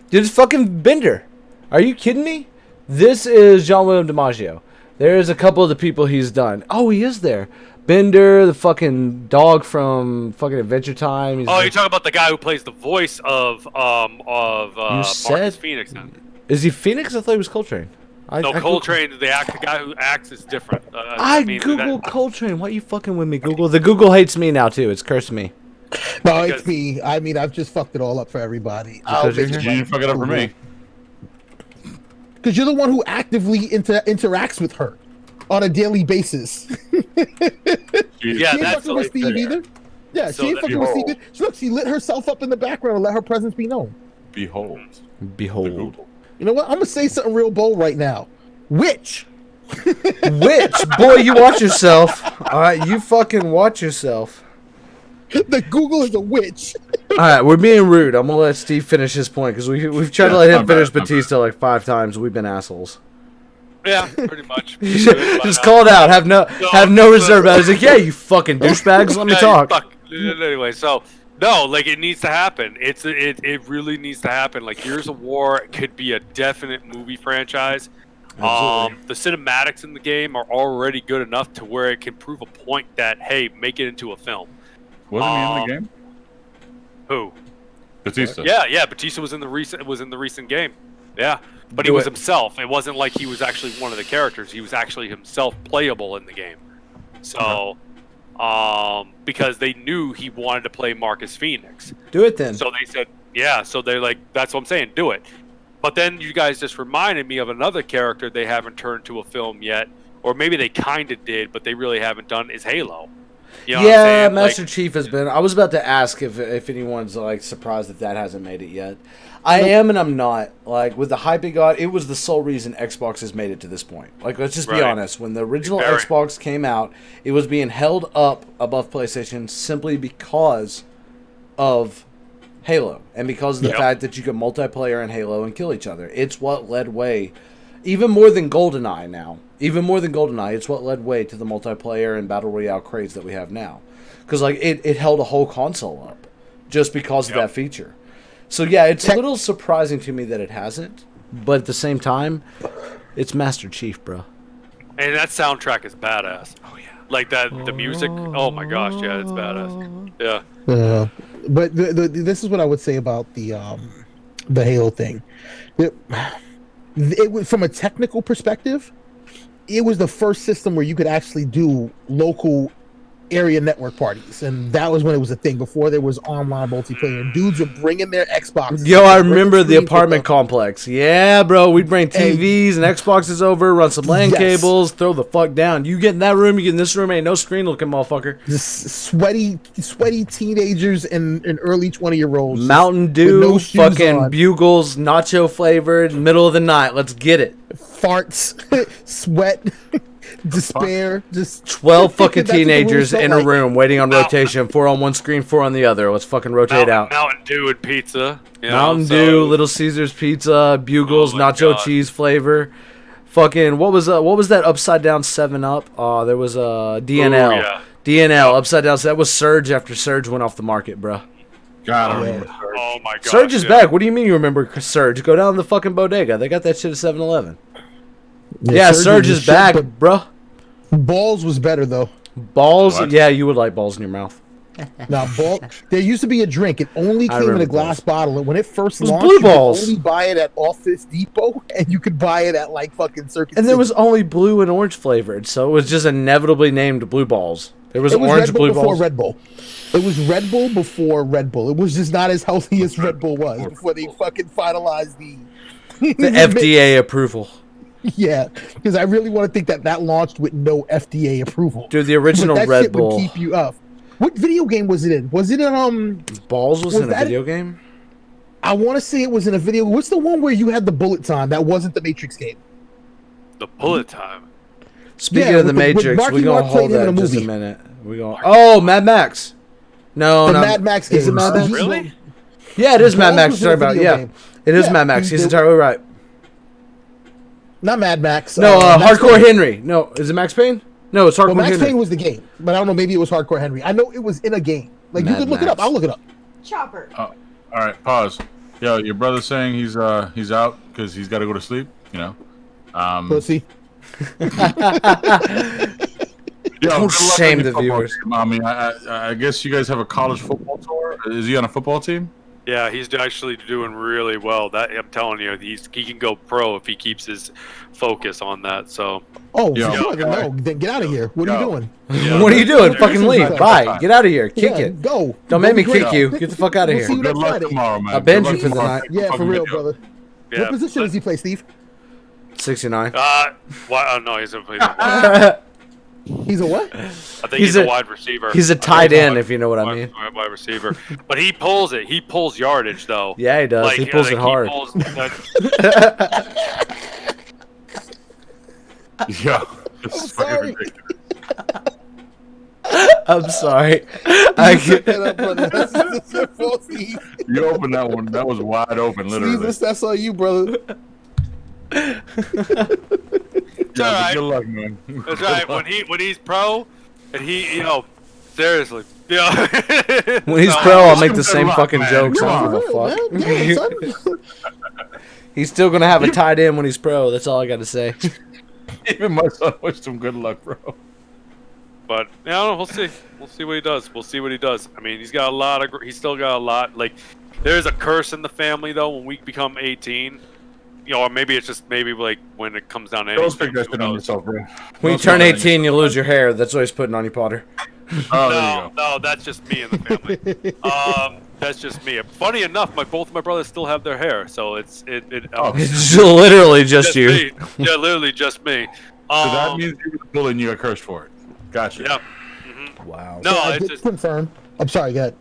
Dude, it's fucking Bender. Are you kidding me? This is John William DiMaggio. There's a couple of the people he's done. Oh, he is there. Bender, the fucking dog from fucking Adventure Time. Oh, you're talking about the guy who plays the voice of Marcus said- Phoenix. Then. Is he Phoenix? I thought he was Coltrane. No, Coltrane, the guy who acts is different. I Googled Coltrane. Why are you fucking with me, Google? The Google hates me now, too. It's cursed me. No, Because- it's me. I mean, I've just fucked it all up for everybody. Because you're You didn't fuck it up for me. Because you're the one who actively interacts with her on a daily basis. Yeah, She ain't that's fucking with Steve either. Yeah, So she ain't that- fucking with Steve. Look, she lit herself up in the background and let her presence be known. Behold. Behold. You know what? I'm gonna say something real bold right now. Witch. Witch, boy, you watch yourself. All right, you fucking watch yourself. The Google is a witch. All right, we're being rude. I'm gonna let Steve finish his point because we've tried to let him finish Batista like 5 times. We've been assholes. Yeah, pretty much. Just call it out. Have no reserve. I was like, yeah, you fucking douchebags. Let me Yeah, talk. fuck. Anyway, so no, like it needs to happen. It really needs to happen. Like Gears of War could be a definite movie franchise. Absolutely. The cinematics in the game are already good enough to where it can prove a point that hey, make it into a film. Wasn't he in the game? Who? Batista. Yeah. Batista was in the recent game. Yeah, but he Do was it. himself. It wasn't like he was actually one of the characters. He was actually himself playable in the game. So, because they knew he wanted to play Marcus Phoenix, Do it then. so they said, yeah. So they're like, that's what I'm saying. Do it. But then you guys just reminded me of another character they haven't turned to a film yet, or maybe they kind of did, but they really haven't done. Is Halo. You know what I'm Yeah, saying? Master Like, Chief has been. I was about to ask if anyone's like surprised that hasn't made it yet. I am and I'm not. Like with the hype it got, it was the sole reason Xbox has made it to this point. Like let's just be Right. honest. When the original Very. Xbox came out, it was being held up above PlayStation simply because of Halo and because of the Yep. fact that you could multiplayer in Halo and kill each other. It's what led way, even more than GoldenEye now. Even more than GoldenEye, it's what led way to the multiplayer and battle royale craze that we have now. Because like it held a whole console up just because of Yep. that feature. So yeah, it's a little surprising to me that it hasn't, but at the same time, it's Master Chief, bro. and that soundtrack is badass. Oh yeah. Like that, the music. Oh my gosh, yeah, it's badass. Yeah. But this is what I would say about the Halo thing. It from a technical perspective, it was the first system where you could actually do local area network parties, and that was when it was a thing. Before there was online multiplayer, and dudes were bringing their Xbox. Yo, I remember the apartment complex. Yeah, bro, we'd bring TVs and Xboxes over, run some LAN cables, throw the fuck down. You get in that room, you get in this room, ain't no screen looking, motherfucker. Just sweaty teenagers and early 20-year-olds. Mountain Dew, fucking Bugles, nacho flavored, middle of the night. Let's get it. Farts, sweat. Despair, just 12 fucking teenagers in a room waiting on rotation, 4 on one screen, 4 on the other. Let's fucking rotate out. Mountain Dew and pizza. Mountain Dew, Little Caesars pizza, Bugles, nacho cheese flavor. Fucking what was that upside down 7-Up? There was a DNL. Ooh, yeah. DNL upside down. That was Surge after Surge went off the market, bro. God, I remember Surge. Oh my god. Surge is back. What do you mean you remember Surge? Go down to the fucking bodega. They got that shit at 7-Eleven. Yeah, Surge is back, bro. Balls was better though. Balls? What? Yeah, you would like balls in your mouth. Now, there used to be a drink. It only came in a glass bottle. And when it first launched, Blue you Balls. could only buy it at Office Depot, and you could buy it at like fucking Circuit And City. there was only blue and orange flavored, so it was just inevitably named Blue Balls. There was orange Red Bull Blue before Balls. Red Bull. It was Red Bull before Red Bull. It was just not as healthy as Red Bull was before they fucking finalized the FDA approval. Yeah, because I really want to think that launched with no FDA approval. Dude, the original but that Red shit Bull would keep you up. What video game was it in? Was it in Balls was in a video game? I want to say it was in a video. What's the one where you had the bullet time? That wasn't the Matrix game. The bullet time. Speaking of the Matrix, we're gonna hold that in just a minute. Oh, Mad Max. No, Mad Max game. Is it Mad Max? Really? Yeah, it is Mad Max. Sorry about it is Mad Max. He's entirely right. Not Mad Max. No, Hardcore Henry. No, is it Max Payne? No, it's Hardcore Max Henry. Payne was the game, but I don't know. Maybe it was Hardcore Henry. I know it was in a game. Like you could look it up. I'll look it up. Chopper. All right, pause. Yo, your brother's saying he's out because he's got to go to sleep. You know. Pussy. Don't shame the viewers. Team. I mean, I guess you guys have a college football tour. Is he on a football team? Yeah, he's actually doing really well. That I'm telling you, he can go pro if he keeps his focus on that. So. Oh, then get out of here. What are you doing? Yeah. What are you doing? Fucking leave. Bye. Get out of here. Kick it. Go. Don't make me kick you. Get the fuck out of here. Good luck tomorrow, man. I'll bend you for the night. Yeah, for real, brother. Yeah, what position does he play, Steve? 69. No, he's a He's a what? I think he's a wide receiver. He's a tight end, if you know what I mean. Wide receiver. But he pulls it. He pulls yardage, though. Yeah, he does. Like, he pulls it hard. Yeah. This is fucking ridiculous. I'm sorry. You opened that one. That was wide open, literally. Jesus, that's on you, brother. Right. Good luck, man. That's right. When he's pro, and he, seriously, when he's pro, I'll make the same fucking jokes. I don't give a fuck. He's still gonna have a tight end when he's pro. That's all I got to say. Even my son wished him good luck, bro. But we'll see. We'll see what he does. I mean, he's got a lot of. He's still got a lot. Like, there's a curse in the family though. When we become 18. Or maybe it's just like when it comes down to Don't stick that shit on yourself, bro. When you turn 18, you lose your hair. That's what he's putting on you, Potter. No, that's just me in the family. That's just me. Funny enough, both of my brothers still have their hair, so it's literally just you. Me. Yeah, literally just me. So that means you were bullied and you got cursed for it. Gotcha. Yeah. Wow. No, I it's did just confirm. I'm sorry, go ahead.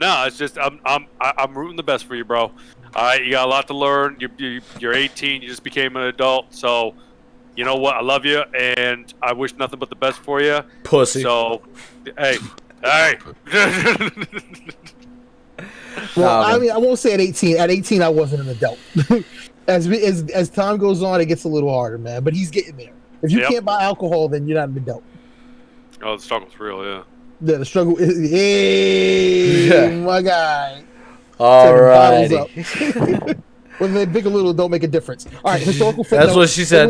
No, it's just I'm rooting the best for you, bro. All right, you got a lot to learn. You're 18. You just became an adult, so you know what? I love you, and I wish nothing but the best for you. Pussy. So, hey. Well, I mean, I won't say at 18. At 18, I wasn't an adult. As time goes on, it gets a little harder, man. But he's getting there. If you can't buy alcohol, then you're not an adult. Oh, the struggle's real, yeah. Yeah, the struggle is. Hey, my guy. All right. Whether they're big or little don't make a difference. All right, historical footnote. That's what she said.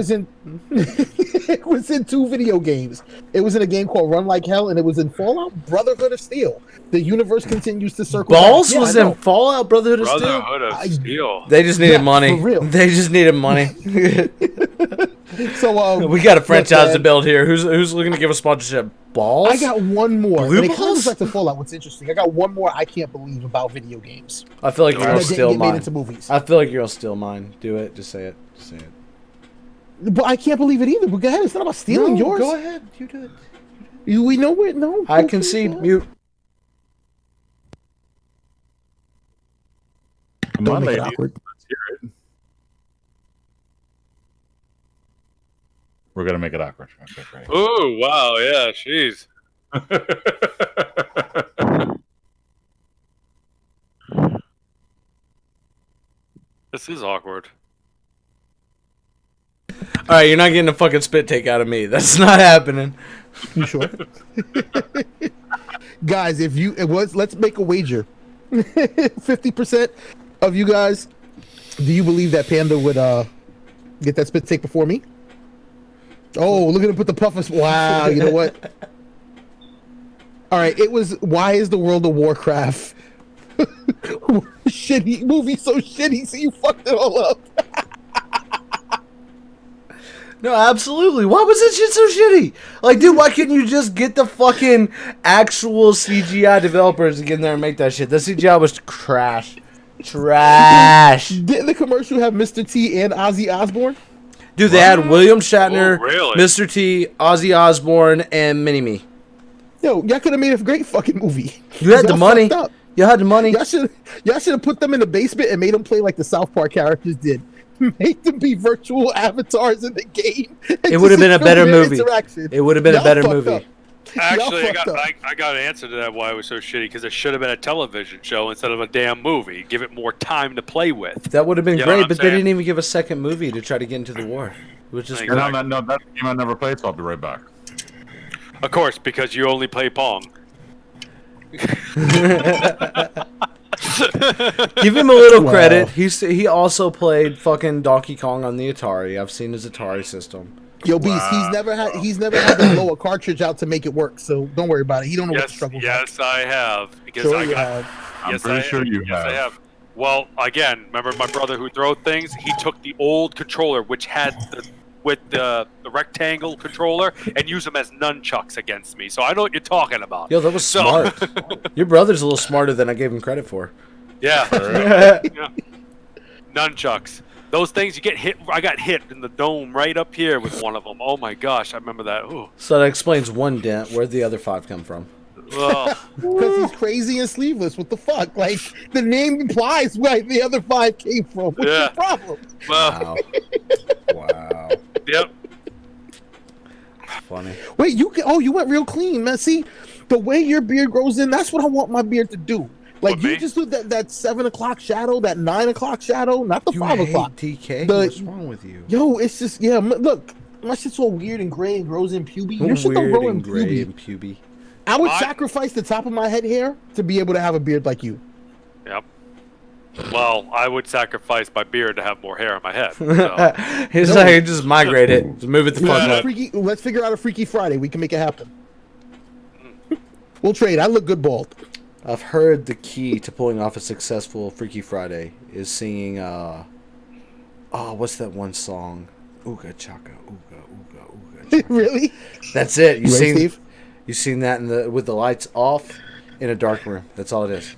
It was in 2 video games. It was in a game called Run Like Hell, and it was in Fallout Brotherhood of Steel. The universe continues to circle. Balls was in Fallout Brotherhood of Steel. Brotherhood of Steel. They just needed money. For real. They just needed money. So We got a franchise to man, build here. Who's looking to give us sponsorship? Balls? I got one more. Blue And it kind of balls? goes back to Fallout. What's interesting? I got one more. I can't believe about video games. I feel like you're That gonna didn't steal get made mine. into movies. I feel like you're gonna steal mine. Do it. Just say it. Just say it. But I can't believe it either. But go ahead. It's not about stealing yours. Go ahead. You do it. We know it. No. I concede. Mute. Come Don't on, make it ladies. awkward. Let's hear it. We're gonna make it awkward. Okay, great. Ooh, wow, yeah, jeez. This is awkward. All right, you're not getting a fucking spit take out of me. That's not happening. You sure? Guys, let's make a wager. 50% of you guys, do you believe that Panda would get that spit take before me? Oh, look at him put the puffers. Wow, you know what? All right, it was why is the World of Warcraft shitty movie so shitty? So you fucked it all up. No, absolutely. Why was that shit so shitty? Like, dude, why couldn't you just get the fucking actual CGI developers to get in there and make that shit? The CGI was trash. Trash. Didn't the commercial have Mr. T and Ozzy Osbourne? Dude, they had William Shatner, Oh, really? Mr. T, Ozzy Osbourne, and Mini-Me. Yo, y'all could have made a great fucking movie. You had the Y'all money. fucked up. You had the money. Y'all should have put them in the basement and made them play like the South Park characters did. Make them be virtual avatars in the game. It would have been a better movie. Interaction. It would have been a Y'all better fucked movie. up. Actually, Y'all I got, fucked up. I got an answer to that why it was so shitty, because it should have been a television show instead of a damn movie. Give it more time to play with. That would have been You know what great, I'm but they saying? didn't even give a second movie to try to get into the war. It was just Exactly. No, that's a game I never played, so I'll be right back. Of course, because you only play Pong. Give him a little Wow. credit. He also played fucking Donkey Kong on the Atari. I've seen his Atari system. Yo, Beast, he's never had to blow a cartridge out to make it work. So don't worry about it. He don't know what the Yes, struggles yes, I have. Because Sure I you got, have. I'm yes, pretty I sure you yes, have. I have. Well, again, remember my brother who threw things? He took the old controller, which had the rectangle controller, and used them as nunchucks against me. So I know what you're talking about. Yo, that was So- smart. Your brother's a little smarter than I gave him credit for. Yeah. Yeah. Nunchucks. Those things you get hit. I got hit in the dome right up here with one of them. Oh my gosh, I remember that. Ooh. So that explains one dent. Where'd the other 5 come from? Ugh. Because he's crazy and sleeveless. What the fuck? Like, the name implies where the other 5 came from. What's Yeah. the problem? Well, Wow. Wow. yep. Funny. Wait, you went real clean, man. See, the way your beard grows in, that's what I want my beard to do. Like, What, you me? just do that 7 o'clock shadow, that 9 o'clock shadow, not the You 5 hate o'clock. TK? The- What's wrong with you? Yo, it's just, yeah, look, my shit's all weird and gray and grows in puby. Your shit don't Weird grow in and gray puby. and puby. I would Mine- sacrifice the top of my head hair to be able to have a beard like you. Yep. Well, I would sacrifice my beard to have more hair on my head. So. He's like, just migrate it. Just move it the fuck up. Let's figure out a Freaky Friday. We can make it happen. We'll trade. I look good bald. I've heard the key to pulling off a successful Freaky Friday is singing, what's that one song? Ooga chaka, ooga, ooga, ooga chaka. Really? That's it. You ready, Steve? You seen that with the lights off in a dark room. That's all it is.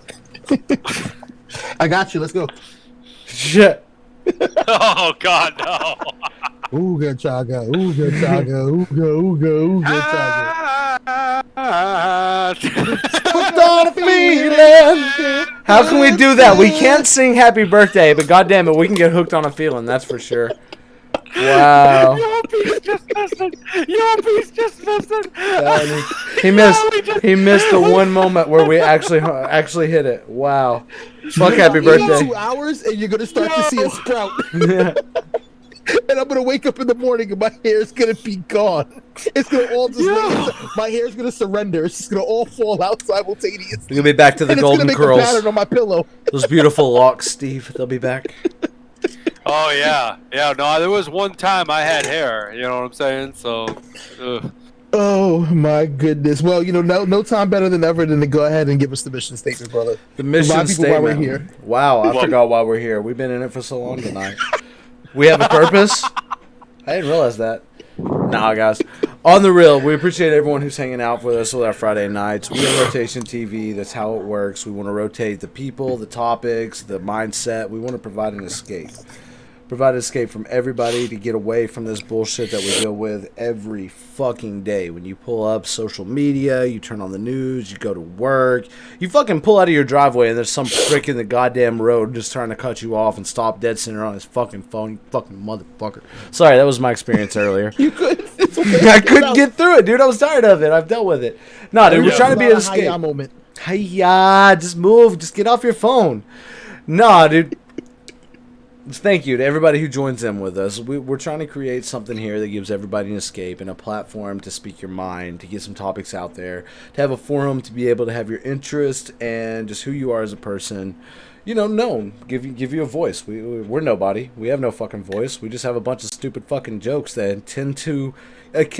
I got you. Let's go. Shit. Oh God, no! Ooga chaga, ooga chaga, ooga ooga ooga chaga. Put on a feeling. How can we do that? We can't sing Happy Birthday, but goddamn it, we can get hooked on a feeling. That's for sure. Wow. Your piece just missing. Your piece just missing. He missed the one moment where we actually hit it. Wow. Fuck Happy Birthday. 2 hours and you're gonna start to see a sprout. And I'm gonna wake up in the morning and my hair is gonna be gone. It's gonna all just my hair is gonna surrender. It's just gonna all fall out simultaneously. We're gonna be back to the And golden it's gonna make a pattern curls. on my pillow. Those beautiful locks, Steve. They'll be back. Oh yeah, yeah. No, there was one time I had hair. You know what I'm saying? So, ugh. Oh my goodness. Well, no time better than ever than to go ahead and give us the mission statement, brother. The mission Remind people why statement. we're here. Wow, I forgot why we're here. We've been in it for so long tonight. We have a purpose. I didn't realize that. Nah, guys. On the real, we appreciate everyone who's hanging out with us with our Friday nights. We are Rotation TV. That's how it works. We want to rotate the people, the topics, the mindset. We want to provide an escape. Provide an escape from everybody to get away from this bullshit that we deal with every fucking day. When you pull up social media, you turn on the news, you go to work, you fucking pull out of your driveway and there's some prick in the goddamn road just trying to cut you off and stop dead center on his fucking phone. You fucking motherfucker. Sorry, that was my experience earlier. You could. It's okay. I couldn't get through it, dude. I was tired of it. I've dealt with it. Nah, dude, we're trying to be an escape. Hi-ya moment. Hi-ya, just move. Just get off your phone. Nah, dude. Thank you to everybody who joins in with us. We're trying to create something here that gives everybody an escape and a platform to speak your mind, to get some topics out there, to have a forum to be able to have your interest and just who you are as a person, known. Give you a voice. We're nobody. We have no fucking voice. We just have a bunch of stupid fucking jokes that tend to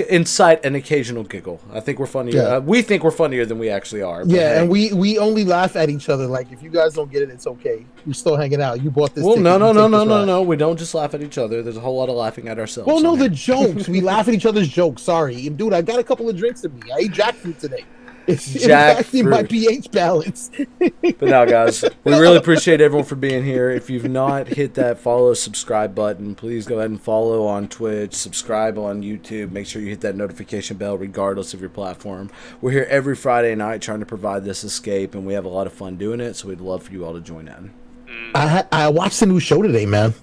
incite an occasional giggle. I think we're funnier. Yeah. We think we're funnier than we actually are. Yeah, hey. and we only laugh at each other. Like, if you guys don't get it, it's okay. You're still hanging out. You bought this. Well, ticket, no. We don't just laugh at each other. There's a whole lot of laughing at ourselves. Well, no, the jokes. We laugh at each other's jokes. Sorry, dude. I got a couple of drinks in me. I ate Jack Fruit today. It's impacting my pH balance. But now, guys, we really appreciate everyone for being here. If you've not hit that follow, subscribe button, please go ahead and follow on Twitch, subscribe on YouTube. Make sure you hit that notification bell regardless of your platform. We're here every Friday night trying to provide this escape, and we have a lot of fun doing it, so we'd love for you all to join in. I watched the new show today, man.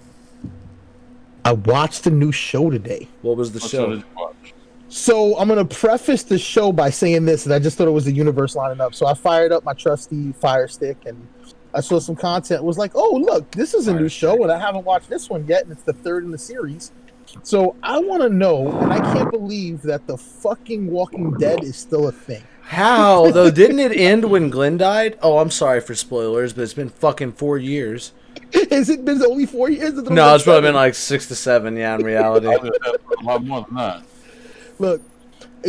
I watched the new show today. What was the show? So I'm going to preface the show by saying this, and I just thought it was the universe lining up. So I fired up my trusty Fire Stick, and I saw some content. Was like, oh, look, this is a new show, and I haven't watched this one yet, and it's the third in the series. So I want to know, and I can't believe that the fucking Walking Dead is still a thing. How, though? Didn't it end when Glenn died? Oh, I'm sorry for spoilers, but it's been fucking 4 years. Has it been only 4 years? No, it's probably been like 6 to 7, yeah, in reality. A lot more than that. Look,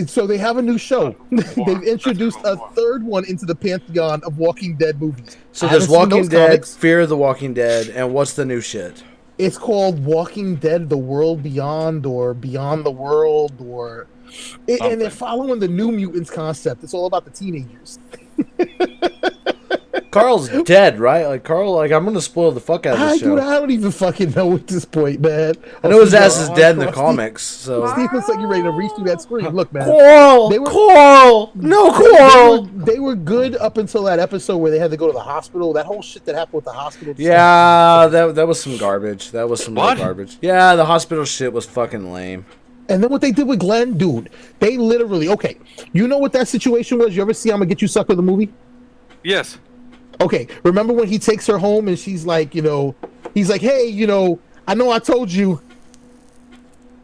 so they have a new show. They've introduced a third one into the pantheon of Walking Dead movies. So there's Walking Dead, Fear of the Walking Dead, and what's the new shit? It's called Walking Dead: The World Beyond, or Beyond the World, or and they're following the New Mutants concept. It's all about the teenagers. Carl's dead, right? Like Carl, I'm gonna spoil the fuck out of this show. Dude, I don't even fucking know at this point, man. I know his ass is dead in the comics. So Steve looks like you're ready to reach through that screen. Look, man. Coral, no Coral. They were good up until that episode where they had to go to the hospital. That whole shit that happened with the hospital. Yeah, that was some garbage. That was some real garbage. Yeah, the hospital shit was fucking lame. And then what they did with Glenn, dude, they literally, okay, you know what that situation was? You ever see I'm Gonna Get You Sucker, the movie? Yes. Okay, remember when he takes her home and she's like, he's like, hey, I know I told you.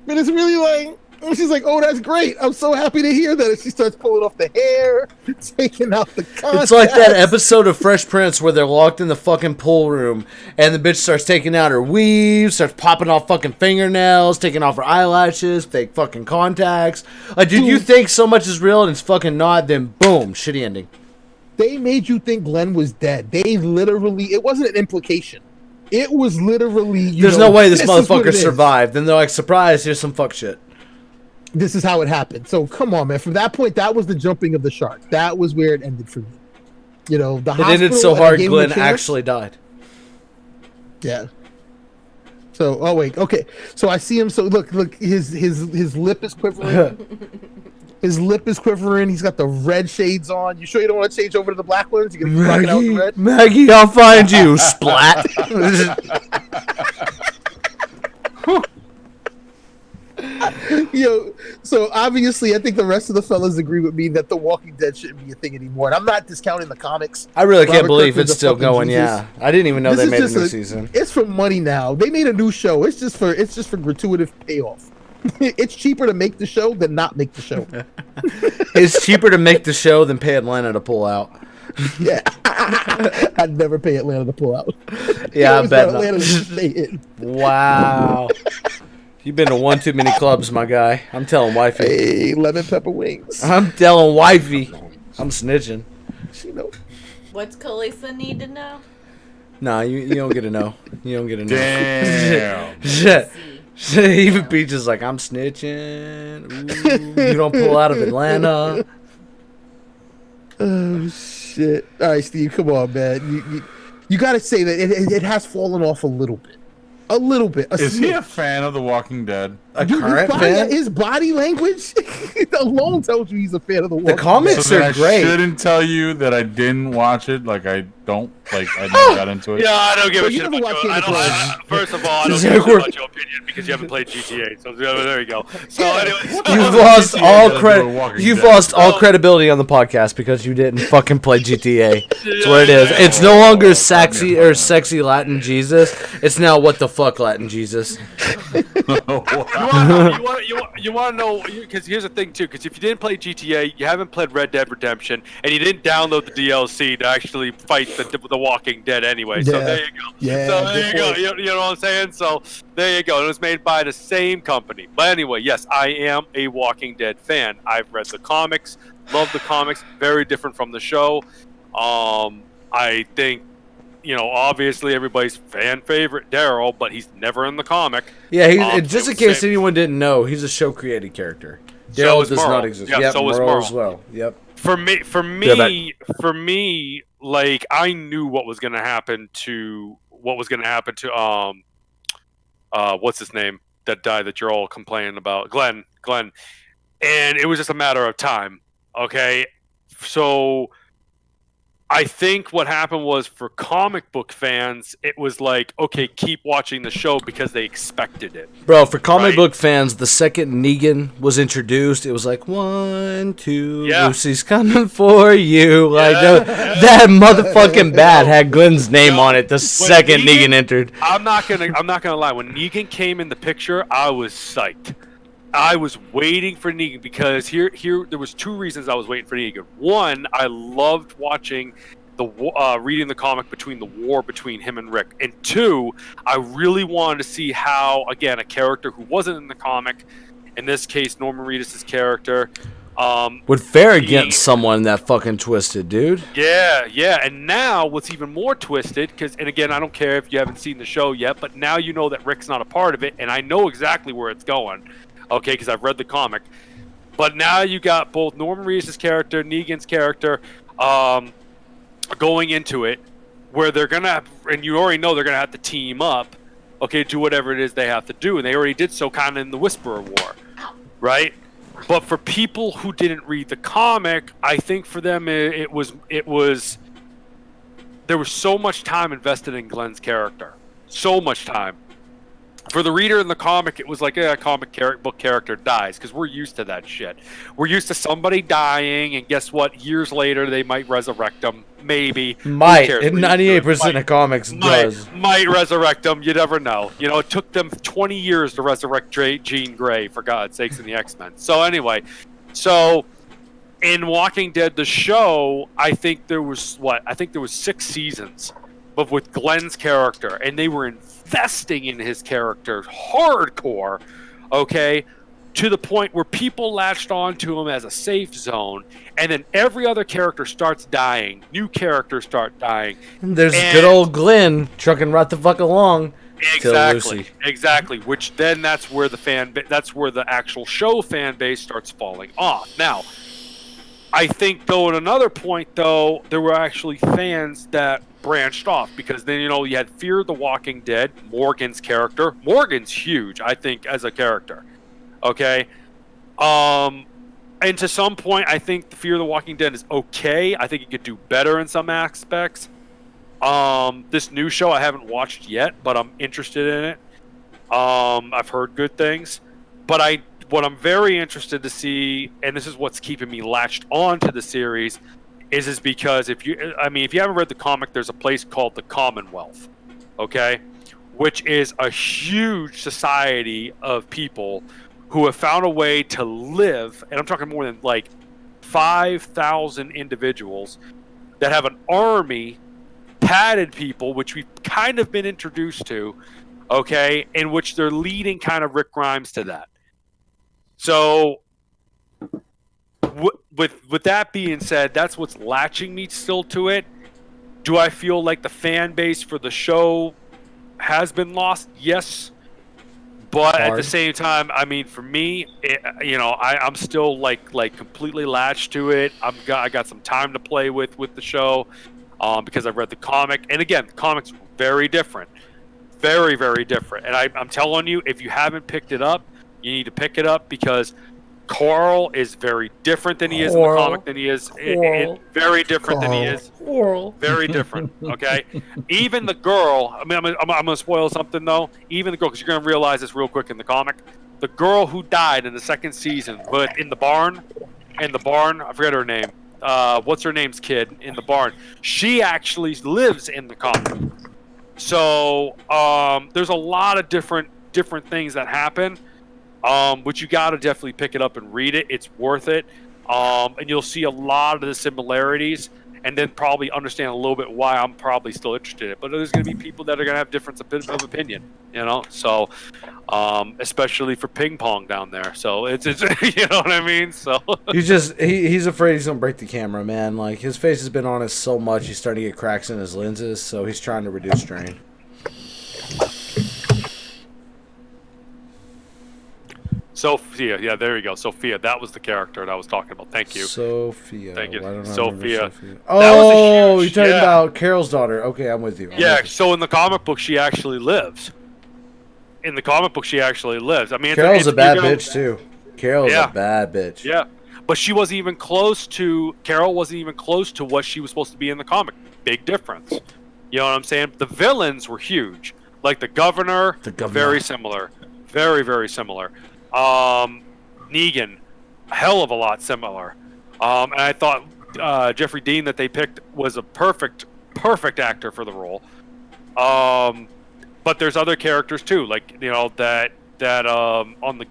But it's really like, she's like, oh, that's great. I'm so happy to hear that. And she starts pulling off the hair, taking out the contacts. It's like that episode of Fresh Prince where they're locked in the fucking pool room and the bitch starts taking out her weave, starts popping off fucking fingernails, taking off her eyelashes, fake fucking contacts. Like, dude, you think so much is real and it's fucking not, then boom, shitty ending. They made you think Glenn was dead. They literally, it wasn't an implication. It was literally, there's no way this motherfucker survived. Then they're like, surprise, here's some fuck shit. This is how it happened. So come on, man. From that point, that was the jumping of the shark. That was where it ended for me. The it ended so hard Glenn actually died. Yeah. So, oh wait, okay. So I see him. So look, his lip is quivering. His lip is quivering. He's got the red shades on. You sure you don't want to change over to the black ones? You're gonna keep rocking out with the red? Maggie, I'll find you. Splat. So obviously, I think the rest of the fellas agree with me that The Walking Dead shouldn't be a thing anymore. And I'm not discounting the comics. I really can't believe it's still going. Jesus. Yeah, I didn't even know they made a new season. It's for money now. They made a new show. It's just for gratuitous payoff. It's cheaper to make the show than not make the show. It's cheaper to make the show than pay Atlanta to pull out. Yeah, I'd never pay Atlanta to pull out. Yeah, I bet not. Wow. You've been to one too many clubs, my guy. I'm telling wifey. Hey, lemon pepper wings. I'm telling wifey. I'm snitching. She knows. What's Kalisa need to know? Nah, you don't get to know. You don't get to know. Damn. Even Peach is like, I'm snitching. Ooh, you don't pull out of Atlanta. Oh shit! All right, Steve, come on, man. You got to say that it has fallen off a little bit. A little bit. Is he a fan of The Walking Dead? A current fan? His body language alone tells you he's a fan of The Walking Dead. The comics are great. I shouldn't tell you that I didn't watch it. Like, I don't. Like, I never got into it. Yeah, I don't give a shit about your First of all, I don't give a shit about your opinion because you haven't played GTA. So there you go. So anyway, you've lost all credit. You've lost all credibility on the podcast because you didn't fucking play GTA. That's what it is. It's no longer sexy Latin Jesus. It's now what the fuck Latin Jesus. You want to know? Because here's the thing too. Because if you didn't play GTA, you haven't played Red Dead Redemption, and you didn't download the DLC to actually fight the Walking Dead anyway. So there you go. Yeah, so there you go. You know what I'm saying? So there you go. It was made by the same company. But anyway, yes, I am a Walking Dead fan. I've read the comics, love the comics. Very different from the show. I think, obviously everybody's fan favorite Daryl, but he's never in the comic. Yeah, just in case anyone didn't know, he's a show created character. Daryl does not exist. Yeah, yep, so is Merle as well. Yep. For me, like I knew what was gonna happen to what's his name that died that you're all complaining about, Glenn, and it was just a matter of time. Okay, so I think what happened was for comic book fans, it was like, okay, keep watching the show because they expected it. Bro, for comic book fans, the second Negan was introduced, it was like, 1, 2, Lucy's coming for you. Like that motherfucking bat had Glenn's name on it the second Negan entered. I'm not gonna lie. When Negan came in the picture, I was psyched. I was waiting for Negan because here there was 2 reasons I was waiting for Negan. One, I loved watching reading the comic between the war between him and Rick, and 2, I really wanted to see how, again, a character who wasn't in the comic, in this case Norman Reedus' character, would fare against someone that fucking twisted, dude. Yeah, and now what's even more twisted, and again, I don't care if you haven't seen the show yet, but now you know that Rick's not a part of it, and I know exactly where it's going. Okay, because I've read the comic. But now you got both Norman Reedus' character, Negan's character, going into it, where they're going to have, and you already know they're going to have to team up, okay, do whatever it is they have to do. And they already did so kind of in the Whisperer War, right? But for people who didn't read the comic, I think for them it was there was so much time invested in Glenn's character. So much time. For the reader in the comic, it was like a comic book character dies, because we're used to that shit. We're used to somebody dying, and guess what? Years later, they might resurrect them. Maybe. Might. 98% of comics does. Might resurrect them. You never know. It took them 20 years to resurrect Jean Grey, for God's sakes, in the X-Men. So anyway, in Walking Dead, the show, I think there was 6 seasons. But with Glenn's character, and they were investing in his character hardcore, okay, to the point where people latched onto him as a safe zone, and then every other character starts dying. New characters start dying. And there's good old Glenn trucking right the fuck along. Exactly. Which then that's where the actual show fan base starts falling off. Now, I think though at another point though, there were actually fans that branched off, because then you had Fear the Walking Dead, Morgan's character. Morgan's huge, I think, as a character. Okay, and to some point, I think the Fear the Walking Dead is okay. I think it could do better in some aspects. This new show I haven't watched yet, but I'm interested in it. I've heard good things, but what I'm very interested to see, and this is what's keeping me latched on to the series, is because if you haven't read the comic, there's a place called the Commonwealth, okay, which is a huge society of people who have found a way to live, and I'm talking more than like 5,000 individuals that have an army, padded people, which we've kind of been introduced to, okay, in which they're leading kind of Rick Grimes to that. So with that being said, that's what's latching me still to it. Do I feel like the fan base for the show has been lost? Yes. But at Hard. the same time, I mean, for me, I'm still like completely latched to it. I got some time to play with the show, because I've read the comic, and again, the comic's very different, very, very different. And I'm telling you, if you haven't picked it up, you need to pick it up, because Coral is very different than he is in the comic than he is. Very different than he is. Very different. Okay. Even the girl. I mean, I'm gonna spoil something though. Even the girl, because you're gonna realize this real quick in the comic. The girl who died in the second season, but in the barn, I forget her name. What's her name's kid in the barn? She actually lives in the comic. So there's a lot of different things that happen. But you got to definitely pick it up and read it. It's worth it. And you'll see a lot of the similarities, and then probably understand a little bit why I'm probably still interested in it. But there's going to be people that are going to have different of opinion, so especially for ping pong down there. So it's you know what I mean? So he's afraid he's going to break the camera, man. Like, his face has been on it so much, he's starting to get cracks in his lenses, so he's trying to reduce strain. Sophia, yeah, there you go. Sophia, that was the character that I was talking about. Thank you. Sophia. Thank you. Why don't I Sophia. Sophia. Oh, you're talking yeah. about Carol's daughter. Okay, I'm with you. So in the comic book, she actually lives. I mean, Carol's a bad bitch too. Carol's a bad bitch. Yeah, but she wasn't even close to. Carol wasn't even close to what she was supposed to be in the comic. Big difference. You know what I'm saying? The villains were huge. Like the governor. Very similar. Very, very similar. Negan, a hell of a lot similar. And I thought Jeffrey Dean that they picked was a perfect actor for the role. But there's other characters too, like that on the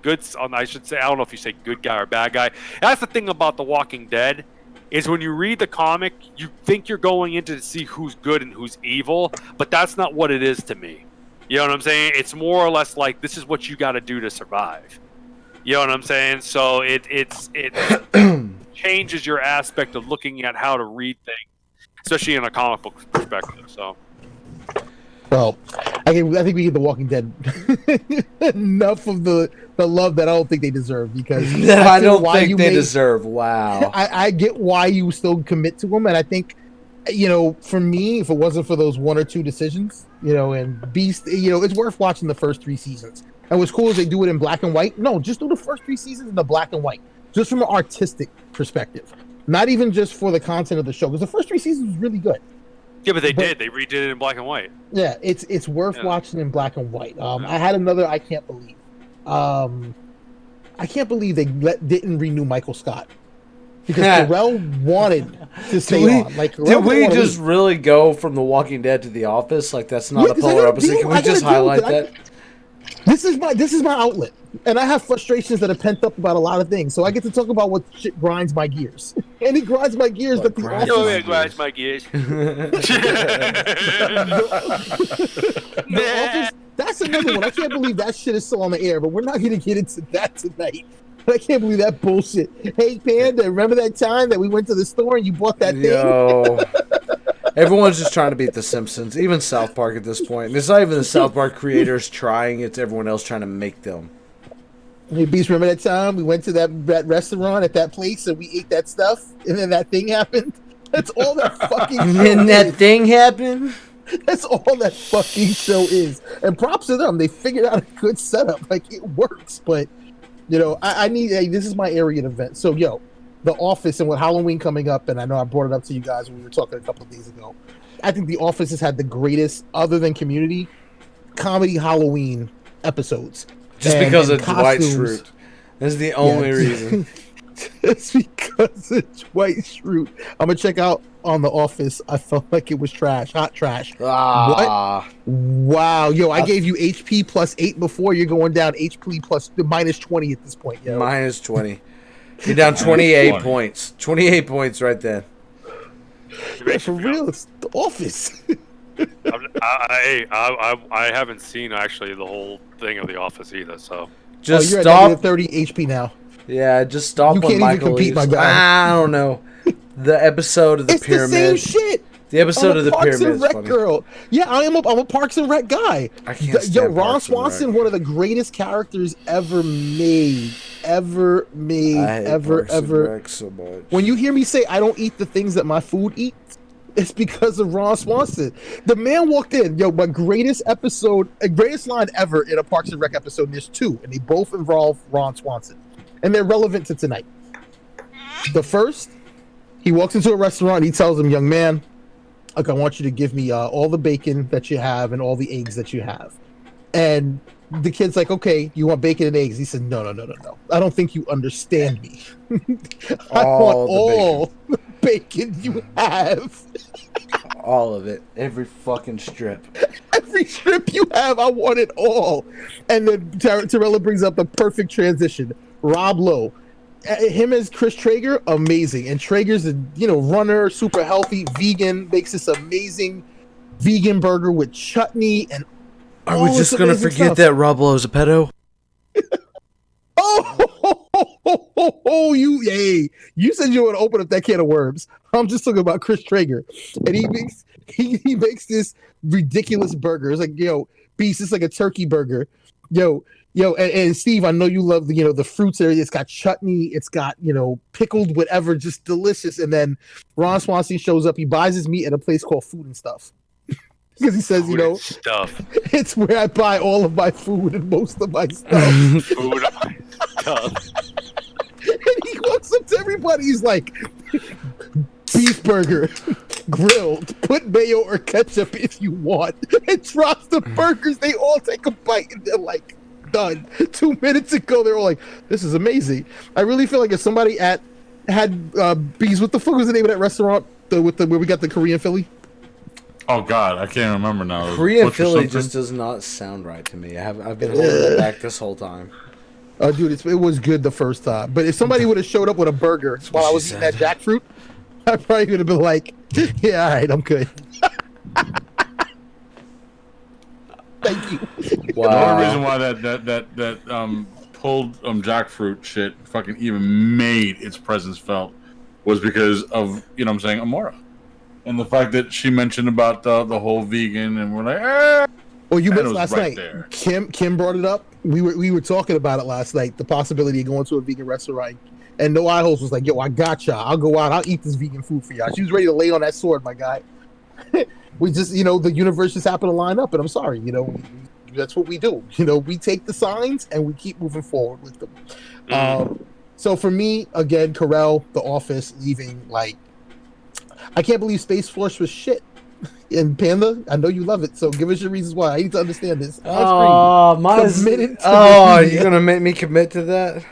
I should say, I don't know if you say good guy or bad guy. That's the thing about The Walking Dead, is when you read the comic, you think you're going into to see who's good and who's evil, but that's not what it is to me. You know what I'm saying? It's more or less like, this is what you got to do to survive. You know what I'm saying? So it changes your aspect of looking at how to read things, especially in a comic book perspective. So, well, I think we give The Walking Dead enough of the love that I don't think they deserve, because I don't think they deserve. Wow. I get why you still commit to them, and I think, for me, if it wasn't for those one or two decisions, and Beast, it's worth watching the first 3 seasons. And what's cool is they do it in black and white. No, just do the first 3 seasons in the black and white, just from an artistic perspective, not even just for the content of the show, because the first 3 seasons was really good. Yeah, but they redid it in black and white. Yeah, it's worth watching in black and white. I had another I can't believe. I can't believe they didn't renew Michael Scott, because Terrell wanted to stay on. Like, did we just really go from The Walking Dead to The Office? Like, that's not a polar opposite. Can we just highlight that? This is my outlet, and I have frustrations that are pent up about a lot of things. So I get to talk about what shit grinds my gears, and it grinds my gears. That the Office grinds my gears. The Office, that's another one. I can't believe that shit is still on the air, but we're not going to get into that tonight. I can't believe that bullshit. Hey, Panda, remember that time that we went to the store and you bought that thing? Yo. Everyone's just trying to beat The Simpsons, even South Park at this point. And it's not even the South Park creators trying, it's everyone else trying to make them. Hey, Beast, remember that time we went to that restaurant at that place and we ate that stuff and then that thing happened? That's all that fucking show And then that thing happened? That's all that fucking show is. And props to them. They figured out a good setup. Like, it works. But, I need, this is my area event. So, The Office, and with Halloween coming up, and I know I brought it up to you guys when we were talking a couple of days ago, I think The Office has had the greatest, other than Community, comedy Halloween episodes. Just because of Dwight Schrute. That's the only reason. Just because of Dwight Schrute. I'm going to check out on The Office. I felt like it was trash. Hot trash. What? Wow. Yo, I gave you HP plus 8 before. You're going down HP plus minus 20 at this point. Yo. Minus 20. You're down 28 points. 28 points right there. Yeah, for real, it's The Office. I haven't seen actually the whole thing of The Office either, so just you're stop. At 30 HP now. Yeah, just stop you when can't Michael even compete, leaves. My guy. I don't know. The episode of the pyramid. It's the same shit. The episode of the Parks pyramid and is Rec funny. girl. Yeah, I'm a Parks and Rec guy. I can't stand Ron Parks and Swanson, Rec. one of the greatest characters ever made, ever, I hate Parks and Rec so much. When you hear me say I don't eat the things that my food eats, it's because of Ron Swanson. The man walked in, my greatest line ever in a Parks and Rec episode. And there's two, and they both involve Ron Swanson, and they're relevant to tonight. The first, he walks into a restaurant and he tells him, young man, look, I want you to give me all the bacon that you have and all the eggs that you have. And the kid's like, okay, you want bacon and eggs? He said, no. I don't think you understand me. I want all the bacon you have. All of it. Every fucking strip. Every strip you have, I want it all. And then Torella brings up the perfect transition. Rob Lowe. Him as Chris Traeger, amazing. And Traeger's a runner, super healthy, vegan, makes this amazing vegan burger with chutney and Are we just gonna forget stuff. that Rob Lowe's a pedo? You said you would open up that can of worms. I'm just talking about Chris Traeger, and he makes this ridiculous burger. It's like, Beast, it's like a turkey burger, and Steve, I know you love the fruits area. It's got chutney, it's got pickled whatever, just delicious. And then Ron Swanson shows up. He buys his meat at a place called Food and Stuff. Because he says, stuff. It's where I buy all of my food and most of my stuff. Food of my stuff. And he walks up to everybody. He's like, beef burger, grilled, put mayo or ketchup if you want. And drops the burgers. They all take a bite and they're like, done. 2 minutes ago, they're all like, this is amazing. I really feel like if somebody had Bees, what the fuck was the name of that restaurant where we got the Korean Philly? Oh God, I can't remember now. Korean Philly just does not sound right to me. I've been holding that back this whole time. Oh, dude, it was good the first time. But if somebody would have showed up with a burger while I was eating that Jack Fruit, I probably would have been like, yeah, all right, I'm good. Thank you. Wow. The only reason why that pulled Jack Fruit shit fucking even made its presence felt was because of, Amora. And the fact that she mentioned about the whole vegan, and we're like, ah! Well, you missed last right night. There. Kim brought it up. We were talking about it last night. The possibility of going to a vegan restaurant, and No Eye Host was like, "Yo, I got y'all. I'll go out. I'll eat this vegan food for y'all." She was ready to lay on that sword, my guy. We just, the universe just happened to line up, and I'm sorry, that's what we do. We take the signs and we keep moving forward with them. So for me, again, Carell, The Office, leaving like. I can't believe Space Force was shit. And Panda, I know you love it, so give us your reasons why. I need to understand this. Oh, you're gonna make me commit to that?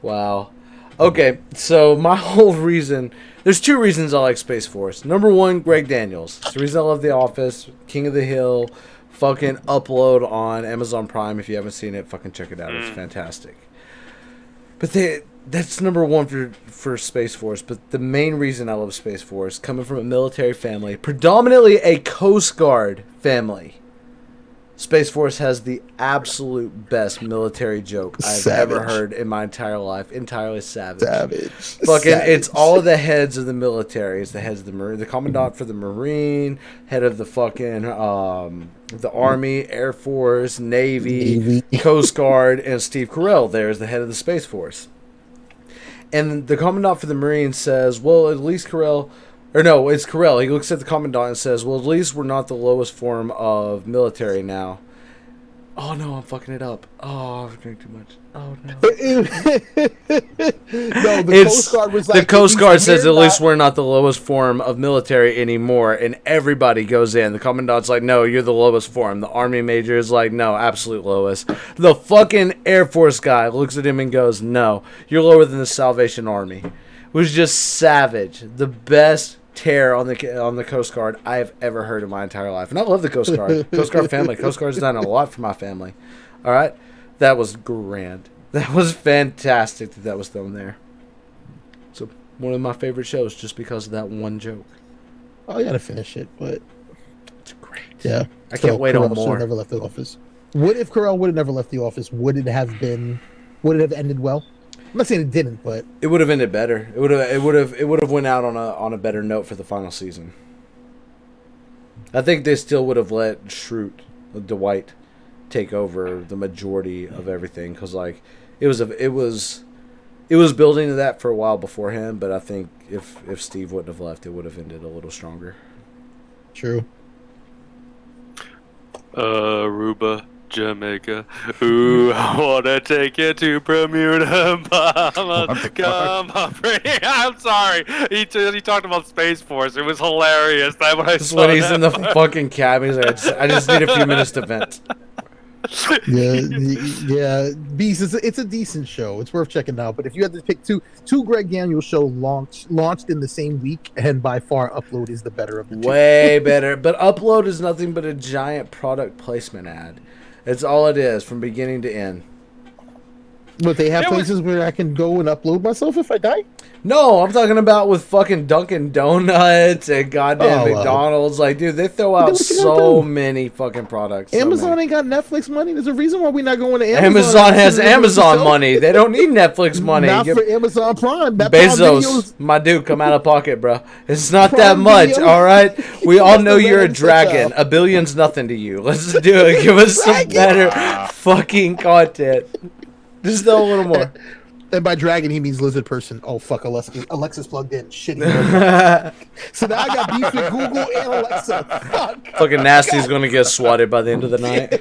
Wow. Okay, so my whole reason, there's two reasons I like Space Force. Number one, Greg Daniels. It's the reason I love The Office, King of the Hill, fucking upload on Amazon Prime. If you haven't seen it, fucking check it out. It's fantastic. But that's number one for Space Force. But the main reason I love Space Force, coming from a military family, predominantly a Coast Guard family, Space Force has the absolute best military joke I've ever heard in my entire life. Entirely savage. It's all the heads of the military. It's the heads of the Marine, the commandant for the Marine, head of the fucking the Army, Air Force, Navy, Coast Guard, and Steve Carell there is the head of the Space Force. And the commandant for the Marines says, well, at least Carell... Or no, it's Carell. He looks at the commandant and says, well, at least we're not the lowest form of military now. Oh, no, I'm fucking it up. Oh, I've drank too much. Oh, no. No, the Coast Guard was like... The Coast Guard says at least we're not the lowest form of military anymore, and everybody goes in. The commandant's like, no, you're the lowest form. The Army major is like, no, absolute lowest. The fucking Air Force guy looks at him and goes, no, you're lower than the Salvation Army. It was just savage. The best tear on the Coast Guard I have ever heard in my entire life. And I love the Coast Guard. Coast Guard family. Coast Guard's done a lot for my family. All right? That was grand. That was fantastic that was thrown there. So, one of my favorite shows just because of that one joke. I gotta finish it, but... It's great. Yeah. I can't wait on more. Never left the office. What if Carell would have never left the office? Would it have ended well? I'm not saying it didn't, but it would have ended better. It would have went out on a better note for the final season. I think they still would have let Dwight take over the majority of everything, because like it was building to that for a while beforehand. But I think if Steve wouldn't have left, it would have ended a little stronger. True. Aruba, Jamaica. Ooh, I wanna take you to Bermuda, Bahama. Come on, I'm sorry. He talked about Space Force. It was hilarious. That when I Just saw when he's that in the part. fucking cabin, he's like, I just need a few minutes to vent. Yeah. Beast, it's a decent show. It's worth checking out. But if you had to pick two Greg Daniels show launched in the same week, and by far Upload is the better of the two. Way better. But Upload is nothing but a giant product placement ad. It's all it is from beginning to end. But they have places where I can go and upload myself if I die? No, I'm talking about with fucking Dunkin' Donuts and goddamn McDonald's. Like, dude, they throw out so many fucking products. Amazon ain't got Netflix money. There's a reason why we're not going to Amazon. Amazon has Amazon money. They don't need Netflix money. Not for Amazon Prime. That Bezos, my dude, come out of pocket, bro. It's not that much, all right? We all know you're a dragon. $1 billion's nothing to you. Let's do it. Give us some better fucking content. Just know a little more. And by dragon, he means lizard person. Oh, fuck, Alexa's plugged in. Shit. So now I got beef with Google and Alexa. Fuck. Fucking Nastee's going to get swatted by the end of the night. This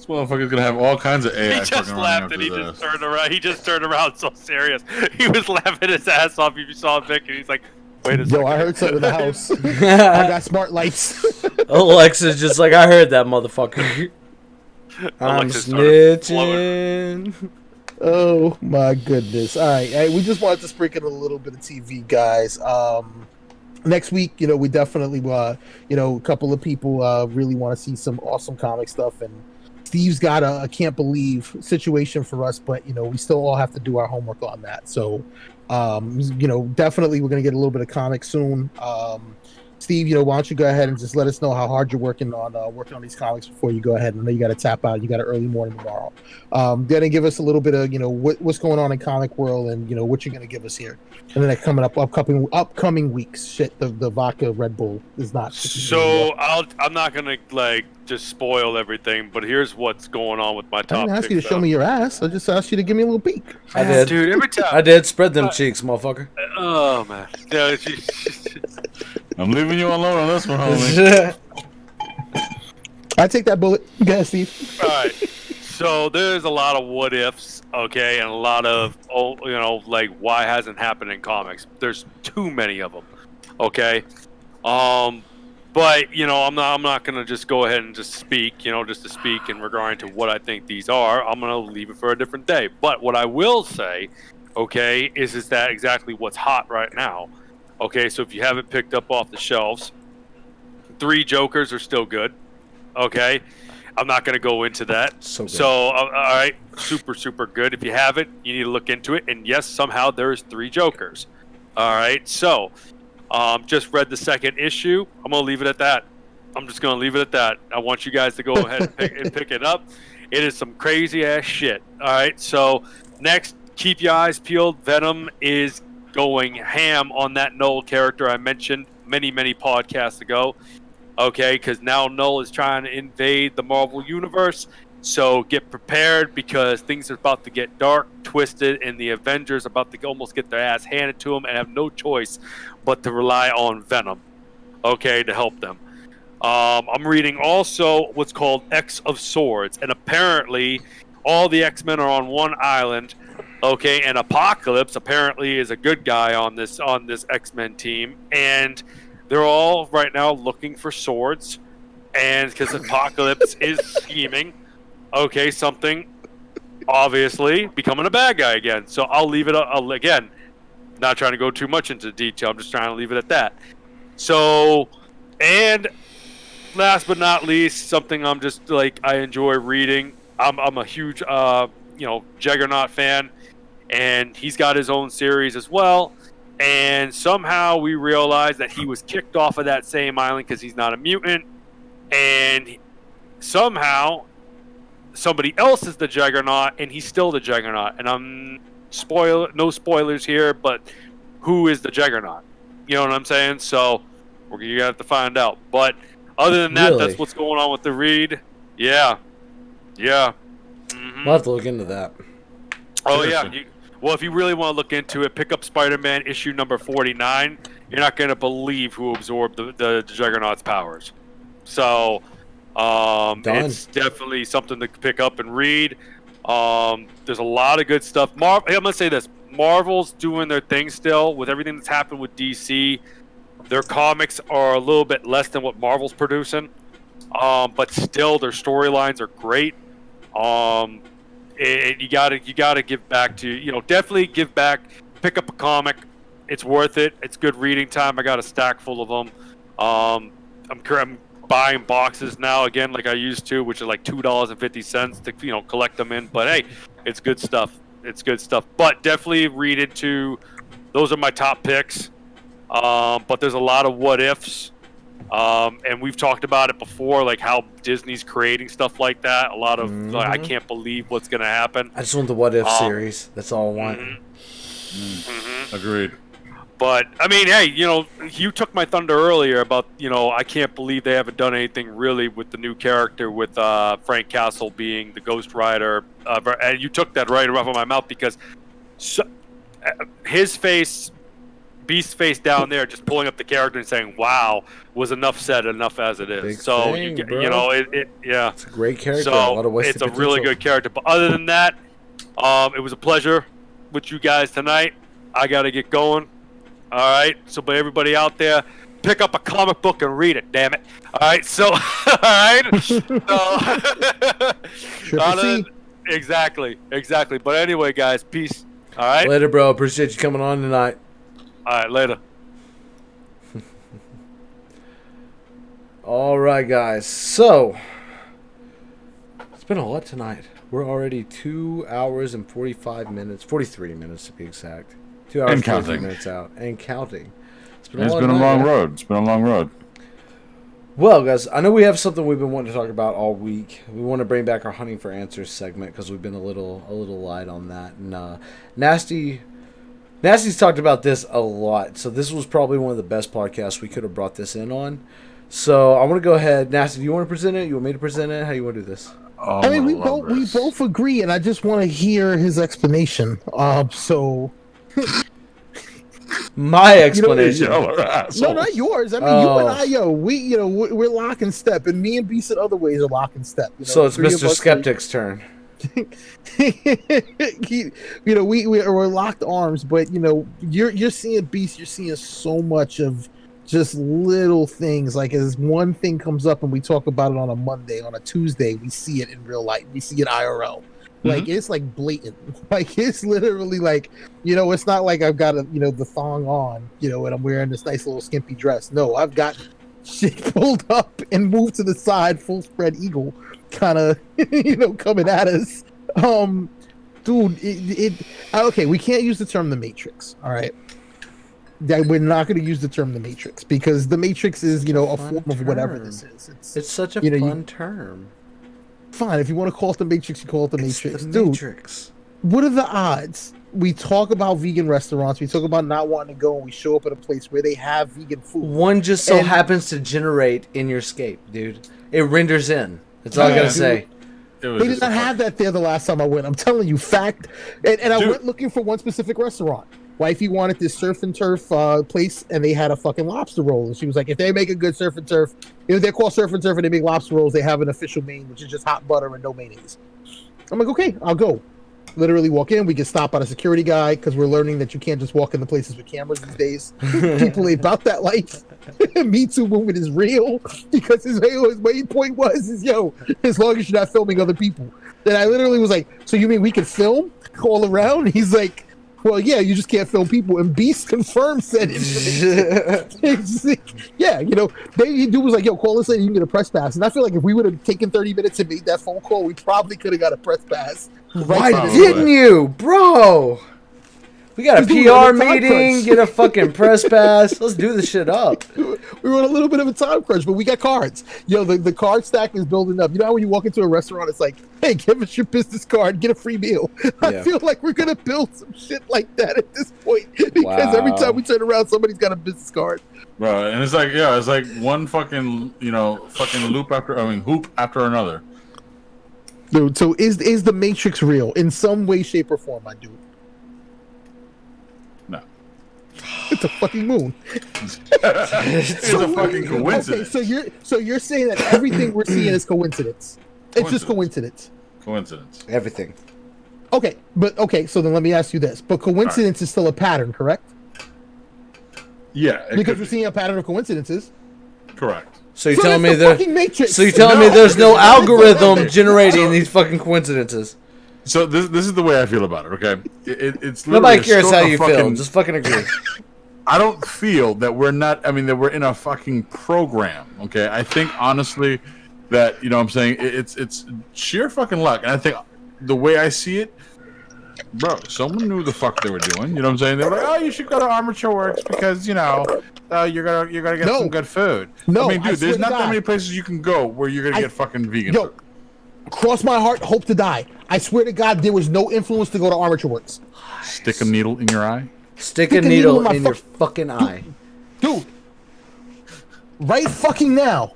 motherfucker's going to have all kinds of AI. He just laughed and he just turned around. He just turned around so serious. He was laughing his ass off. If you saw him, Vic, and he's like, wait a second. Yo, I heard something in the house. I got smart lights. Alexa's just like, I heard that motherfucker. I'm snitching. Oh my goodness! All right, we just wanted to sprinkle a little bit of TV, guys. Next week, we definitely, a couple of people really want to see some awesome comic stuff, and Steve's got a can't believe situation for us, but we still all have to do our homework on that. So, definitely we're gonna get a little bit of comics soon. Steve, why don't you go ahead and just let us know how hard you're working on these comics before you go ahead. I know you got to tap out. You got an early morning tomorrow. Then give us a little bit of what's going on in comic world and what you're going to give us here. And then coming up upcoming weeks. Shit, the vodka Red Bull is not. So I'm not gonna just spoil everything, but here's what's going on with my top. I didn't ask you to show me your ass. I just asked you to give me a little peek. I did, dude. Every time I did. Spread them cheeks, motherfucker. Oh man. Yeah, I'm leaving you alone on this one, homie. I take that bullet. Go ahead, Steve. All right. So there's a lot of what ifs, okay, and a lot of why hasn't happened in comics. There's too many of them, okay. But I'm not gonna just go ahead and just speak, just to speak in regard to what I think these are. I'm gonna leave it for a different day. But what I will say, okay, is that exactly what's hot right now. Okay, so if you haven't picked up off the shelves, 3 Jokers are still good. Okay, I'm not going to go into that. So all right, super good. If you haven't, you need to look into it. And yes, somehow there's 3 Jokers. All right, so just read the 2nd issue. I'm going to leave it at that. I'm just going to leave it at that. I want you guys to go ahead and pick it up. It is some crazy ass shit. All right, so next, keep your eyes peeled. Venom is going ham on that Null character I mentioned many podcasts ago. Okay, because now Null is trying to invade the Marvel Universe. So get prepared because things are about to get dark, twisted, and the Avengers are about to almost get their ass handed to them and have no choice but to rely on Venom, okay, to help them. I'm reading also what's called X of Swords, and apparently all the X-Men are on one island. Okay, and Apocalypse apparently is a good guy on this X-Men team, and they're all right now looking for swords, and because Apocalypse is scheming, okay, something obviously becoming a bad guy again. So I'll leave it again. Not trying to go too much into detail. I'm just trying to leave it at that. So, and last but not least, something I'm just I enjoy reading. I'm a huge Juggernaut fan. And he's got his own series as well. And somehow we realized that he was kicked off of that same island because he's not a mutant. And somehow somebody else is the Juggernaut, and he's still the Juggernaut. And no spoilers here, but who is the Juggernaut? You know what I'm saying? So you're going to have to find out. But other than that, Really? that's what's going on with the read. Yeah. Yeah. Mm-hmm. We'll have to look into that. Oh, yeah. Well, if you really want to look into it, pick up Spider-Man issue number 49. You're not going to believe who absorbed the Juggernaut's powers. So it's definitely something to pick up and read. There's a lot of good stuff. I'm going to say this. Marvel's doing their thing still with everything that's happened with DC. Their comics are a little bit less than what Marvel's producing. But still, their storylines are great. You gotta give back to, definitely give back. Pick up a comic. It's worth it. It's good reading time. I got a stack full of them. I'm buying boxes now again like I used to, which are like $2.50 to collect them in. But hey, it's good stuff. It's good stuff. But definitely read into. Those are my top picks. But there's a lot of what ifs. And we've talked about it before, like how Disney's creating stuff like that. A lot of like, I can't believe what's going to happen. I just want the what if series. That's all I want. Agreed. But I mean, hey, you took my thunder earlier about I can't believe they haven't done anything really with the new character with Frank Castle being the Ghost Rider, and you took that right off of my mouth because his face. Beast's face down there, just pulling up the character and saying "Wow" was enough said, enough as it is. Big so thing, yeah, it's a great character. So a lot of wasted it's a potential. really good character. But other than that, it was a pleasure with you guys tonight. I got to get going. All right. So, but everybody out there, pick up a comic book and read it. Damn it. All right. So, all right. So, exactly. But anyway, guys, peace. All right. Later, bro. Appreciate you coming on tonight. All right, later. All right, guys. So, it's been a lot tonight. We're already 2 hours and 45 minutes, 43 minutes to be exact. 2 hours and 43 minutes out. And counting. It's been a long road. Well, guys, I know we have something we've been wanting to talk about all week. We want to bring back our Hunting for Answers segment because we've been a little light on that. And Nastee's talked about this a lot, so this was probably one of the best podcasts we could have brought this in on. So I want to go ahead. Nasty, do you want to present it? You want me to present it? How you want to do this? I mean, we both agree, and I just want to hear his explanation. My explanation. No, not yours. I mean, you and I, we're lock and step, and me and Beast in other ways are lock and step. So it's Mr. Skeptic's turn. We're locked arms, but you're seeing Beast. You're seeing so much of just little things. Like as one thing comes up and we talk about it on a Monday, on a Tuesday, we see it in real life. We see it IRL. Like it's like blatant. Like it's literally like it's not like I've got the thong on, and I'm wearing this nice little skimpy dress. No, I've got shit pulled up and moved to the side, full spread eagle. Kind of coming at us, dude. Okay, we can't use the term the Matrix. All right, we're not going to use the term the Matrix because the Matrix is a form of whatever this is. It's such a fun term. Fine, if you want to call it the Matrix, you call it the Matrix. The Matrix. Dude, what are the odds? We talk about vegan restaurants. We talk about not wanting to go, and we show up at a place where they have vegan food. One just so happens to generate in your scape, dude. It renders in. That's all I gotta say. They did not have that there the last time I went. I'm telling you, fact. And I went looking for one specific restaurant. Wifey wanted this surf and turf place, and they had a fucking lobster roll. And she was like, if they make a good surf and turf, they're called surf and turf and they make lobster rolls, they have an official main, which is just hot butter and no mayonnaise. I'm like, okay, I'll go. Literally walk in. We get stopped by a security guy because we're learning that you can't just walk into places with cameras these days. People ain't about that life. Me Too movement is real because his main point was, as long as you're not filming other people. Then I literally was like, so you mean we can film all around? He's like, well, yeah, you just can't film people. And Beast confirmed said it. Yeah, they dude was like, yo, call this lady, you can get a press pass. And I feel like if we would have taken 30 minutes and made that phone call, we probably could have got a press pass. Why didn't you, bro? We got a Just do a PR time meeting, crunch. get a fucking press pass. Let's do this shit up. We were on a little bit of a time crunch, but we got cards. Yo, the card stack is building up. You know how when you walk into a restaurant, it's like, hey, give us your business card, get a free meal. I Yeah. feel like we're gonna build some shit like that at this point because every Wow. time we turn around, somebody's got a business card. Bro, and it's like, yeah, it's like one fucking, fucking hoop after another. Dude, so is the Matrix real in some way, shape, or form? I do. No. It's a fucking moon. It's a fucking coincidence. Okay, so you're saying that everything we're seeing is coincidence. It's just coincidence. Coincidence. Everything. Okay, so then let me ask you this. But coincidence is still a pattern, correct? Yeah. it Because could we're be. seeing a pattern of coincidences. Correct. So you're So telling that's me the that? fucking Matrix. So you're telling me No, there's no because- algorithm generating these fucking coincidences? So this is the way I feel about it. Okay, it's Nobody literally a cares how stroke of you feel. fucking- Just fucking agree. I don't feel that we're not. I mean, that we're in a fucking program. Okay, I think honestly that what I'm saying it's sheer fucking luck, and I think the way I see it, bro, someone knew the fuck they were doing. You know what I'm saying? They were like, oh, you should go to Armature Works because you're gonna get No. some good food. No, I mean, I dude, swear there's to not that God. many places you can go where you're gonna get fucking vegan Yo, food. cross my heart, hope to die. I swear to God, there was no influence to go to Armature Works. Stick a needle in your eye. Stick a needle in your fuck- fucking eye. Dude, right fucking now.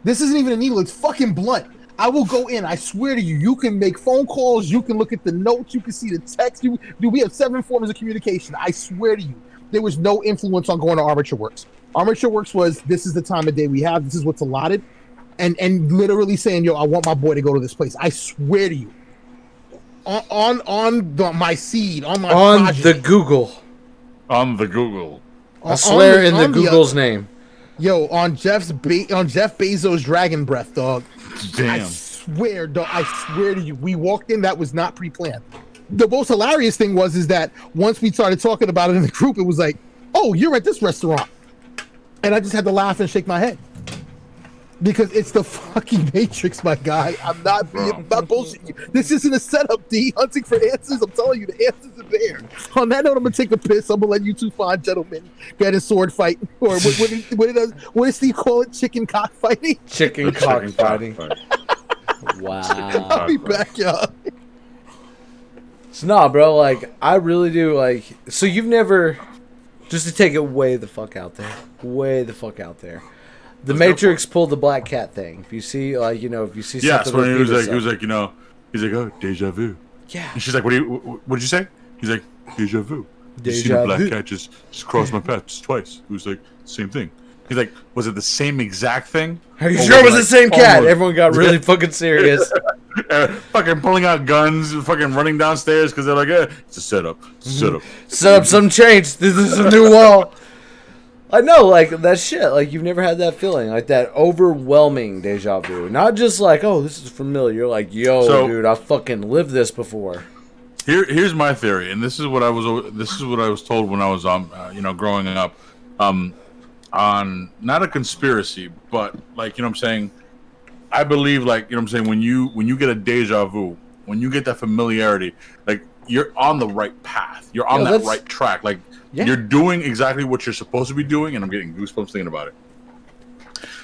This isn't even a needle, it's fucking blunt. I will go in, I swear to you, you can make phone calls, you can look at the notes, you can see the text. Dude, we have 7 forms of communication. I swear to you, there was no influence on going to Armature Works. Armature Works was, this is the time of day we have, this is what's allotted. And literally saying, yo, I want my boy to go to this place. I swear to you. My seed, on my On progeny. the Google. On the Google. I swear in the on Google's name. Yo, on Jeff Bezos' dragon breath, dog. I Damn. swear, dog. I swear to you, we walked in. That was not pre-planned. The most hilarious thing is that once we started talking about it in the group, it was like, "Oh, you're at this restaurant," and I just had to laugh and shake my head because it's the fucking Matrix, my guy. I'm not bullshitting you. This isn't a setup, D. Hunting for answers. I'm telling you, the answers are there. On that note, I'm gonna take a piss. I'm gonna let you two fine gentlemen get a sword fight, or what does Steve call it? Chicken cock fighting. Chicken cockfighting. Wow. I'll be back, y'all. So nah, bro. Like I really do. Like so, you've never. Just to take it way the fuck out there. Way the fuck out there. The Matrix pulled the black cat thing. If you see, if you see Yes, something, when he was repeat like, itself. he's like, oh, deja vu. Yeah. And she's like, what did you say? He's like, deja vu. You see Deja the black vu. cat just crossed my path just twice. It was like, same thing. He's like, was it the same exact thing? Are you Or sure it was like, the same cat? almost- Everyone got really fucking serious. fucking pulling out guns, fucking running downstairs because they're like, it's a setup. Setup. Set up some change. This is a new wall. I know, like, that shit. Like, you've never had that feeling. Like, that overwhelming deja vu. Not just like, oh, this is familiar. Like, yo, So- dude, I fucking lived this before. Here's my theory, and this is what I was told when I was growing up, on not a conspiracy, but like what I'm saying, I believe like I'm saying when you get a deja vu, when you get that familiarity, like you're on the right path, you're on that right track, like you're doing exactly what you're supposed to be doing, and I'm getting goosebumps thinking about it.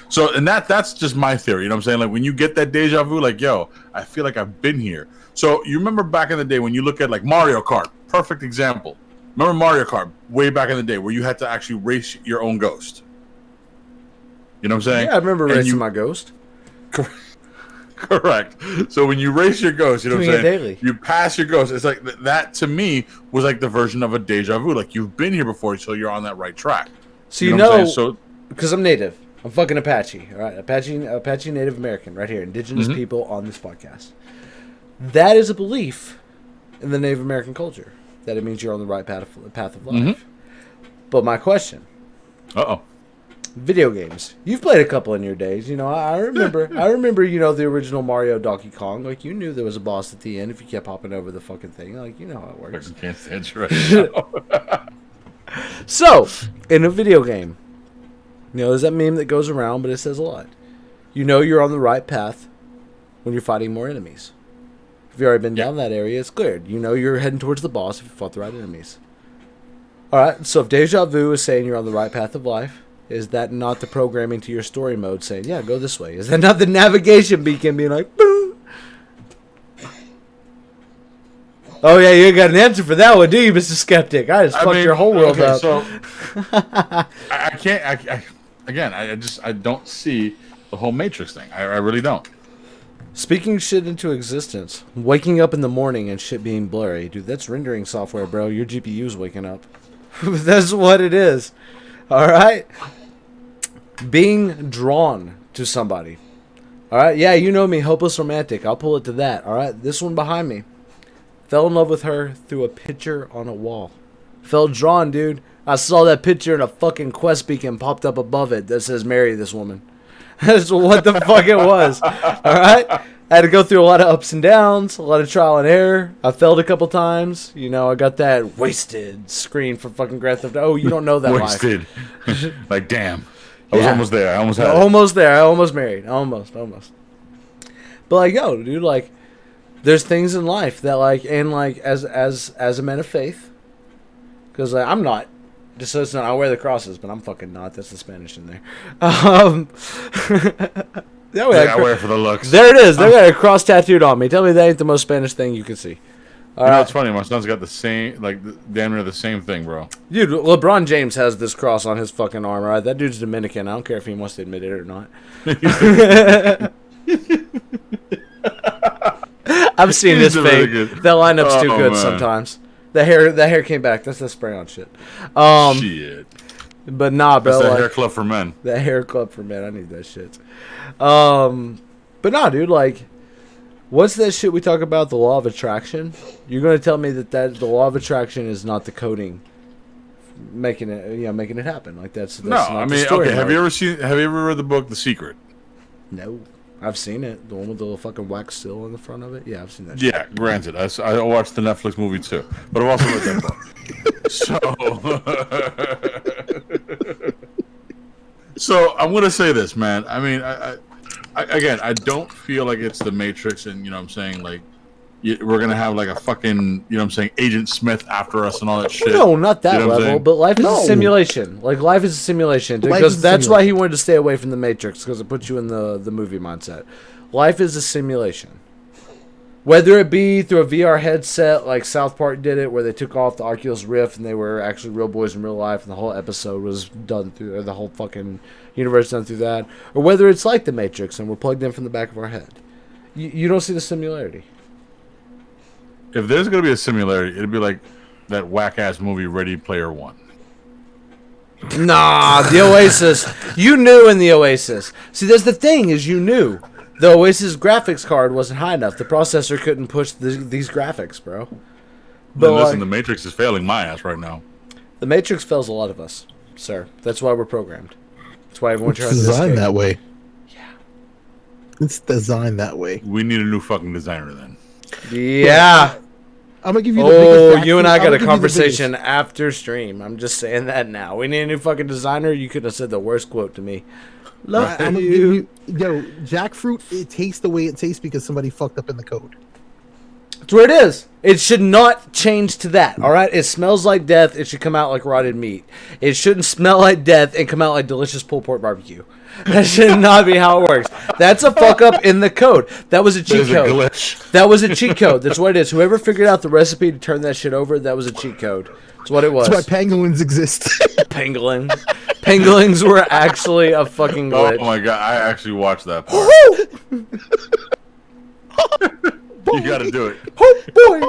So, and that's just my theory, you know what I'm saying? Like when you get that deja vu, like yo, I feel like I've been here. So you remember back in the day when you look at like Mario Kart, perfect example. Remember Mario Kart way back in the day where you had to actually race your own ghost. You know what I'm saying? Yeah, I remember And racing my ghost. Correct. So when you race your ghost, you know what I'm Doing saying? it daily. You pass your ghost. It's like that to me was like the version of a deja vu. Like you've been here before, so you're on that right track. So what I'm saying? So because I'm native. I'm fucking Apache. All right, Apache Native American, right here, indigenous people on this podcast. That is a belief in the Native American culture that it means you're on the right path of life. But my question: video games. You've played a couple in your days. You know, I remember. I remember. You know, the original Mario Donkey Kong. Like you knew there was a boss at the end if you kept hopping over the fucking thing. Like you know how it works. I can't stand you right now. So, in a video game, you know, there's that meme that goes around, but it says a lot. You know you're on the right path when you're fighting more enemies. If you've already been down that area, it's cleared. You know you're heading towards the boss if you fought the right enemies. Alright, so if Deja Vu is saying you're on the right path of life, is that not the programming to your story mode saying, yeah, go this way? Is that not the navigation beacon being like, boom? Oh, yeah, you got an answer for that one, do you, Mr. Skeptic? I just fucked your whole world up. So, I can't, I don't see the whole Matrix thing. I really don't. Speaking shit into existence. Waking up in the morning and shit being blurry. Dude, that's rendering software, bro. Your GPU's waking up. That's what it is. Alright? Being drawn to somebody. Alright? Yeah, you know me. Hopeless romantic. I'll pull it to that. Alright? This one behind me. Fell in love with her through a picture on a wall. Felt drawn, dude. I saw that picture and a fucking quest beacon popped up above it that says marry this woman. That's what the fuck it was. Alright? I had to go through a lot of ups and downs, a lot of trial and error. I failed a couple times. You know, I got that wasted screen for fucking Grand Theft Auto. Oh, you don't know that wasted. Like, damn. I was almost there. I almost had almost there. I almost married. Almost. But, like, yo, dude, like, there's things in life that, like, and, like, as a man of faith, because, like, I'm not. Just so it's not, I wear the crosses, but I'm fucking not. That's the Spanish in there. I wear it for the looks. There it is. They got a cross tattooed on me. Tell me that ain't the most Spanish thing you can see. You know, it's funny. My son's got the same, like, damn near the same thing, bro. Dude, LeBron James has this cross on his fucking arm, right? That dude's Dominican. I don't care if he wants to admit it or not. I've seen this fake. That lineup's too good sometimes. The hair came back. That's the spray on shit. Shit. But nah, bro. That's that hair club for men. That hair club for men. I need that shit. But nah, dude. Like, what's that shit we talk about? The law of attraction. You're gonna tell me that the law of attraction is not the coding making it happen? Like that's no. I mean, okay. Have you ever read the book The Secret? No. I've seen it. The one with the little fucking wax seal on the front of it. Yeah, I've seen that shit. Yeah, granted. I watched the Netflix movie too. But I've also read that book. So I'm going to say this, man. I mean, I don't feel like it's the Matrix and, you know what I'm saying, like, we're going to have like a fucking, you know what I'm saying, Agent Smith after us and all that shit. No, not that level, but life is a simulation. Like, life is a simulation. Because that's why he wanted to stay away from the Matrix, because it puts you in the movie mindset. Life is a simulation. Whether it be through a VR headset, like South Park did it, where they took off the Oculus Rift and they were actually real boys in real life, and the whole episode was done through, or the whole fucking universe done through that, or whether it's like the Matrix and we're plugged in from the back of our head. You don't see the similarity. If there's going to be a similarity, it'd be like that whack-ass movie Ready Player One. Nah, the Oasis. You knew in the Oasis. See, that's the thing, is you knew. The Oasis graphics card wasn't high enough. The processor couldn't push these graphics, bro. But listen, the Matrix is failing my ass right now. The Matrix fails a lot of us, sir. That's why we're programmed. That's why everyone tries to escape. It's designed that way. Yeah. It's designed that way. We need a new fucking designer then. Yeah. I'm gonna give you the biggest you and I got a conversation after stream. I'm just saying that now. We need a new fucking designer. You could have said the worst quote to me. I'm gonna give you, yo, Jack Fruit, it tastes the way it tastes because somebody fucked up in the code. That's where it is. It should not change to that, all right? It smells like death. It should come out like rotted meat. It shouldn't smell like death and come out like delicious pulled pork barbecue. That should not be how it works. That's a fuck up in the code. That was a cheat code. That was a cheat code. That's what it is. Whoever figured out the recipe to turn that shit over, that was a cheat code. That's what it was. That's why pangolins exist. Pangolin. Pangolins were actually a fucking glitch. Oh my god, I actually watched that part. You gotta do it. Oh boy!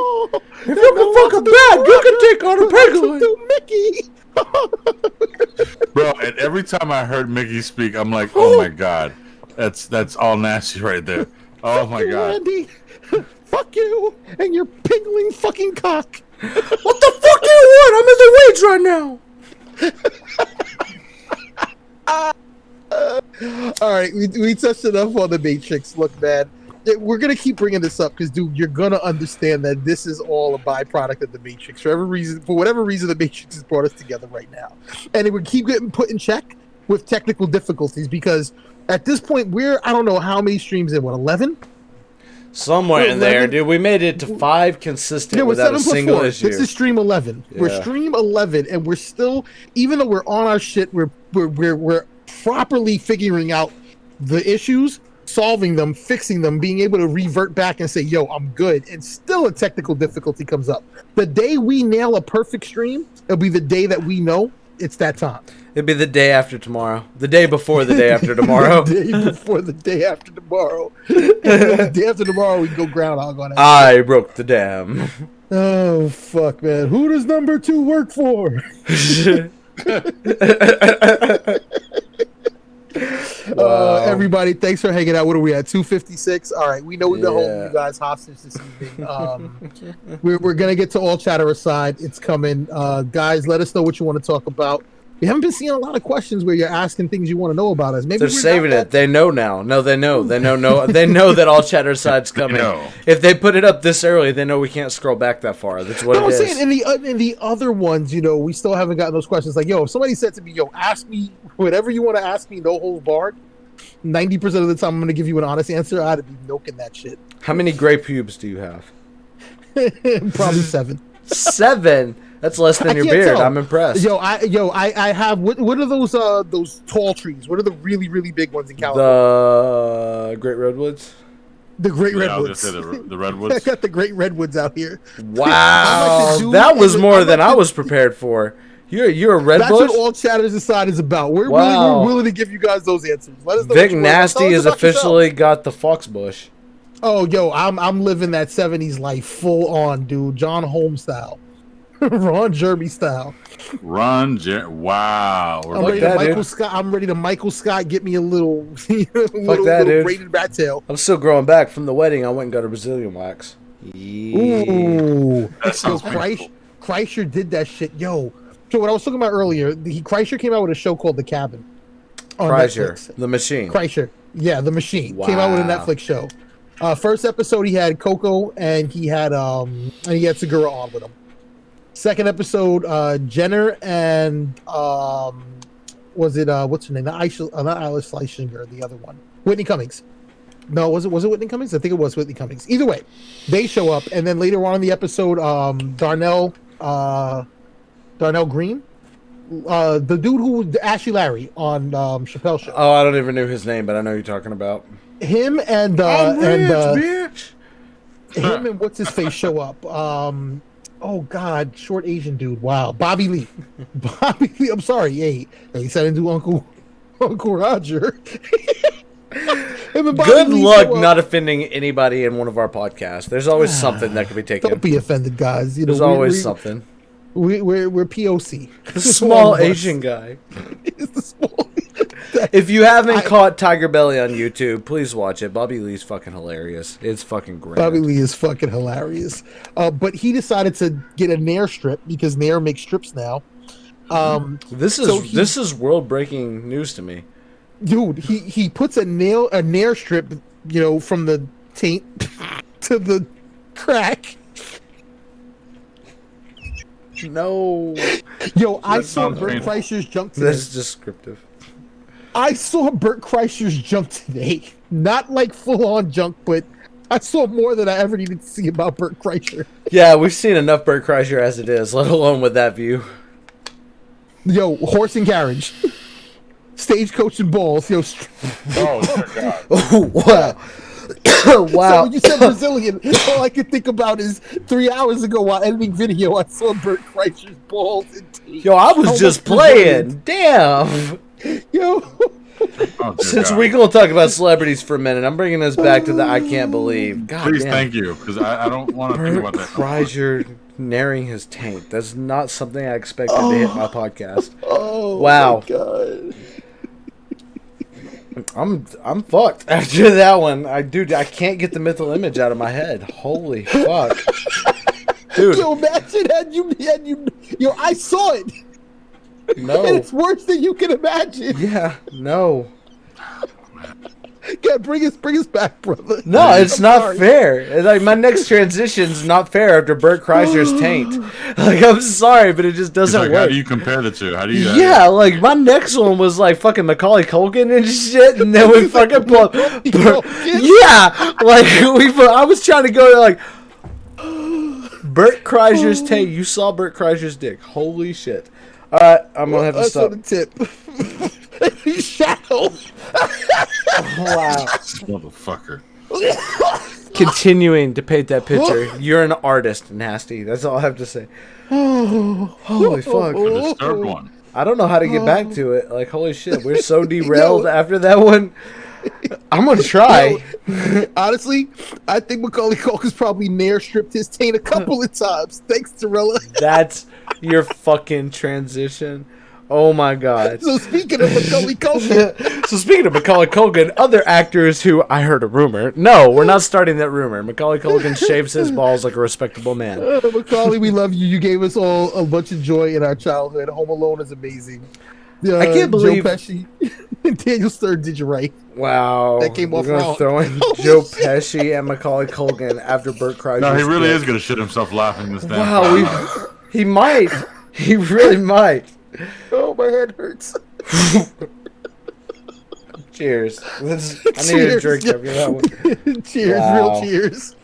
If you can fuck a bag, you can take on a pangolin. Mickey. Bro, and every time I heard Mickey speak, I'm like, oh my god, that's all nasty right there. Oh my god. Randy. Fuck you and your pangolin fucking cock. What the fuck do you want? I'm in the rage right now. All right, we touched enough on the Matrix. Look, man, we're gonna keep bringing this up because, dude, you're gonna understand that this is all a byproduct of the Matrix. For whatever reason, the Matrix has brought us together right now, and it would keep getting put in check with technical difficulties because at this point I don't know how many streams in. What, 11? Somewhere in there, dude. We made it to 5 consistent without a single issue. This is stream 11. Yeah. We're stream 11, and we're still, even though we're on our shit, we're properly figuring out the issues, solving them, fixing them, being able to revert back and say, "Yo, I'm good," and still a technical difficulty comes up. The day we nail a perfect stream, it'll be the day that we know it's that time. It'd be the day after tomorrow. The day before the day after tomorrow. The day before the day after tomorrow. The day after tomorrow, we can go groundhog on it. I broke the dam. Oh, fuck, man. Who does number 2 work for? Everybody, thanks for hanging out. What are we at? 2:56. All right, we know we've been holding you guys hostage this evening. We're gonna get to all chatter aside. It's coming, guys. Let us know what you want to talk about. We haven't been seeing a lot of questions where you're asking things you want to know about us. Maybe they're saving it. They know now. No, they know. They know that all chatter aside's coming. If they put it up this early, they know we can't scroll back that far. That's what it is. I'm saying in the other ones, we still haven't gotten those questions. Like, yo, if somebody said to me, "Yo, ask me whatever you want to ask me, no holds barred," 90% of the time I'm going to give you an honest answer. I'd be milking that shit. How many gray pubes do you have? Probably 7. 7? That's less than your beard. Tell. I'm impressed. I have what are those tall trees? What are the really, really big ones in California? The Great Redwoods. The Great Redwoods. I was gonna say the redwoods. I got the Great Redwoods out here. Wow, that was more than I was prepared for. You're a red That's bush? what all chatters aside is about. We're willing to give you guys those answers. Let us know. Vic Nastee has officially got the fox bush. Oh, yo, I'm living that 70s life full on, dude. John Holmes style. Ron Jeremy style. Wow. I'm ready to Michael Scott get me a little, dude. braided rat tail. I'm still growing back from the wedding. I went and got a Brazilian wax. Yeah. Ooh. So Kreischer did that shit. Yo. So what I was talking about earlier, Kreischer came out with a show called The Cabin. On Netflix. The Machine. Kreischer. Yeah, The Machine. Wow. Came out with a Netflix show. First episode he had Coco and he had Segura on with him. Second episode, Jenner and what's her name? Not Isla Fleischinger, the other one. Whitney Cummings. No, was it Whitney Cummings? I think it was Whitney Cummings. Either way, they show up, and then later on in the episode, Darnell Green, the dude who was Ashley Larry on Chappelle Show. Oh, I don't even know his name, but I know who you're talking about. Him and bitch. Him and what's his face show up. Oh God, short Asian dude. Wow, Bobby Lee. Bobby Lee. I'm sorry. Hey, he said I do Uncle Roger. Good luck not offending anybody in one of our podcasts. There's always something that could be taken. Don't be offended, guys. There's always something. We're POC. The small Asian guy. It's the small. If you haven't caught Tiger Belly on YouTube, please watch it. Bobby Lee's fucking hilarious. It's fucking great. Bobby Lee is fucking hilarious. But he decided to get a Nair strip because Nair makes strips now. This is world breaking news to me. Dude, he puts a Nair strip, from the taint to the crack. No. Yo, I saw Bert Kreischer's junk today. That's descriptive. I saw Bert Kreischer's junk today. Not like full-on junk, but I saw more than I ever needed to see about Bert Kreischer. Yeah, we've seen enough Bert Kreischer as it is, let alone with that view. Yo, horse and carriage. Stagecoach and balls. Yo. Oh, God. Oh, wow. Wow. So when you said Brazilian, all I could think about is 3 hours ago while editing video, I saw Bert Kreischer's balls and teeth. Yo, I was just playing. Damn. Yo. Since we're going to talk about celebrities for a minute, I'm bringing us back to the I can't believe. God Please, damn. thank you, because I don't want to think about that. Kreischer narring his taint. That's not something I expected to hit my podcast. Oh, wow. My God. I'm fucked after that one. I can't get the mental image out of my head. Holy fuck. Dude. Yo, imagine had you yo, I saw it. No. And it's worse than you can imagine. Yeah, no. Yeah, bring us back, brother. No, it's I'm not sorry. fair. It's like my next transition's not fair after Bert Kreischer's Taint. Like I'm sorry, but it just It's doesn't like, work. how do you compare the two? How do you? Yeah, like my next one was like fucking Macaulay Culkin and shit, and then we fucking pull up. Yeah, like I was trying to go to like Bert Kreischer's Taint. You saw Bert Kreischer's dick. Holy shit. All right, I'm gonna have to That's stop. on the tip. Shadow. Wow. Motherfucker. Continuing to paint that picture. You're an artist, Nasty. That's all I have to say. Holy fuck. The disturbed one. I don't know how to get back to it. Like, holy shit, we're so derailed after that one. I'm gonna try. Honestly, I think Macaulay Culkin's probably nair stripped his taint a couple of times. Thanks, Torella. That's your fucking transition. Oh my god. So speaking of Macaulay Culkin, So speaking of Macaulay Culkin, other actors who I heard a rumor. No, we're not starting that rumor. Macaulay Culkin shaves his balls like a respectable man. Macaulay, we love you. You gave us all a bunch of joy in our childhood. Home Alone is amazing. I can't believe- Joe Pesci and Daniel Stern did you right. Wow. That came off We're gonna wrong. throw in Joe Pesci and Macaulay Culkin after Bert Kreischer. No, he really is gonna shit himself laughing this damn Wow, time. he might. He really might. Oh, my head hurts. Cheers. I need a drink after that one. Cheers, Wow. real cheers.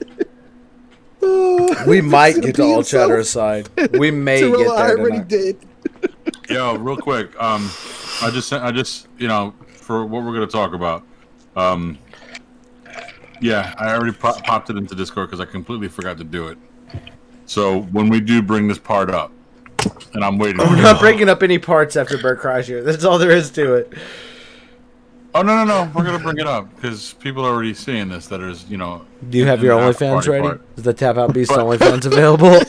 We might He's get to gonna pee all himself. chatter aside. We may get Torella, I there already tonight. did. Yo, real quick. I just, you know, for what we're gonna talk about. Yeah, I already popped it into Discord because I completely forgot to do it. So when we do bring this part up, and I'm waiting. We're not breaking up any parts after Bert Kreischer. That's all there is to it. Oh no, we're gonna bring it up because people are already seeing this. That is, you know. Do you have in your the after OnlyFans party ready? part. Is the Tap Out Beast But- OnlyFans available?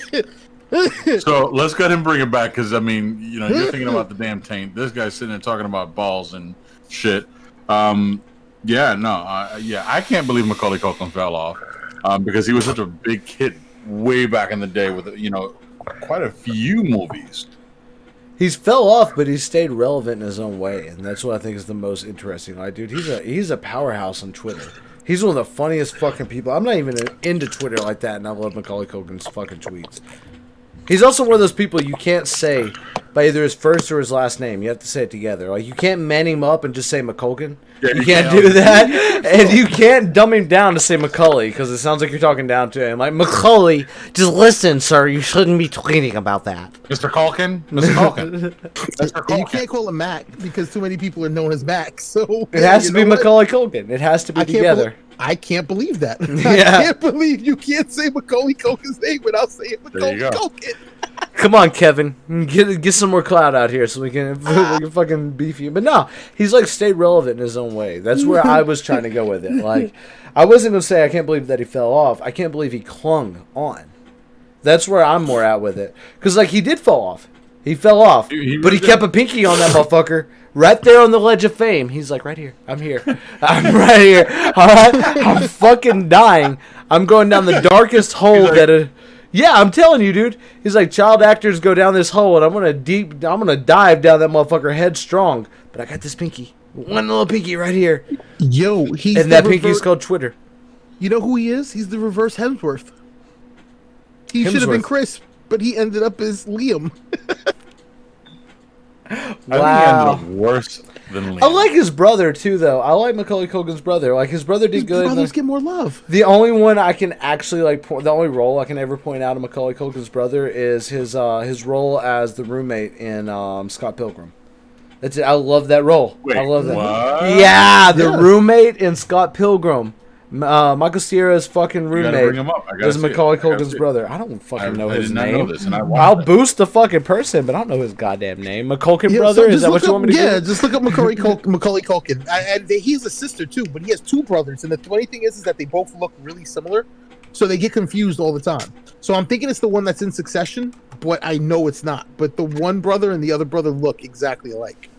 So let's go ahead and bring it back because I mean, you know, you're thinking about the damn taint. This guy's sitting there talking about balls and shit. I can't believe Macaulay Culkin fell off because he was such a big hit way back in the day with, you know, quite a few movies. He's fell off, but he's stayed relevant in his own way, and that's what I think is the most interesting. Like, dude, he's a powerhouse on Twitter. He's one of the funniest fucking people. I'm not even into Twitter like that, and I love Macaulay Culkin's fucking tweets. He's also one of those people you can't say by either his first or his last name. You have to say it together. Like, you can't man him up and just say McCulkin. Yeah, you you can't can't. do that. And you can't dumb him down to say Macaulay, because it sounds like you're talking down to him. Like, Macaulay, just listen, sir. You shouldn't be tweeting about that. Mr. Culkin, Mr. Culkin, Mr. You Culkin. can't call him Mac because too many people are known as Mac. So It has you to be know what? Macaulay Culkin. It has to be I can't together. I can't believe that. Yeah. I can't believe you can't say Macaulay Culkin's name without saying There you Macaulay go. Culkin. Come on, Kevin. Get some more clout out here so we can fucking beef you. But no, he's like stayed relevant in his own way. That's where I was trying to go with it. Like, I wasn't gonna say I can't believe that he fell off. I can't believe he clung on. That's where I'm more at with it. Because like he did fall off. He fell off, He but he really kept a pinky on that motherfucker. Right there on the ledge of fame. He's like, right here. I'm here. I'm right here. All right? I'm fucking dying. I'm going down the darkest hole like- Yeah, I'm telling you, dude. He's like, child actors go down this hole, and I'm gonna dive down that motherfucker headstrong. But I got this pinky, one little pinky right here, Yo, he's and that pinky's called Twitter. You know who he is? He's the reverse Hemsworth. He should have been Hemsworth. Chris, but he ended up as Liam. I think he ended up worse than Liam. I like his brother too, though. I like Macaulay Culkin's brother. Like his brother did His good. in brothers the- get more love. The only one I can actually the only role I can ever point out of Macaulay Culkin's brother is his role as the roommate in Scott Pilgrim. That's it. I love that role. Wait, I love that. what? Yeah, the Yeah. roommate in Scott Pilgrim. Michael Cera's fucking You gotta roommate bring him up. I gotta is see Macaulay it. I gotta Culkin's see it. brother. I don't fucking know I his did not name. know this, and I watched I'll it. boost the fucking person, but I don't know his goddamn name. McCulkin Yeah, brother? so Is just that what look you want me to Yeah, do? just look up Macaulay Culkin. And he's a sister too, but he has two brothers. And the funny thing is that they both look really similar, so they get confused all the time. So I'm thinking it's the one that's in Succession, but I know it's not. But the one brother and the other brother look exactly alike.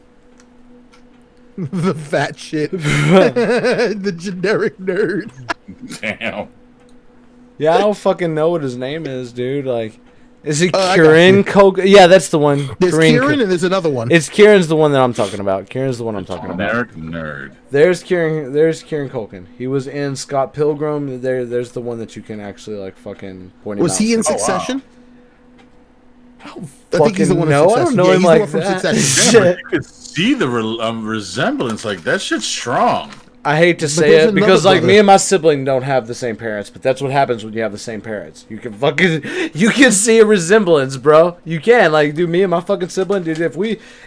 The fat shit, the generic nerd. Damn. Yeah, I don't fucking know what his name is, dude. Like, Is it I got Kieran you. Culkin? Yeah, that's the one. There's Kieran and there's another one. It's Kieran's the one that I'm talking about. Kieran's the one I'm talking about. Nerd. There's Kieran Culkin. He was in Scott Pilgrim. There's the one that you can actually like fucking point him Was out. he in to. Succession? I think he's the one in No, I don't Succession. know Yeah, him he's the like one from that. Succession. Yeah, but you could see the resemblance. Like, that shit's strong. I hate to say there's it because another like me brother. and my sibling don't have the same parents, but that's what happens when you have the same parents. You can see a resemblance, bro. You can like, dude. Me and my fucking sibling, dude.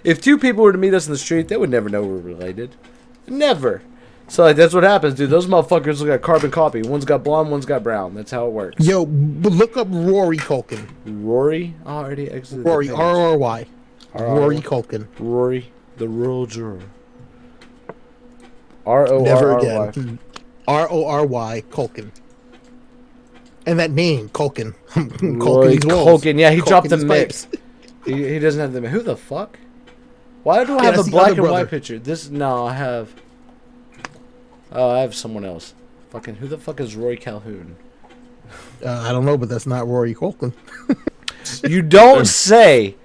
If two people were to meet us in the street, they would never know we're related. Never. So like that's what happens, dude. Those motherfuckers look like carbon copy. One's got blonde, one's got brown. That's how it works. Yo, but look up Rory Culkin. Rory already exited. Rory, the page. R-R-Y. Rory Culkin. Rory, the rural juror. Never R-O-R-R-Y. again. R-O-R-Y, Culkin. And that name, Culkin. Rory Culkin, walls. Culkin. Yeah, he dropped the Culkin's mix. pipes. He doesn't have the mix. Who the fuck? Why do I Yeah, have that's a the black other and white brother. picture? No, I have. Oh, I have someone else. Fucking who the fuck is Roy Calhoun? I don't know, but that's not Rory Culkin. You don't say.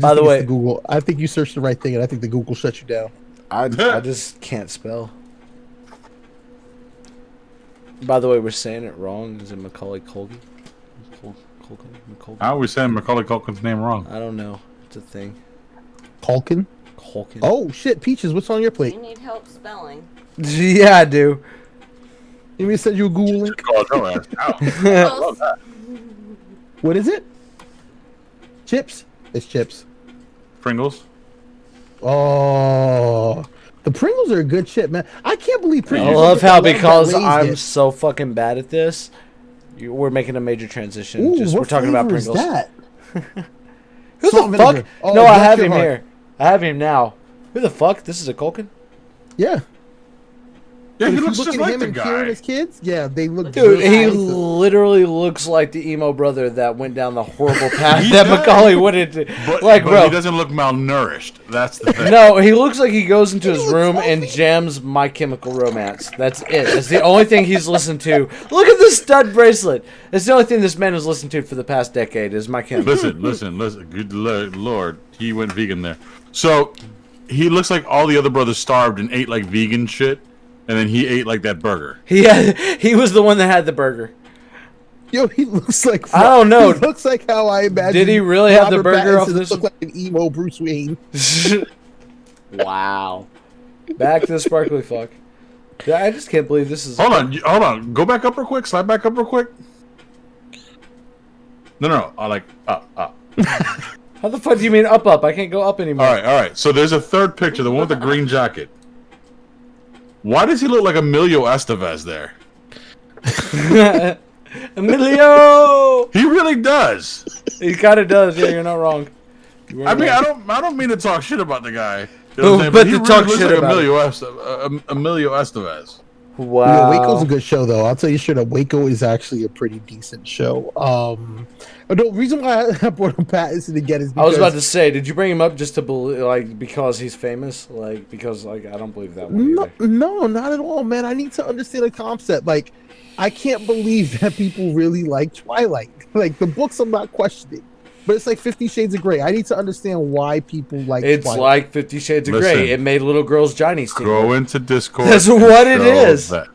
By the way- Google. I think you searched the right thing, and I think the Google shut you down. I just can't spell. By the way, we're saying it wrong. Is it Macaulay Culkin? Culkin? I always saying Macaulay Culkin's name wrong. I don't know. It's a thing. Culkin. Culkin. Oh shit, Peaches, what's on your You plate? need help spelling. Yeah, I do. You want me to send you a Google link? Oh, no, I love that. What is it? Chips. It's chips. Pringles. Oh, the Pringles are a good chip, man. I can't believe I Pringles. love how that because Lay's I'm get. so fucking bad at this, we're making a major transition. Ooh, Just we're what talking about flavor is Pringles. that? Who Salt the and fuck? vinegar. Oh, No, I bless have your him heart. here. I have him now. Who the fuck? This is a Culkin? Yeah. Yeah, But he if you looks look just at like him the and Kieran guy. as kids, yeah, they look. Dude, he just like literally looks like the emo brother that went down the horrible path He that does. Macaulay went into. But, Like, but bro. he doesn't look malnourished. That's the thing. No, he looks like he goes into his room and jams My Chemical Romance. That's it. That's the only thing he's listened to. Look at this stud bracelet. That's the only thing this man has listened to for the past decade is My Chemical. Listen. Good Lord, he went vegan there. So he looks like all the other brothers starved and ate like vegan shit, and then he ate like that burger. He was the one that had the burger. Yo, he looks like. I don't know. He looks like how I imagine. Did he really have the Robert burger off Pattinson this? Look like an emo Bruce Wayne. Wow. Back to the sparkly fuck. Yeah, I just can't believe this is. Hold on. Go back up real quick. Slide back up real quick. No. I like up. How the fuck do you mean up? I can't go up anymore. All right. So there's a third picture, the one with the green jacket. Why does he look like Emilio Estevez there? Emilio! He really does. He kind of does. Yeah, you're not wrong. I mean, I don't mean to talk shit about the guy. You Oh, what I'm saying? but he to really talk looks shit like about Emilio Estevez. Wow. Yeah, Waco's a good show, though. I'll tell you straight up, Waco is actually a pretty decent show. The reason why I brought up Pattinson again is I because was about to say, did you bring him up just to believe, like, because he's famous? Like, because, like, I don't believe that one either. No, not at all, man. I need to understand the concept. Like, I can't believe that people really like Twilight. Like, the books I'm not questioning. But it's like 50 Shades of Grey. I need to understand why people like It's Twilight. like 50 Shades of Listen. Grey. It made little girls' Johnny's Go into Discord. That's and what it show is. that.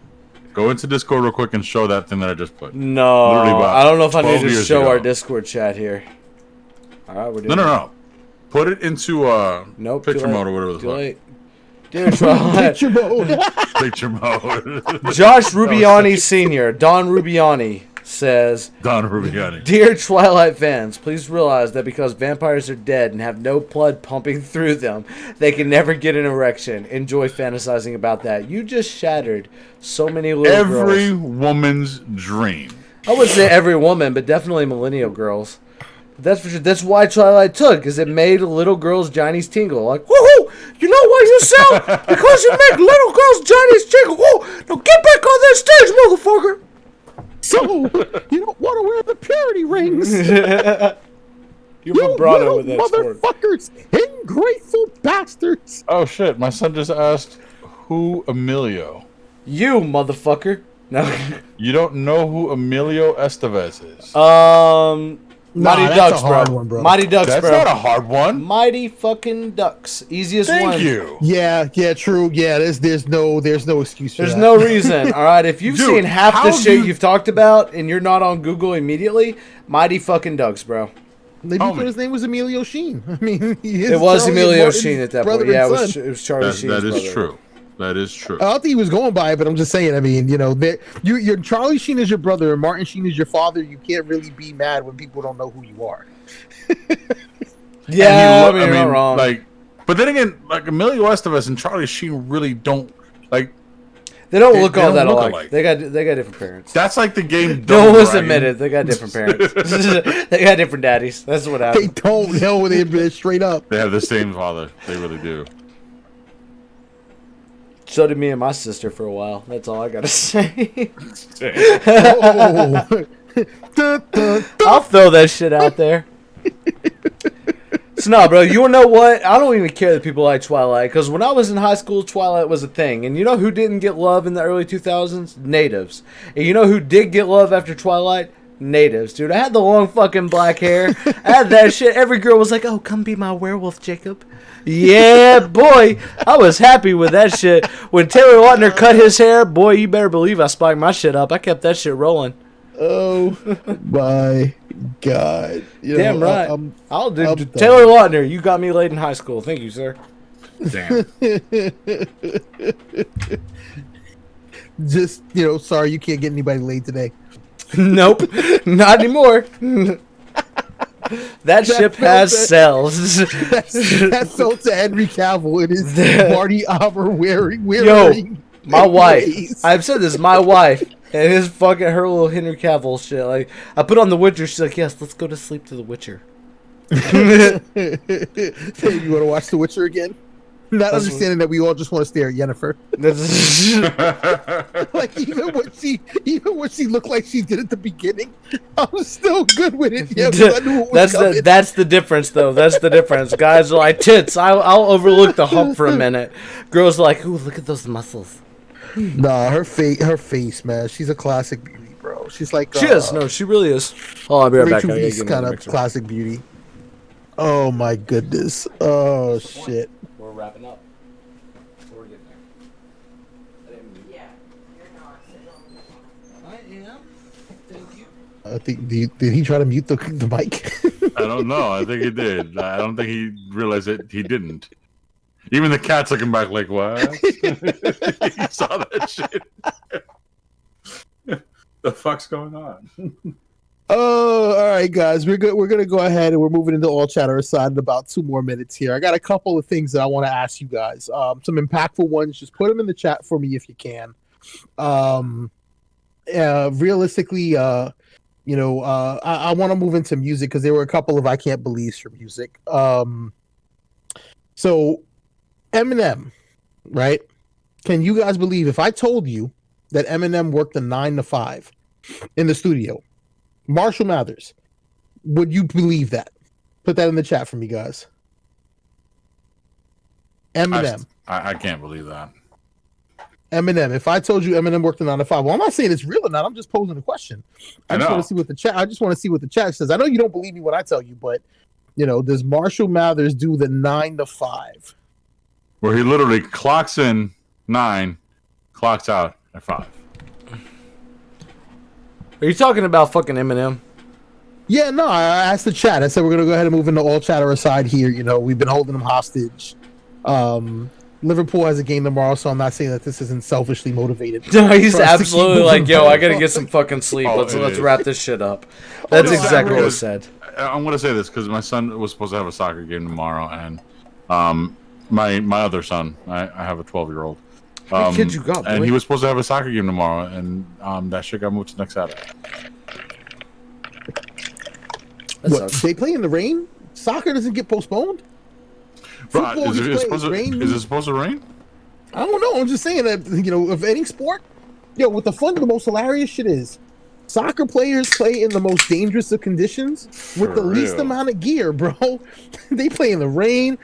Go into Discord real quick and show that thing that I just put. No, Literally about I don't know if I need 12 to years show ago. our Discord chat here. All right, we're doing No. Put it into Nope, picture too late. mode or whatever the Too fuck. late. Dear Twilight. Picture mode. Picture mode. Josh Rubiani Sr., Don Rubiani, says, Don Rubiani. Dear Twilight fans, please realize that because vampires are dead and have no blood pumping through them, they can never get an erection. Enjoy fantasizing about that. You just shattered so many little Every girls. woman's dream. I would say every woman, but definitely millennial girls. That's for sure. That's why Twilight took, because it made little girls' Johnnies tingle. Like, woohoo! You know what you sell? Because you make little girls' Johnnies tingle. Woo! Now get back on that stage, motherfucker! So, you don't want to wear the purity rings. You You vibrato little with that sport. motherfuckers, ungrateful bastards. Oh shit! My son just asked, "Who Emilio?" You motherfucker. No. You don't know who Emilio Estevez is? Mighty that's Ducks, a hard bro. one, bro. Mighty Ducks, That's bro. not a hard one. Mighty fucking Ducks. Easiest one. Thank you. Yeah, true. Yeah, there's no excuse for There's that. no reason. All right, if you've Dude, seen half how the shit you- you've talked about and you're not on Google immediately, Mighty fucking Ducks, bro. Maybe Homie. thought his name was Emilio Sheen. I mean, he is It was Charlie Emilio Martin's Sheen at that brother point. Yeah, and it son. was Charlie Sheen's That is brother. true. That is true. I don't think he was going by it, but I'm just saying. I mean, you know, you're Charlie Sheen is your brother and Martin Sheen is your father. You can't really be mad when people don't know who you are. Yeah, I mean, you're not wrong. Like, but then again, like Emilio Estevez and Charlie Sheen really don't like. they don't they- look they all don't that look alike. alike. They got different parents. That's like the game. No Double one's Dragon. admitted. They got different parents. They got different daddies. That's what They happened. don't know they're straight up. They have the same father. They really do. So did me and my sister for a while. That's all I gotta say. Oh. Dun, dun. I'll throw that shit out there. So no, bro, you wanna know what? I don't even care that people like Twilight, because when I was in high school, Twilight was a thing. And you know who didn't get love in the early 2000s? Natives. And you know who did get love after Twilight? Natives, dude. I had the long fucking black hair. I had that shit. Every girl was like, "Oh, come be my werewolf, Jacob." Yeah, boy. I was happy with that shit. When Taylor Lautner cut his hair, boy, you better believe I spiked my shit up. I kept that shit rolling. Oh my god! You Damn know, right. I'm- I'll do. I'm done. Taylor Lautner, you got me late in high school. Thank you, sir. Damn. just sorry you can't get anybody laid today. Nope, not anymore. That ship has cells. That's sold to Henry Cavil in his Marty Armor wearing. My wife. ways. I've said this. My wife and his fucking her little Henry Cavill shit. Like I put on The Witcher. She's like, "Yes, let's go to sleep to The Witcher." Hey, you want to watch The Witcher again? Not That's understanding that we all just want to stare at Yennefer. Like even when she looked like she did at the beginning, I was still good with it. Yeah, 'cause I knew it was coming. That's the difference, though. That's the difference. Guys are like tits. I'll overlook the hump for a minute. Girls are like, "Ooh, look at those muscles." Nah, her face, man. She's a classic beauty, bro. She's like She is. No, she really is. Oh, I'll be right back. Rachel I gotta Weisz get kind another of mixer. classic beauty. Oh my goodness. Oh shit. We're wrapping up. We're getting there. Yeah, you're not. I am. Thank you. I think did he try to mute the mic? I don't know. I think he did. I don't think he realized that he didn't. Even the cat's looking back like, what? He saw that shit. The fuck's going on? Oh, all right, guys. We're good. We're gonna go ahead and we're moving into all chatter aside in about 2 more minutes here. I got a couple of things that I want to ask you guys. Some impactful ones. Just put them in the chat for me if you can. Realistically, I want to move into music because there were a couple of I can't believes for music. So Eminem, right? Can you guys believe if I told you that Eminem worked a 9 to 5 in the studio? Marshall Mathers, would you believe that? Put that in the chat for me, guys. Eminem. I can't believe that. Eminem. If I told you Eminem worked a 9 to 5, well, I'm not saying it's real or not. I'm just posing a question. I just want to see what the chat. I just want to see what the chat says. I know you don't believe me when I tell you, but does Marshall Mathers do the 9 to 5? Where he literally clocks in 9, clocks out at 5. Are you talking about fucking Eminem? Yeah, no. I asked the chat. I said we're gonna go ahead and move into all chatter aside here. We've been holding them hostage. Liverpool has a game tomorrow, so I'm not saying that this isn't selfishly motivated. No, he's for us to keep absolutely moving like, yo, I gotta forward. get some fucking sleep. Oh, Let's it is. wrap this shit up. That's no, exactly what I- I said. I'm gonna say this because my son was supposed to have a soccer game tomorrow, and my other son, I have a 12-year-old. How many kids you got, And boy? he was supposed to have a soccer game tomorrow, and that shit got moved to next Saturday. That What, sucks. they play in the rain? Soccer doesn't get postponed? Bro, Football is gets it played, supposed to? rain- Is it supposed to rain? I don't know. I'm just saying that, of any sport, what the most hilarious shit is, soccer players play in the most dangerous of conditions with the least real. amount of gear, bro. They play in the rain.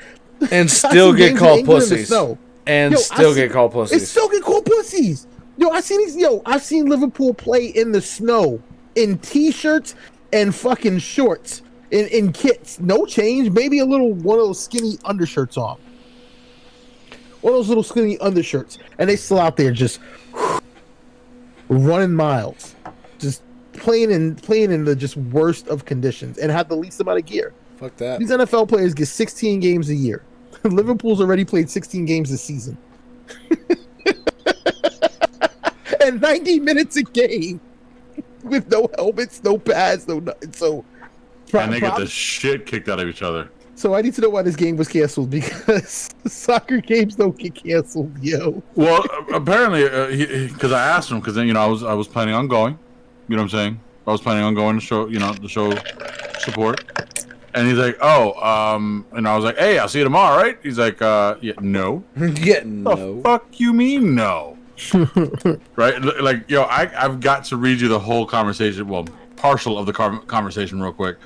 And I still see get games in called England in the pussies. snow. And Yo, I still see- get called They pussies. still get called pussies. I've seen Liverpool play in the snow in t-shirts and fucking shorts in kits. No change. Maybe one of those skinny undershirts on. One of those little skinny undershirts. And they still out there just running miles. Just playing in the just worst of conditions and have the least amount of gear. Fuck that. These NFL players get 16 games a year. Liverpool's already played 16 games this season. And 90 minutes a game with no helmets, no pads, no nothing. So, and they get the shit kicked out of each other. So I need to know why this game was canceled, because soccer games don't get canceled, yo. Well, apparently, because I asked him, because then I was planning on going. You know what I'm saying? I was planning on going to show support. And he's like, and I was like, hey, I'll see you tomorrow, right? He's like, yeah, no. Yeah, no. The fuck you mean no? Right? Like, I've got to read you the whole conversation. Well, partial of the conversation real quick.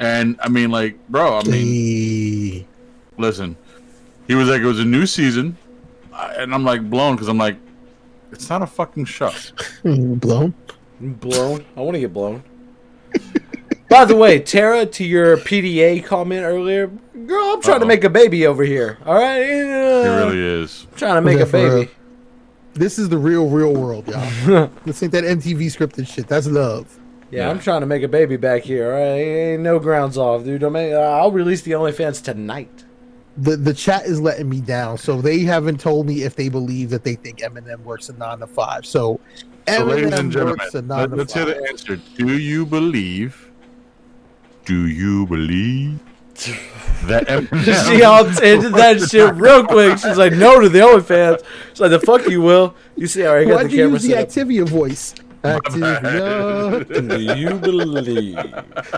And I mean, like, bro, listen, he was like, it was a new season. And I'm like blown, because I'm like, it's not a fucking show. Blown? Blown? I want to get blown. By the way, Tara, to your PDA comment earlier, girl, I'm trying to make a baby over here. All right? It really is. I'm trying to make a baby. This is the real world, y'all. This ain't that MTV scripted shit. That's love. Yeah, I'm trying to make a baby back here. All right? Ain't no grounds off, dude. I'll release the OnlyFans tonight. The chat is letting me down, so they haven't told me if they believe that they think Eminem works a 9 to 5. So ladies and gentlemen, works a 9 to 5. Let's hear the answer. Do you believe that Eminem... She all ended that shit real quick. She's like, no to the OnlyFans. She's like, the fuck you will. You see how I got the camera set up. Why'd you use the Activia voice? Activia.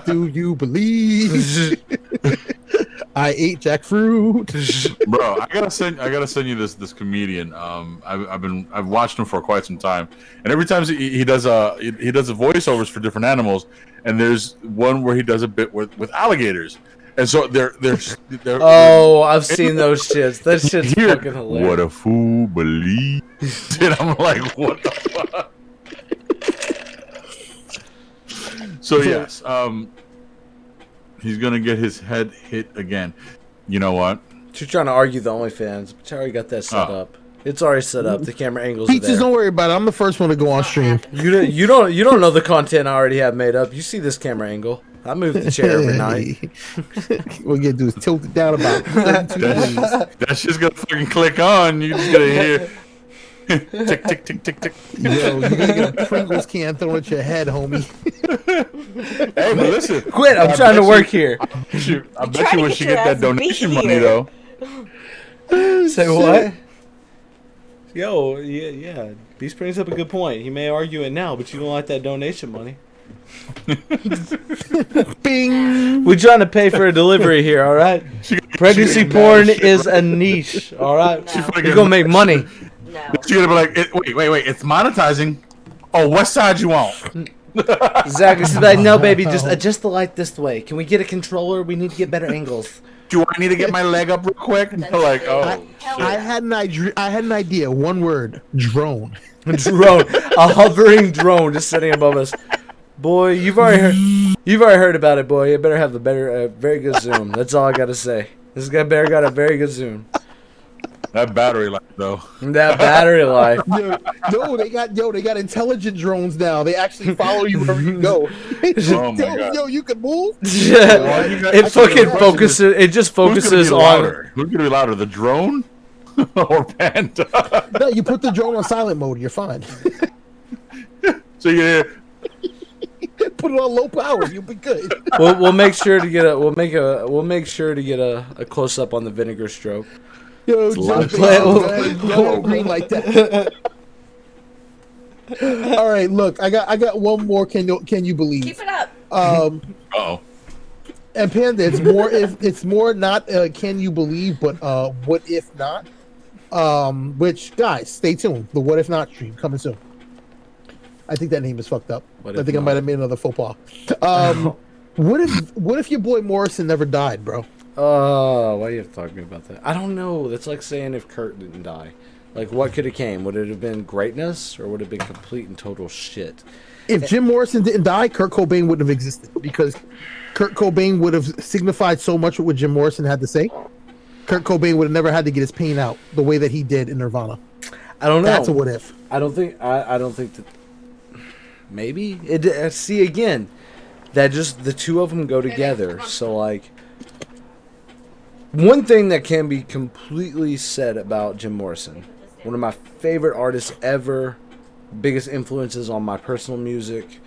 Do you believe? I ate Jack Fruit. Bro, I gotta send you this comedian. I've watched him for quite some time, and every time he does the voiceovers for different animals, and there's one where he does a bit with alligators, and so they're I've seen those shits. That shit's fucking hilarious. What a fool believes. And I'm like, what the fuck? So yes, he's gonna get his head hit again. You know what? She's trying to argue the OnlyFans, but she already got that set up. It's already set up. The camera angles are there. Peaches, don't worry about it. I'm the first one to go on stream. You don't know the content I already have made up. You see this camera angle? I move the chair every night. What you gotta do is tilt it down about 32 degrees. That shit's gonna fucking click on. You just gonna hear tick tick tick tick tick. Yo, you're gonna get a Pringles can thrown at your head, homie. Hey, but listen. Quit! I'm trying to work here. I bet you when she get that donation money though. Say what? Yo, yeah. Beast brings up a good point. He may argue it now, but you don't like that donation money. Bing. We're trying to pay for a delivery here, all right? Pregnancy porn is a niche, all right? No. You're gonna make money. No. She's gonna be like, wait, it's monetizing. Oh, what side you want? Exactly. She's like, no, baby, just adjust the light this way. Can we get a controller? We need to get better angles. Do I need to get my leg up real quick? And they're like, oh. I had an idea. One word: drone. Drone, a hovering drone just sitting above us. Boy, you've already heard about it, boy. You better have a very good zoom. That's all I gotta say. This guy better got a very good zoom. That battery life, though. That battery life. They got intelligent drones now. They actually follow you wherever you go. Oh my God. Yo, you can move. Yeah. It fucking focuses. It just focuses on. Who's gonna be louder, the drone or Panda? No, you put the drone on silent mode. You're fine. So you hear. Put it on low power. You'll be good. We'll make sure to get a close up on the vinegar stroke. Yo, don't green like that. All right, look, I got one more. Can you believe? Keep it up. And Panda, it's more not can you believe, but what if not? Which guys, stay tuned. The what if not stream coming soon. I think that name is fucked up. I think I might have made another faux pas. What if your boy Morrison never died, bro? Oh, why are you talking about that? I don't know. That's like saying if Kurt didn't die. Like, what could have came? Would it have been greatness, or would it have been complete and total shit? If Jim Morrison didn't die, Kurt Cobain wouldn't have existed, because Kurt Cobain would have signified so much what Jim Morrison had to say. Kurt Cobain would have never had to get his pain out the way that he did in Nirvana. I don't know. That's a what if. I don't think that. Maybe see again, that just the two of them go together. So like, one thing that can be completely said about Jim Morrison, one of my favorite artists ever, biggest influences on my personal music.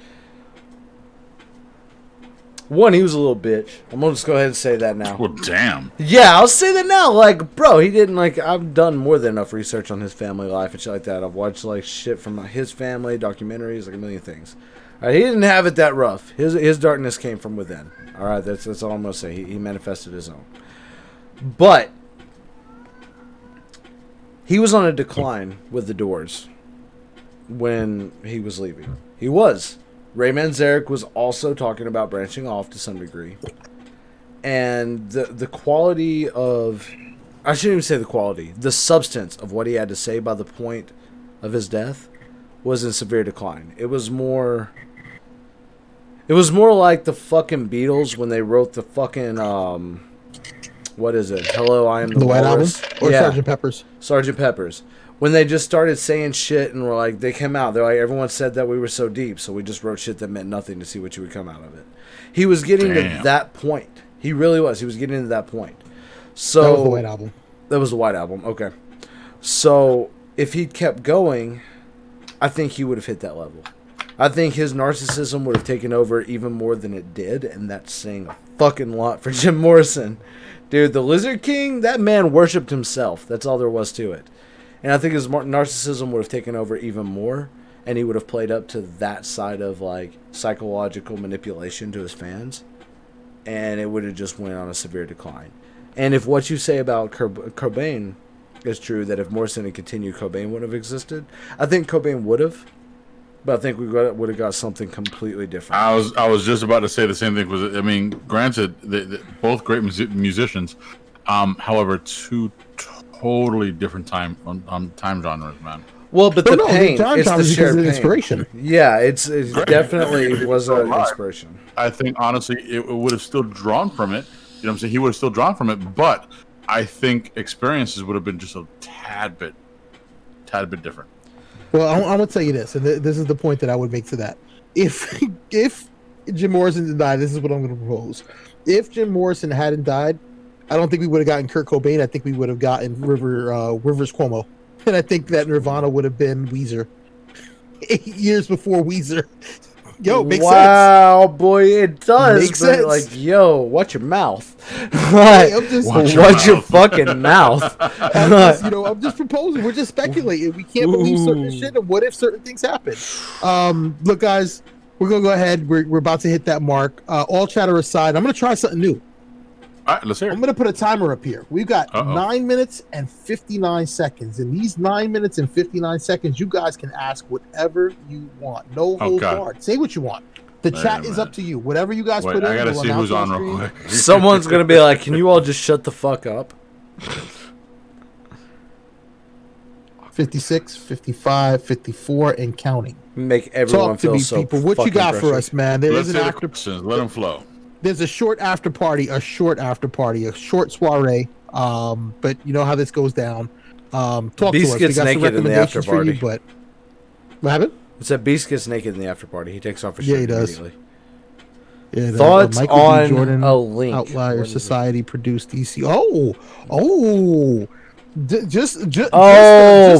One, he was a little bitch. I'm gonna just go ahead and say that now. Well, damn. Yeah, I'll say that now. Like, bro, he didn't like. I've done more than enough research on his family life and shit like that. I've watched like shit from his family, documentaries, like a million things. All right, he didn't have it that rough. His darkness came from within. All right, that's all I'm gonna say. He manifested his own. But he was on a decline with the Doors when he was leaving. He was. Ray Manzarek was also talking about branching off to some degree. And the quality of... I shouldn't even say the quality. The substance of what he had to say by the point of his death was in severe decline. It was more like the fucking Beatles when they wrote the fucking... what is it? Hello, I am the White Album? Walrus. Or Yeah. Sgt. Pepper's? Sgt. Pepper's. When they just started saying shit and were like, they came out. They're like, everyone said that we were so deep, so we just wrote shit that meant nothing to see what you would come out of it. He was getting to that point. He really was. He was getting to that point. So That was the White Album. That was the White Album. Okay. So if he'd kept going, I think he would have hit that level. I think his narcissism would have taken over even more than it did, and that's saying a fucking lot for Jim Morrison. Dude, the Lizard King, that man worshipped himself. That's all there was to it. And I think his narcissism would have taken over even more, and he would have played up to that side of like psychological manipulation to his fans, and it would have just went on a severe decline. And if what you say about Cobain is true, that if Morrison had continued, Cobain wouldn't have existed, I think Cobain would have, but I think we would have got something completely different. I was just about to say the same thing. I mean, granted, both great musicians, however, two totally different time genres, man. Well, but the pain, it's the shared pain. Inspiration. Yeah, it definitely was an inspiration. I think, honestly, it would have still drawn from it. You know what I'm saying? He would have still drawn from it, but I think experiences would have been just a tad bit different. Well, I'm going to tell you this, and this is the point that I would make to that. If Jim Morrison didn't die, this is what I'm going to propose. If Jim Morrison hadn't died, I don't think we would have gotten Kurt Cobain. I think we would have gotten Rivers Cuomo. And I think that Nirvana would have been Weezer. 8 years before Weezer. Yo, makes sense. Wow, boy, it does. Makes but sense. like, yo, watch your mouth. Hey, I'm just, watch your fucking mouth. I'm just proposing. We're just speculating. We can't believe certain shit. And what if certain things happen? Look, guys, we're gonna go ahead. We're about to hit that mark. All chatter aside, I'm gonna try something new. All right, let's hear it. I'm going to put a timer up here. We've got 9 minutes and 59 seconds. In these 9 minutes and 59 seconds, you guys can ask whatever you want. No holds barred. Say what you want. The chat is up to you. Whatever you guys put in. I got to see who's on real quick. Someone's going to be like, can you all just shut the fuck up? 56, 55, 54, and counting. Make everyone Talk to feel me, so people. What you got pressured. for us, man? There Let's is an hear after. the questions. Let them flow. There's a short after party, a short soiree. But you know how this goes down. Talk Beast to us. gets We got some naked in the after recommendations for you, party. but what happened? It's that Beast gets naked in the after party. He takes off his Yeah, shirt he does. immediately. Yeah, Thoughts Michael B. on Jordan, a link? Outlier What is Society produced DC.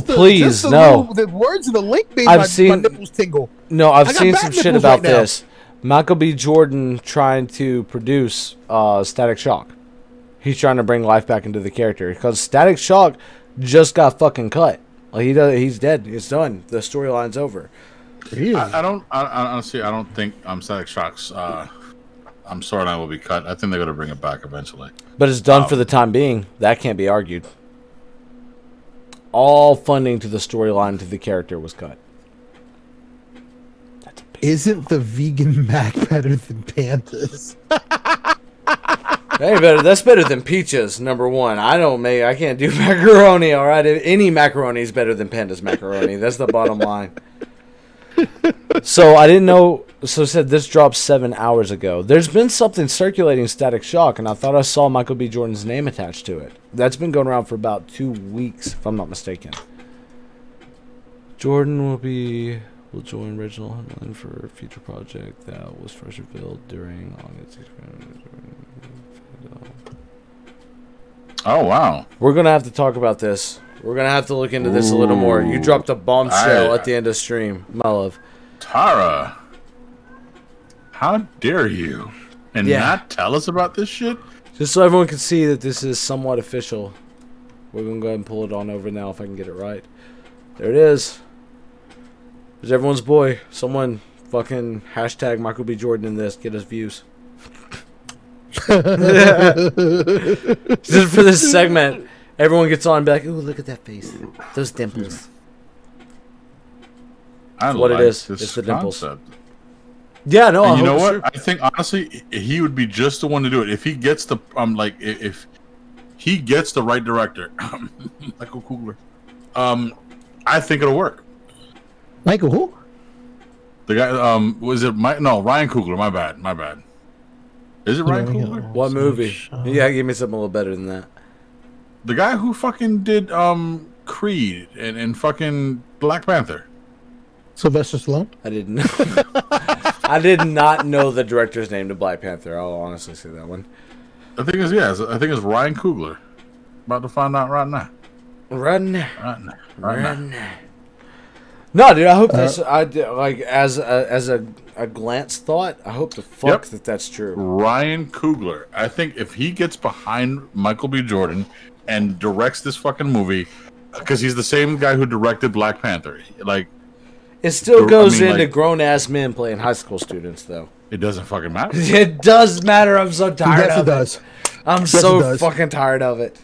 Please, no. The words of the link made I've my seen- nipples tingle. No, I've I got seen back some shit nipples about right now. this. Michael B. Jordan trying to produce Static Shock. He's trying to bring life back into the character because Static Shock just got fucking cut. Like he's dead. It's done. The storyline's over. Really? Honestly, I don't think Static Shock's storyline will be cut. I think they're going to bring it back eventually. But it's done for the time being. That can't be argued. All funding to the storyline to the character was cut. Isn't the vegan Mac better than pandas? Hey, better. That's better than Peaches. Number one. I can't do macaroni. All right, any macaroni is better than Panda's macaroni. That's the bottom line. So I didn't know. So it said this dropped 7 hours ago. There's been something circulating Static Shock, and I thought I saw Michael B. Jordan's name attached to it. That's been going around for about 2 weeks, if I'm not mistaken. Jordan will join Original Hotline for a future project that was first revealed during August. Oh, wow. We're going to have to talk about this. We're going to have to look into this a little more. You dropped a bombshell at the end of stream, my love. Tara, how dare you? And not tell us about this shit? Just so everyone can see that this is somewhat official. We're going to go ahead and pull it on over now if I can get it right. There it is. There's everyone's boy. Someone fucking hashtag Michael B. Jordan in this. Get us views. Just for this segment, everyone gets on and be like, ooh, look at that face. Those dimples. That's what it is. It's the dimples. Concept. Yeah, no, and you know what? I think honestly, he would be just the one to do it if he gets the if he gets the right director, Michael Kugler. I think it'll work. Michael who? The guy. Was it Mike? No, Ryan Coogler. My bad. Is it Ryan Coogler? What movie? Yeah, give me something a little better than that. The guy who fucking did Creed and fucking Black Panther. Sylvester Stallone? I didn't know. I did not know the director's name to Black Panther. I'll honestly say that one. I think it's Ryan Coogler. About to find out right now. Right now. No, dude. I hope this. As a glance thought. I hope the fuck that's true. Ryan Coogler. I think if he gets behind Michael B. Jordan and directs this fucking movie, because he's the same guy who directed Black Panther. Like, it still goes into grown ass men playing high school students, though. It doesn't fucking matter. It does matter. I'm so tired of it. Does. I'm so fucking tired of it.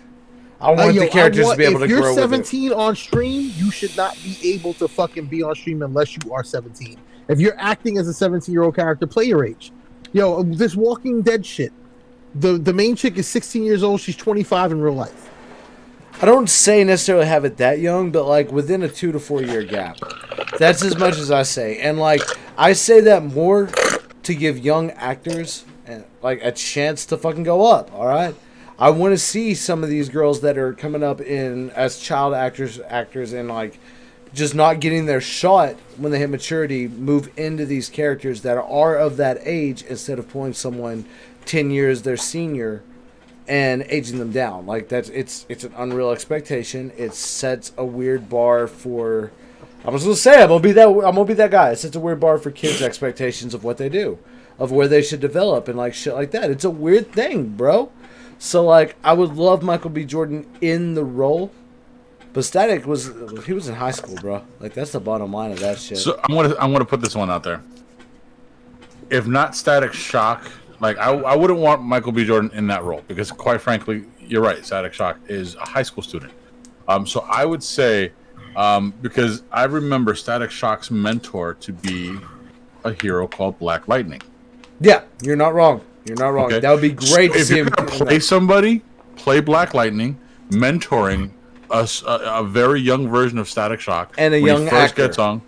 I want the characters to be able to grow with it. If you're 17 on stream, you should not be able to fucking be on stream unless you are 17. If you're acting as a 17-year-old character, play your age. Yo, this Walking Dead shit. The main chick is 16 years old. She's 25 in real life. I don't say necessarily have it that young, but like within a 2 to 4 year gap. That's as much as I say. And like I say that more to give young actors like a chance to fucking go up, all right? I want to see some of these girls that are coming up in as child actors and like just not getting their shot when they hit maturity move into these characters that are of that age instead of pulling someone 10 years their senior and aging them down. Like it's an unreal expectation. It sets a weird bar for I'm just gonna say I'm gonna be that guy. It sets a weird bar for kids' expectations of what they do, of where they should develop and like shit like that. It's a weird thing, bro. So like I would love Michael B. Jordan in the role, but Static was in high school, bro. Like that's the bottom line of that shit. So I'm gonna put this one out there. If not Static Shock, like I wouldn't want Michael B. Jordan in that role because quite frankly, you're right. Static Shock is a high school student. So I would say because I remember Static Shock's mentor to be a hero called Black Lightning. Yeah, you're not wrong. You're not wrong. Okay. That would be great to see him play somebody, play Black Lightning, mentoring a very young version of Static Shock and a young first actor. Gets on.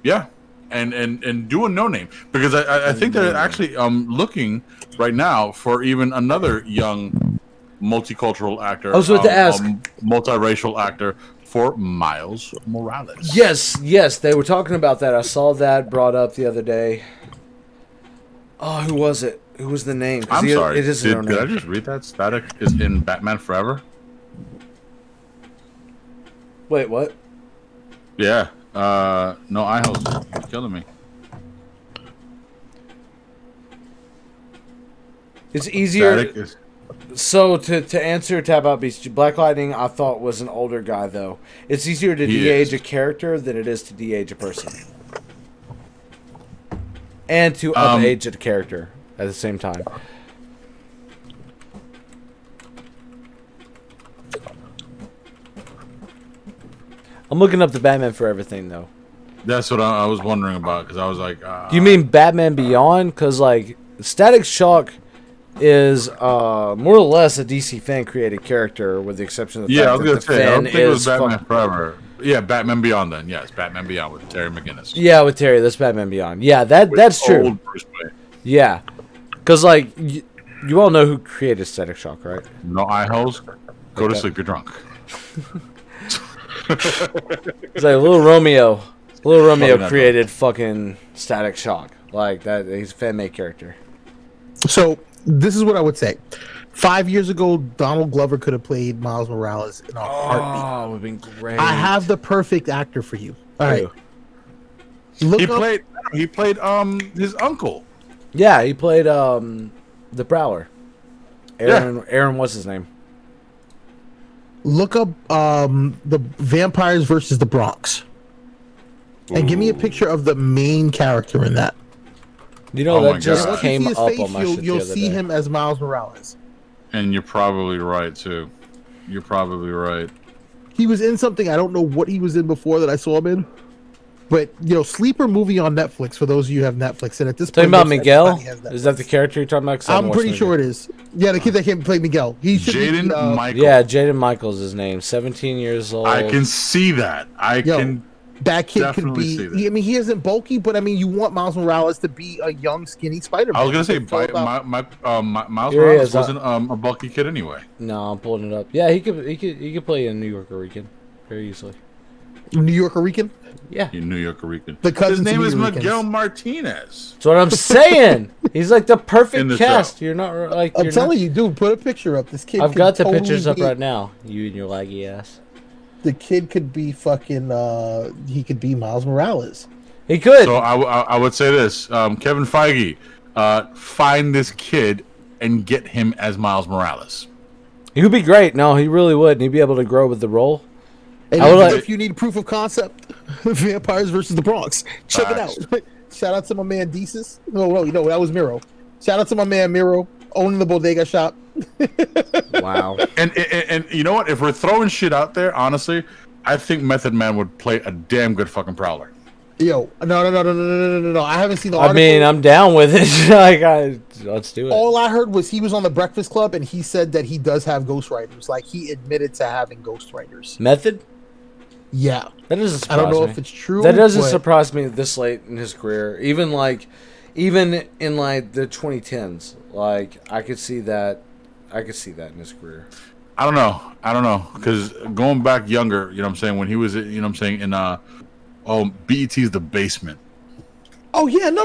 Yeah, and do a no name because I think they're actually looking right now for even another young multicultural actor. I was about to ask, multiracial actor for Miles Morales. Yes, they were talking about that. I saw that brought up the other day. Oh, who was it? Who was the name? I'm sorry. It is Did I just read that? Static is in Batman Forever? Wait, what? Yeah. No, I-host. You're killing me. It's easier. Static is... So to answer Tap Out Beast, Black Lightning I thought was an older guy though. It's easier to de-age a character than it is to de-age a person. And to up-age a character at the same time. I'm looking up the Batman Forever thing though. That's what I was wondering about because I was like, Do you mean Batman Beyond? Because like Static Shock is more or less a DC fan created character, with the exception of the Yeah, I fact was that gonna the say. I fan don't think it was is Batman Forever. Yeah, Batman Beyond. Then yes, Batman Beyond with Terry McGinnis. Yeah, with Terry, that's Batman Beyond. Yeah, that's true. Old Bruce Wayne. Yeah, because like you all know who created Static Shock, right? No eye holes. Go to Okay. sleep. You're drunk. It's like Little Romeo. Little Romeo Probably not created fucking Static Shock. Like that, he's a fan made character. So this is what I would say. 5 years ago, Donald Glover could have played Miles Morales in a heartbeat. Oh, it would have been great. I have the perfect actor for you. All right. Look He up, played his uncle. Yeah, he played the Prowler. Aaron, what's his name? look up the Vampires versus the Bronx. And give me a picture of the main character in that. You know, Oh my that just God. came Once up you see his on my face, shit you'll the other see day. him as Miles Morales. And you're probably right too. You're probably right. He was in something, I don't know what he was in before that I saw him in. But, you know, sleeper movie on Netflix, for those of you who have Netflix. And at this Talking point, about most Miguel? everybody has Netflix. Is that the character you're talking about? 'Cause I haven't I'm watched pretty the sure movie. it is. Yeah, the kid that came play Miguel. He should Jaden be, Michael. Yeah, Jaden Michaels' his name. 17 years old. I can see that. that kid could definitely be. see that. I mean, he isn't bulky, but I mean, you want Miles Morales to be a young, skinny Spider-Man. I was gonna say, It's all about- Miles Here he Morales is, wasn't a bulky kid anyway. No, I'm pulling it up. Yeah, he could play a New Yorker Rican very easily. New York Rican. Yeah, You New York Rican. The cousins His name of is New Yorkers. Miguel Martinez. that's what I'm saying. He's like the In perfect the cast. show. You're not like. I'm you're telling not, you, dude. Put a picture up. This kid. I've could got the totally pictures up be- right now. You and your laggy ass. The kid could be fucking. He could be Miles Morales. He could. So I would say this, Kevin Feige, find this kid and get him as Miles Morales. He would be great. No, he really would. And he'd be able to grow with the role. And I would if like- you need proof of concept, Vampires versus the Bronx. Check Facts. it out. Shout out to my man Desus. No, that was Miro. Shout out to my man Miro, owning the bodega shop. Wow. And you know what? If we're throwing shit out there, honestly, I think Method Man would play a damn good fucking Prowler. Yo, no. I haven't seen the I article. mean, I'm down with it. Let's do it. All I heard was he was on the Breakfast Club and he said that he does have ghostwriters. Like, he admitted to having ghostwriters. Method? Yeah. That doesn't surprise I don't know me. if it's true. That doesn't but surprise me this late in his career. Even in like the 2010s, like I could see that in his career. I don't know, because going back younger, you know what I'm saying, when he was, you know what I'm saying, in BET's The Basement. Oh, yeah. No.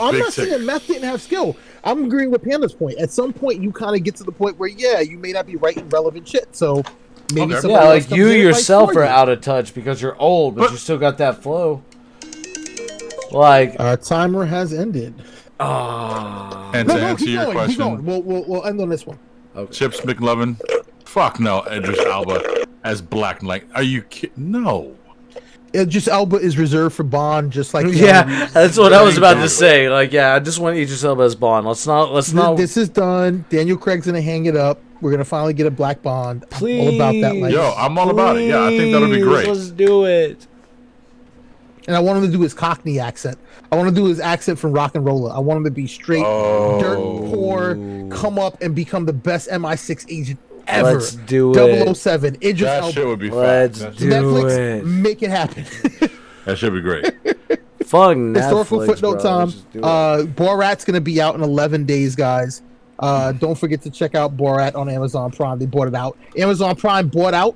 I'm Big not tick. saying Meth didn't have skill. I'm agreeing with Panda's point. At some point, you kind of get to the point where, yeah, you may not be writing relevant shit. So maybe Okay. somebody Yeah, else like comes you in and writes yourself for are you. out of touch because you're old, but But- you still got that flow. Like, Our timer has ended. And No, to answer keep your going. Keep question, going. We'll end on this one. Chips McLovin, fuck no, Idris Alba as Black Knight. Are you kidding? No. Just Elba is reserved for Bond, just like yeah, that's what I was about to say. Like, yeah, I just want Idris Elba as Bond. Let's not. This is done. Daniel Craig's gonna hang it up. We're gonna finally get a Black Bond. I'm all about that life. Yo, I'm all about it. Yeah, I think that'll be great. Let's do it. And I want him to do his Cockney accent. I want to do his accent from Rock and Roller. I want him to be straight, dirt poor, come up and become the best MI6 agent ever. Let's do it. 007. Idris That Elba. shit would be fun. Let's That do Netflix, it. make it happen. That should be great. Fuck Historical Netflix, footnote bro. time. Let's just do it. Borat's gonna be out in 11 days, guys. Don't forget to check out Borat on Amazon Prime. They bought it out. Amazon Prime bought out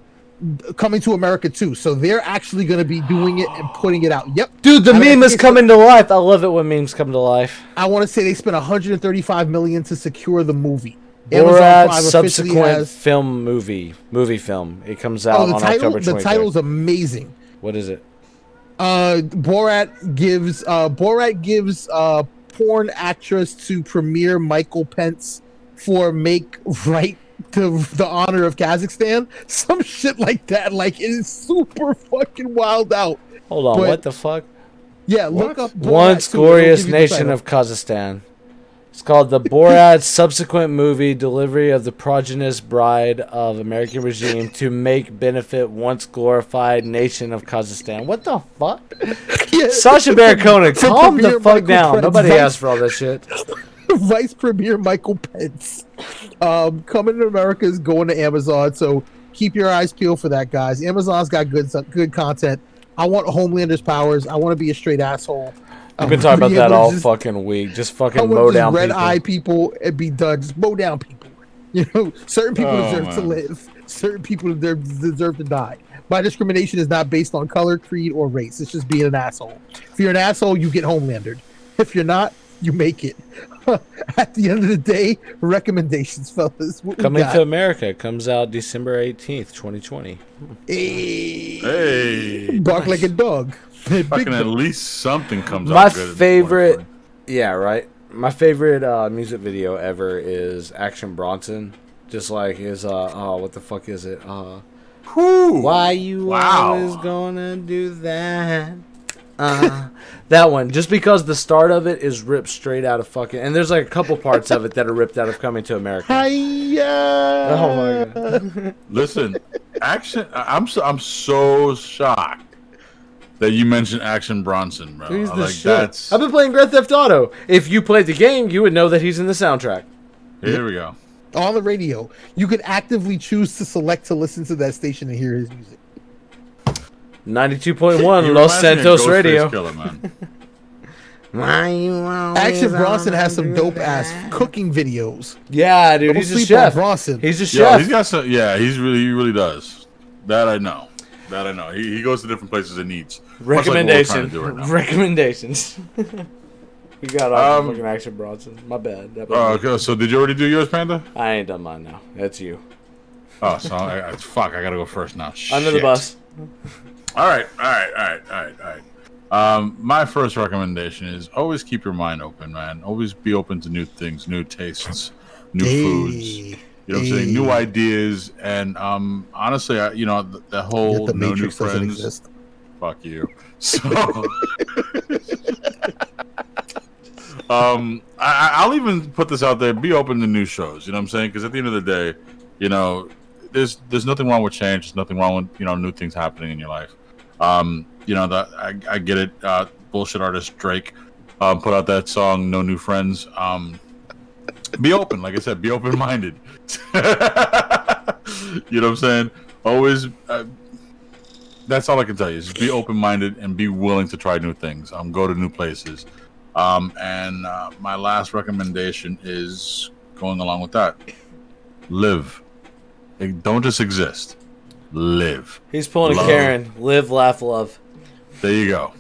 Coming to America too, so they're actually gonna be doing it and putting it out. Yep, Dude, the I mean, meme is it's- coming to life. I love it when memes come to life. I want to say they spent 135 million to secure the movie. Borat officially subsequent has- film movie film. It comes out Oh, the on title. October 23rd. The title's amazing. What is it? Borat gives porn actress to Premier Michael Pence for make right to the honor of Kazakhstan. Some shit like that. Like, it is super fucking wild out. Hold on, But- what the fuck? Yeah, look up Borat Once too, it'll glorious give you the nation title. of Kazakhstan. It's called the Borat subsequent movie delivery of the progenious bride of American regime to make benefit once glorified nation of Kazakhstan. What the fuck? Yeah. Sasha Baron Cohen, For calm the Premier fuck Michael down. Pence, Nobody vice- asked for all that shit. Vice Premier Michael Pence. Coming to America is going to Amazon, so keep your eyes peeled for that, guys. Amazon's got good content. I want Homelander's powers. I want to be a straight asshole. I've been talking about that all fucking week. Just fucking mow down red people. eye people and be done. Just mow down people. You know, certain people deserve to live. Certain people deserve to die. My discrimination is not based on color, creed, or race. It's just being an asshole. If you're an asshole, you get Homelandered. If you're not, you make it. At the end of the day, recommendations, fellas. Coming to America comes out December 18th, 2020. Hey. Bark like a dog. Fucking at least something comes My out good. favorite, yeah, right. My favorite music video ever is Action Bronson. Just like his, what the fuck is it? Why you always gonna do that? That one. Just because the start of it is ripped straight out of fucking, and there's like a couple parts of it that are ripped out of Coming to America. Oh my god! Listen, Action. I'm so shocked that you mentioned Action Bronson, bro. He's the Like shit. that's. I've been playing Grand Theft Auto. If you played the game, you would know that he's in the soundtrack. Here we go. On the radio, you can actively choose to select to listen to that station and hear his music. 92.1 Los Santos Radio. Killer, man. Action Bronson has some dope ass cooking videos. Yeah, dude, Don't he's a sleep chef. on Bronson. He's a Yo, chef. he's got some. Yeah, he really does. That I know. He goes to different places and eats. Recommendations. Recommendations. We got off fucking Action Bronson. My bad. Okay, so did you already do yours, Panda? I ain't done mine now. That's you. Oh, so fuck, I gotta go first now. Under the bus. All right. My first recommendation is always keep your mind open, man. Always be open to new things, new tastes, new foods. You know what I'm saying? New ideas, and honestly, the whole no new friends. Fuck you. So, I'll even put this out there: be open to new shows. You know what I'm saying? Because at the end of the day, there's nothing wrong with change. There's nothing wrong with new things happening in your life. I get it. Bullshit artist Drake put out that song "No New Friends." Be open, like I said. Be open-minded. You know what I'm saying? Always. That's all I can tell you. Is be open-minded and be willing to try new things. Go to new places. And my last recommendation is going along with that. Live. Don't just exist. Live. He's pulling a Karen. Live, laugh, love. There you go.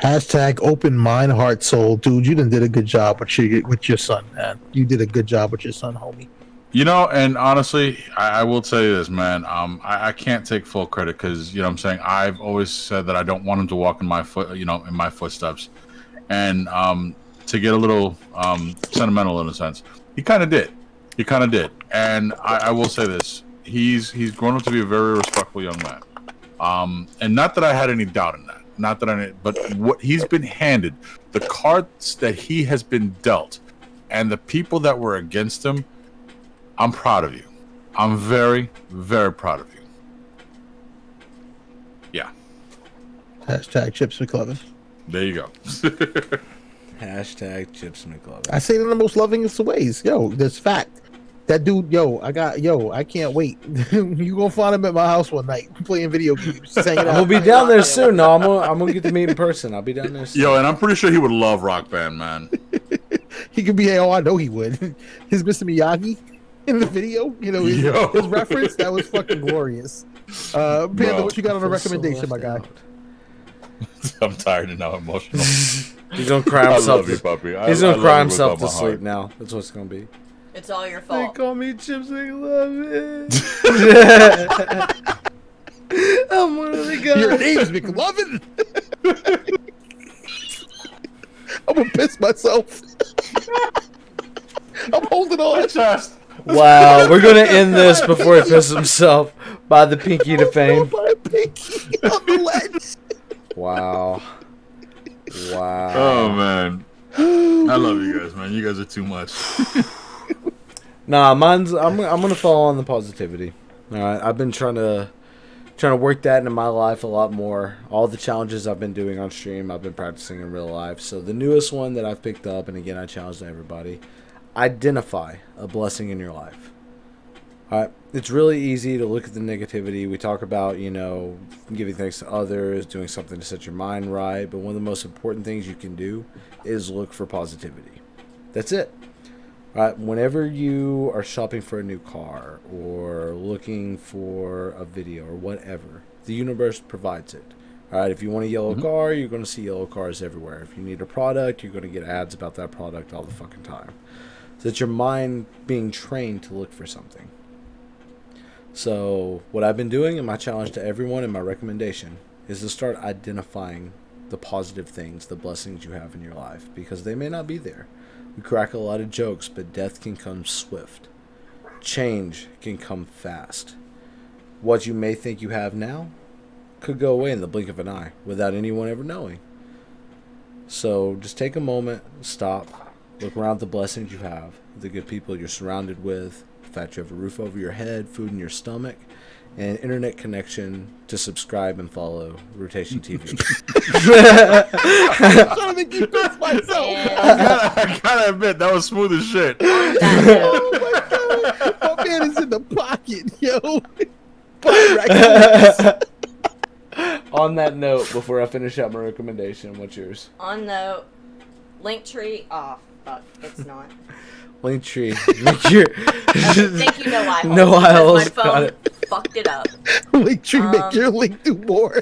Hashtag open mind, heart, soul. Dude, you done did a good job with your son, man. You did a good job with your son, homie. And honestly, I will tell you this, man. I can't take full credit because, what I'm saying, I've always said that I don't want him to walk in my footsteps. And to get a little sentimental in a sense, he kind of did. And I will say this. He's grown up to be a very respectful young man. And not that I had any doubt in that. But what he's been handed, the cards that he has been dealt, and the people that were against him, I'm proud of you. I'm very, very proud of you. Yeah. Hashtag Chips McClevin. There you go. Hashtag Chips McClevin. I say it in the most lovingest ways. Yo, there's fact. That dude, I can't wait. You gonna find him at my house one night playing video games. We'll be down there soon. No, I'm gonna get to meet in person. I'll be down there soon. Yo, and I'm pretty sure he would love Rock Band, man. He could be. I know he would. His Mr. Miyagi in the video, his reference, that was fucking glorious. Panda, what you got on a recommendation, my guy? I'm tired and now emotional. He's gonna cry himself. I love you, puppy. He's gonna cry himself to sleep now. That's what it's gonna be. It's all your They fault. call me Chips McLovin. I'm one of the guys. Your name's McLovin. I'm gonna piss myself. I'm holding on. Wow, we're gonna end this before he pisses himself by the pinky to fame. By a pinky on the ledge. Wow. Oh man, I love you guys, man. You guys are too much. Nah, I'm gonna follow on the positivity. All right, I've been trying to trying to work that into my life a lot more. All the challenges I've been doing on stream, I've been practicing in real life. So the newest one that I've picked up, and again, I challenge everybody, identify a blessing in your life. All right, it's really easy to look at the negativity. We talk about, you know, giving thanks to others, doing something to set your mind right. But one of the most important things you can do is look for positivity. That's it. All right, whenever you are shopping for a new car or looking for a video or whatever, the universe provides it. All right, if you want a yellow car, you're going to see yellow cars everywhere. If you need a product, you're going to get ads about that product all the fucking time. So it's your mind being trained to look for something. So what I've been doing, and my challenge to everyone and my recommendation, is to start identifying the positive things, the blessings you have in your life, because they may not be there. We crack a lot of jokes, but death can come swift. Change can come fast. What you may think you have now could go away in the blink of an eye without anyone ever knowing. So just take a moment, stop, look around at the blessings you have, the good people you're surrounded with, the fact you have a roof over your head, food in your stomach, and internet connection to subscribe and follow RotationTV. I'm trying to keep this myself. I gotta admit, that was smooth as shit. Oh my god, my man is in the pocket, yo. On that note, before I finish out my recommendation, what's yours? On the Linktree. Oh, fuck. It's not. Linktree. Thank you, no eye holes. No eye holes. My phone fucked it up. Linktree, make your link do more.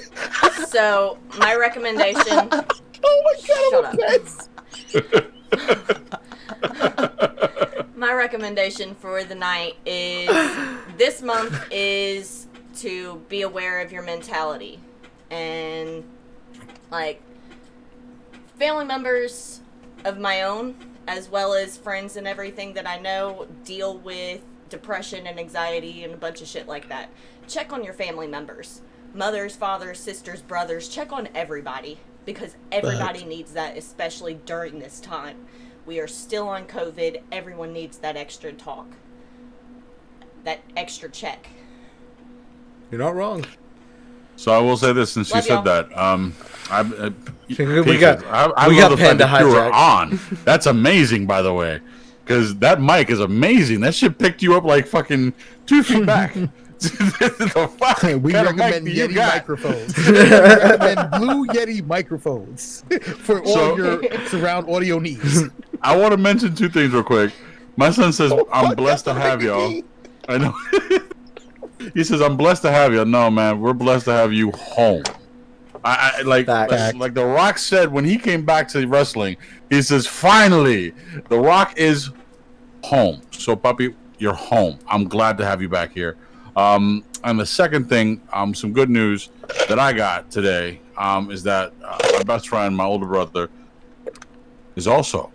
So, my recommendation. Oh my god, Shut up. My recommendation for the night is this month is to be aware of your mentality. And, like, family members of my own, as well as friends and everything that I know, deal with depression and anxiety and a bunch of shit like that. Check on your family members. Mothers, fathers, sisters, brothers. Check on everybody. Because everybody needs that, especially during this time. We are still on COVID. Everyone needs that extra talk. That extra check. You're not wrong. So I will say this, since you said that, we got Panda hijacked on. That's amazing, by the way, because that mic is amazing. That shit picked you up like fucking 2 feet back. We recommend Yeti microphones. We recommend Blue Yeti microphones for all your surround audio needs. I want to mention 2 things real quick. My son says, I'm blessed to have y'all. I know. He says, I'm blessed to have you. No, man, we're blessed to have you home. Like The Rock said when he came back to wrestling, he says, finally, The Rock is home. So, puppy, you're home. I'm glad to have you back here. And the second thing, some good news that I got today is that my best friend, my older brother, is also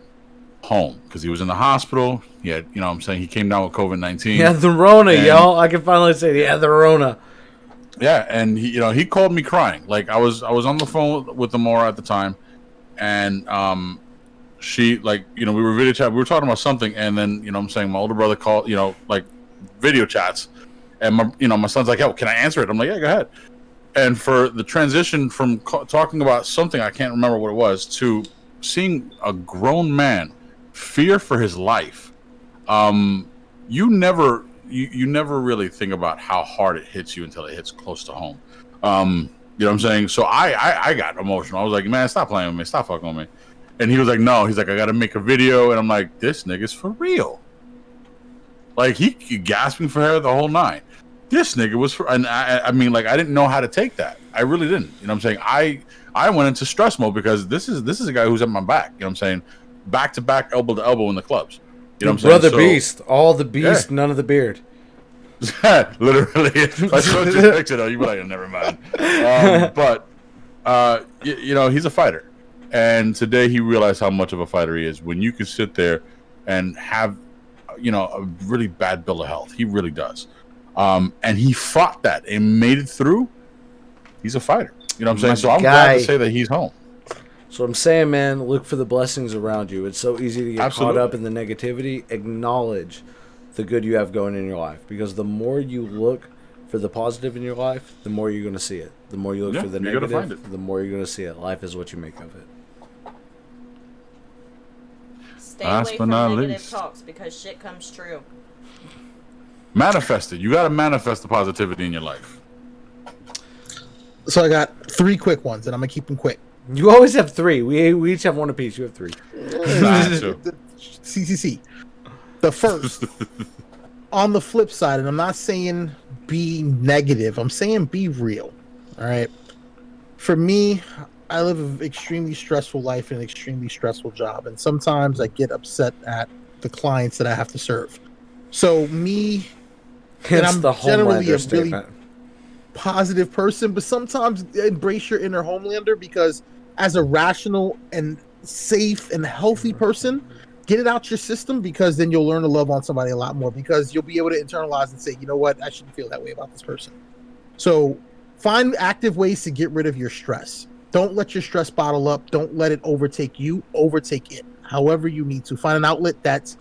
home because he was in the hospital. He had, you know what I'm saying, he came down with COVID-19. Yeah, the Rona, y'all. I can finally say, yeah, the Rona. Yeah, and he, you know, he called me crying. Like I was on the phone with Amora at the time, and she, like, you know, we were video chat. We were talking about something, and then, you know what I'm saying, my older brother called, you know, like video chats, and my son's like, "Yo, can I answer it?" I'm like, "Yeah, go ahead." And for the transition from talking about something I can't remember what it was to seeing a grown man fear for his life, you never really think about how hard it hits you until it hits close to home. You know what I'm saying? So I got emotional. I was like, "Man, stop playing with me. Stop fucking with me." And he was like, "No." He's like, "I got to make a video." And I'm like, "This nigga's for real." Like, he gasping for air the whole night. This nigga was for, and I mean, like, I didn't know how to take that. I really didn't. You know what I'm saying? I went into stress mode because this is a guy who's at my back. You know what I'm saying? Back to back, elbow to elbow in the clubs. You know what I'm saying? Brother Beast, all the beast, yeah. None of the beard. Literally, if I showed you a picture though, you'd be like, "Never mind." But you know, he's a fighter, and today he realized how much of a fighter he is. When you can sit there and have, you know, a really bad bill of health, he really does. And he fought that and made it through. He's a fighter. You know what I'm saying? So I'm glad to say that he's home. So I'm saying, man, look for the blessings around you. It's so easy to get caught up in the negativity. Acknowledge the good you have going in your life, because the more you look for the positive in your life, the more you're going to see it. The more you look for the you're gonna find negative, it. the more you're going to see it. Life is what you make of it. Stay Last away but from not negative least. talks because shit comes true. Manifest it. You got to manifest the positivity in your life. So I got 3 quick ones, and I'm gonna keep them quick. You always have 3. We each have 1 apiece. You have 3. Nah, too. CCC. The first, on the flip side, and I'm not saying be negative, I'm saying be real. All right. For me, I live an extremely stressful life and an extremely stressful job, and sometimes I get upset at the clients that I have to serve. So me, and It's I'm the generally Homelander a really statement. positive person, but sometimes embrace your inner Homelander, because as a rational and safe and healthy person, get it out your system, because then you'll learn to love on somebody a lot more, because you'll be able to internalize and say, you know what, I shouldn't feel that way about this person. So find active ways to get rid of your stress. Don't let your stress bottle up. Don't let it overtake you. Overtake it however you need to. Find an outlet that's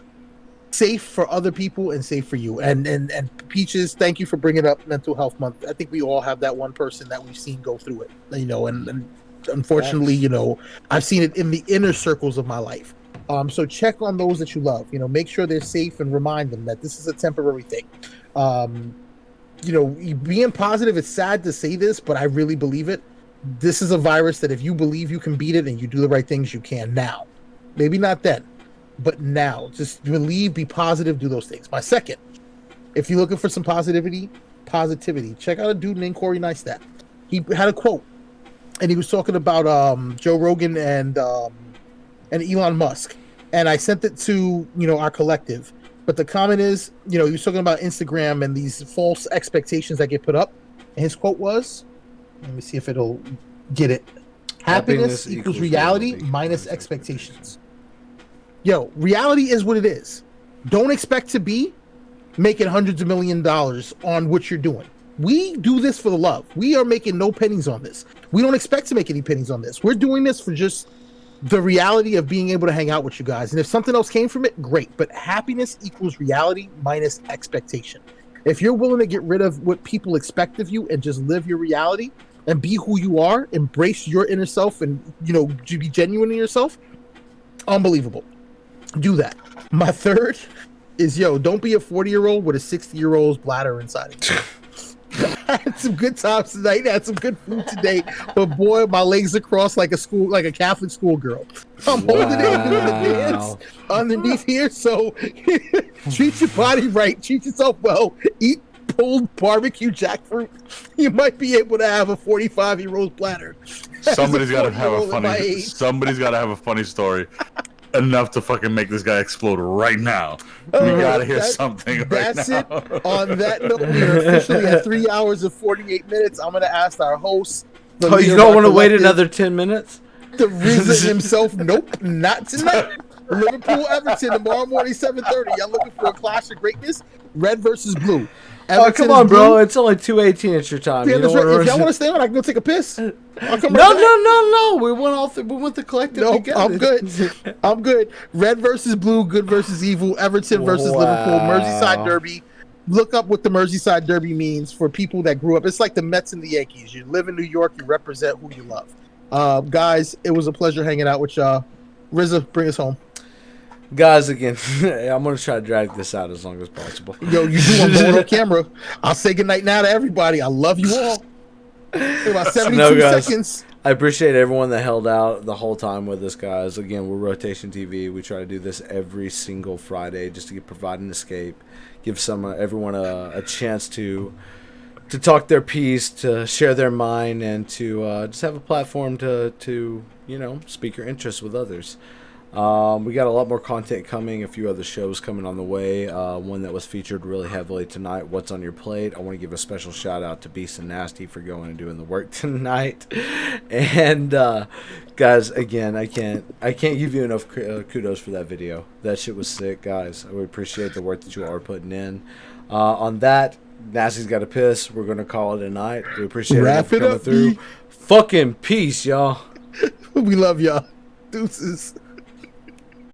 safe for other people and safe for you. And Peaches, thank you for bringing up Mental Health Month. I think we all have that one person that we've seen go through it, and unfortunately, I've seen it in the inner circles of my life. So check on those that you love, make sure they're safe, and remind them that this is a temporary thing. Being positive, it's sad to say this, but I really believe it. This is a virus that if you believe you can beat it and you do the right things, you can now. Maybe not then, but now. Just believe, be positive, do those things. My second, if you're looking for some positivity, check out a dude named Corey Neistat. He had a quote, and he was talking about Joe Rogan and Elon Musk. And I sent it to, our collective. But the comment is, he was talking about Instagram and these false expectations that get put up. And his quote was, let me see if it'll get it. Happiness equals reality minus expectations. Yo, reality is what it is. Don't expect to be making hundreds of $millions on what you're doing. We do this for the love. We are making no pennies on this. We don't expect to make any pennies on this. We're doing this for just the reality of being able to hang out with you guys. And if something else came from it, great. But happiness equals reality minus expectation. If you're willing to get rid of what people expect of you and just live your reality and be who you are, embrace your inner self, and be genuine in yourself, unbelievable. Do that. My third is, don't be a 40-year-old with a 60-year-old's bladder inside of you. I had some good times tonight. I had some good food today, but boy, my legs are crossed like a Catholic schoolgirl. I'm holding it in the dance underneath here. So treat your body right. Treat yourself well. Eat pulled BBQ Jack Fruit. You might be able to have a 45-year-old bladder. Somebody's got to have a funny story. Enough to fucking make this guy explode right now. We gotta hear something right now. That's it. On that note, we are officially at 3 hours and 48 minutes. I'm gonna ask our host. Oh, you don't want to wait another 10 minutes? The RZA himself. Nope, not tonight. Liverpool Everton tomorrow morning 7:30. Y'all looking for a clash of greatness? Red versus blue. Everton come on, bro. It's only 2:18 at your time. Yeah, if y'all want to stay on, I can go take a piss. I'll come No. We went all. We went the collective together. I'm good. Red versus blue. Good versus evil. Everton versus Liverpool. Merseyside derby. Look up what the Merseyside derby means for people that grew up. It's like the Mets and the Yankees. You live in New York. You represent who you love. Guys, it was a pleasure hanging out with y'all. RZA, bring us home. Guys, again, I'm going to try to drag this out as long as possible. Yo, you do. I'm going on camera. I'll say goodnight now to everybody. I love you all. About 72 seconds. I appreciate everyone that held out the whole time with us, guys. Again, we're Rotation TV. We try to do this every single Friday just to provide an escape, give everyone a chance to talk their piece, to share their mind, and to just have a platform to speak your interests with others. We got a lot more content coming, a few other shows coming on the way. One that was featured really heavily tonight, What's on Your Plate. I want to give a special shout out to Beast and Nastee for going and doing the work tonight. And guys, again, I can't give you enough kudos for that video. That shit was sick, guys. I would appreciate the work that you all are putting in. On that, Nastee's got to piss. We're gonna call it a night. We appreciate everyone for coming through. Fucking peace, y'all. We love y'all. Deuces.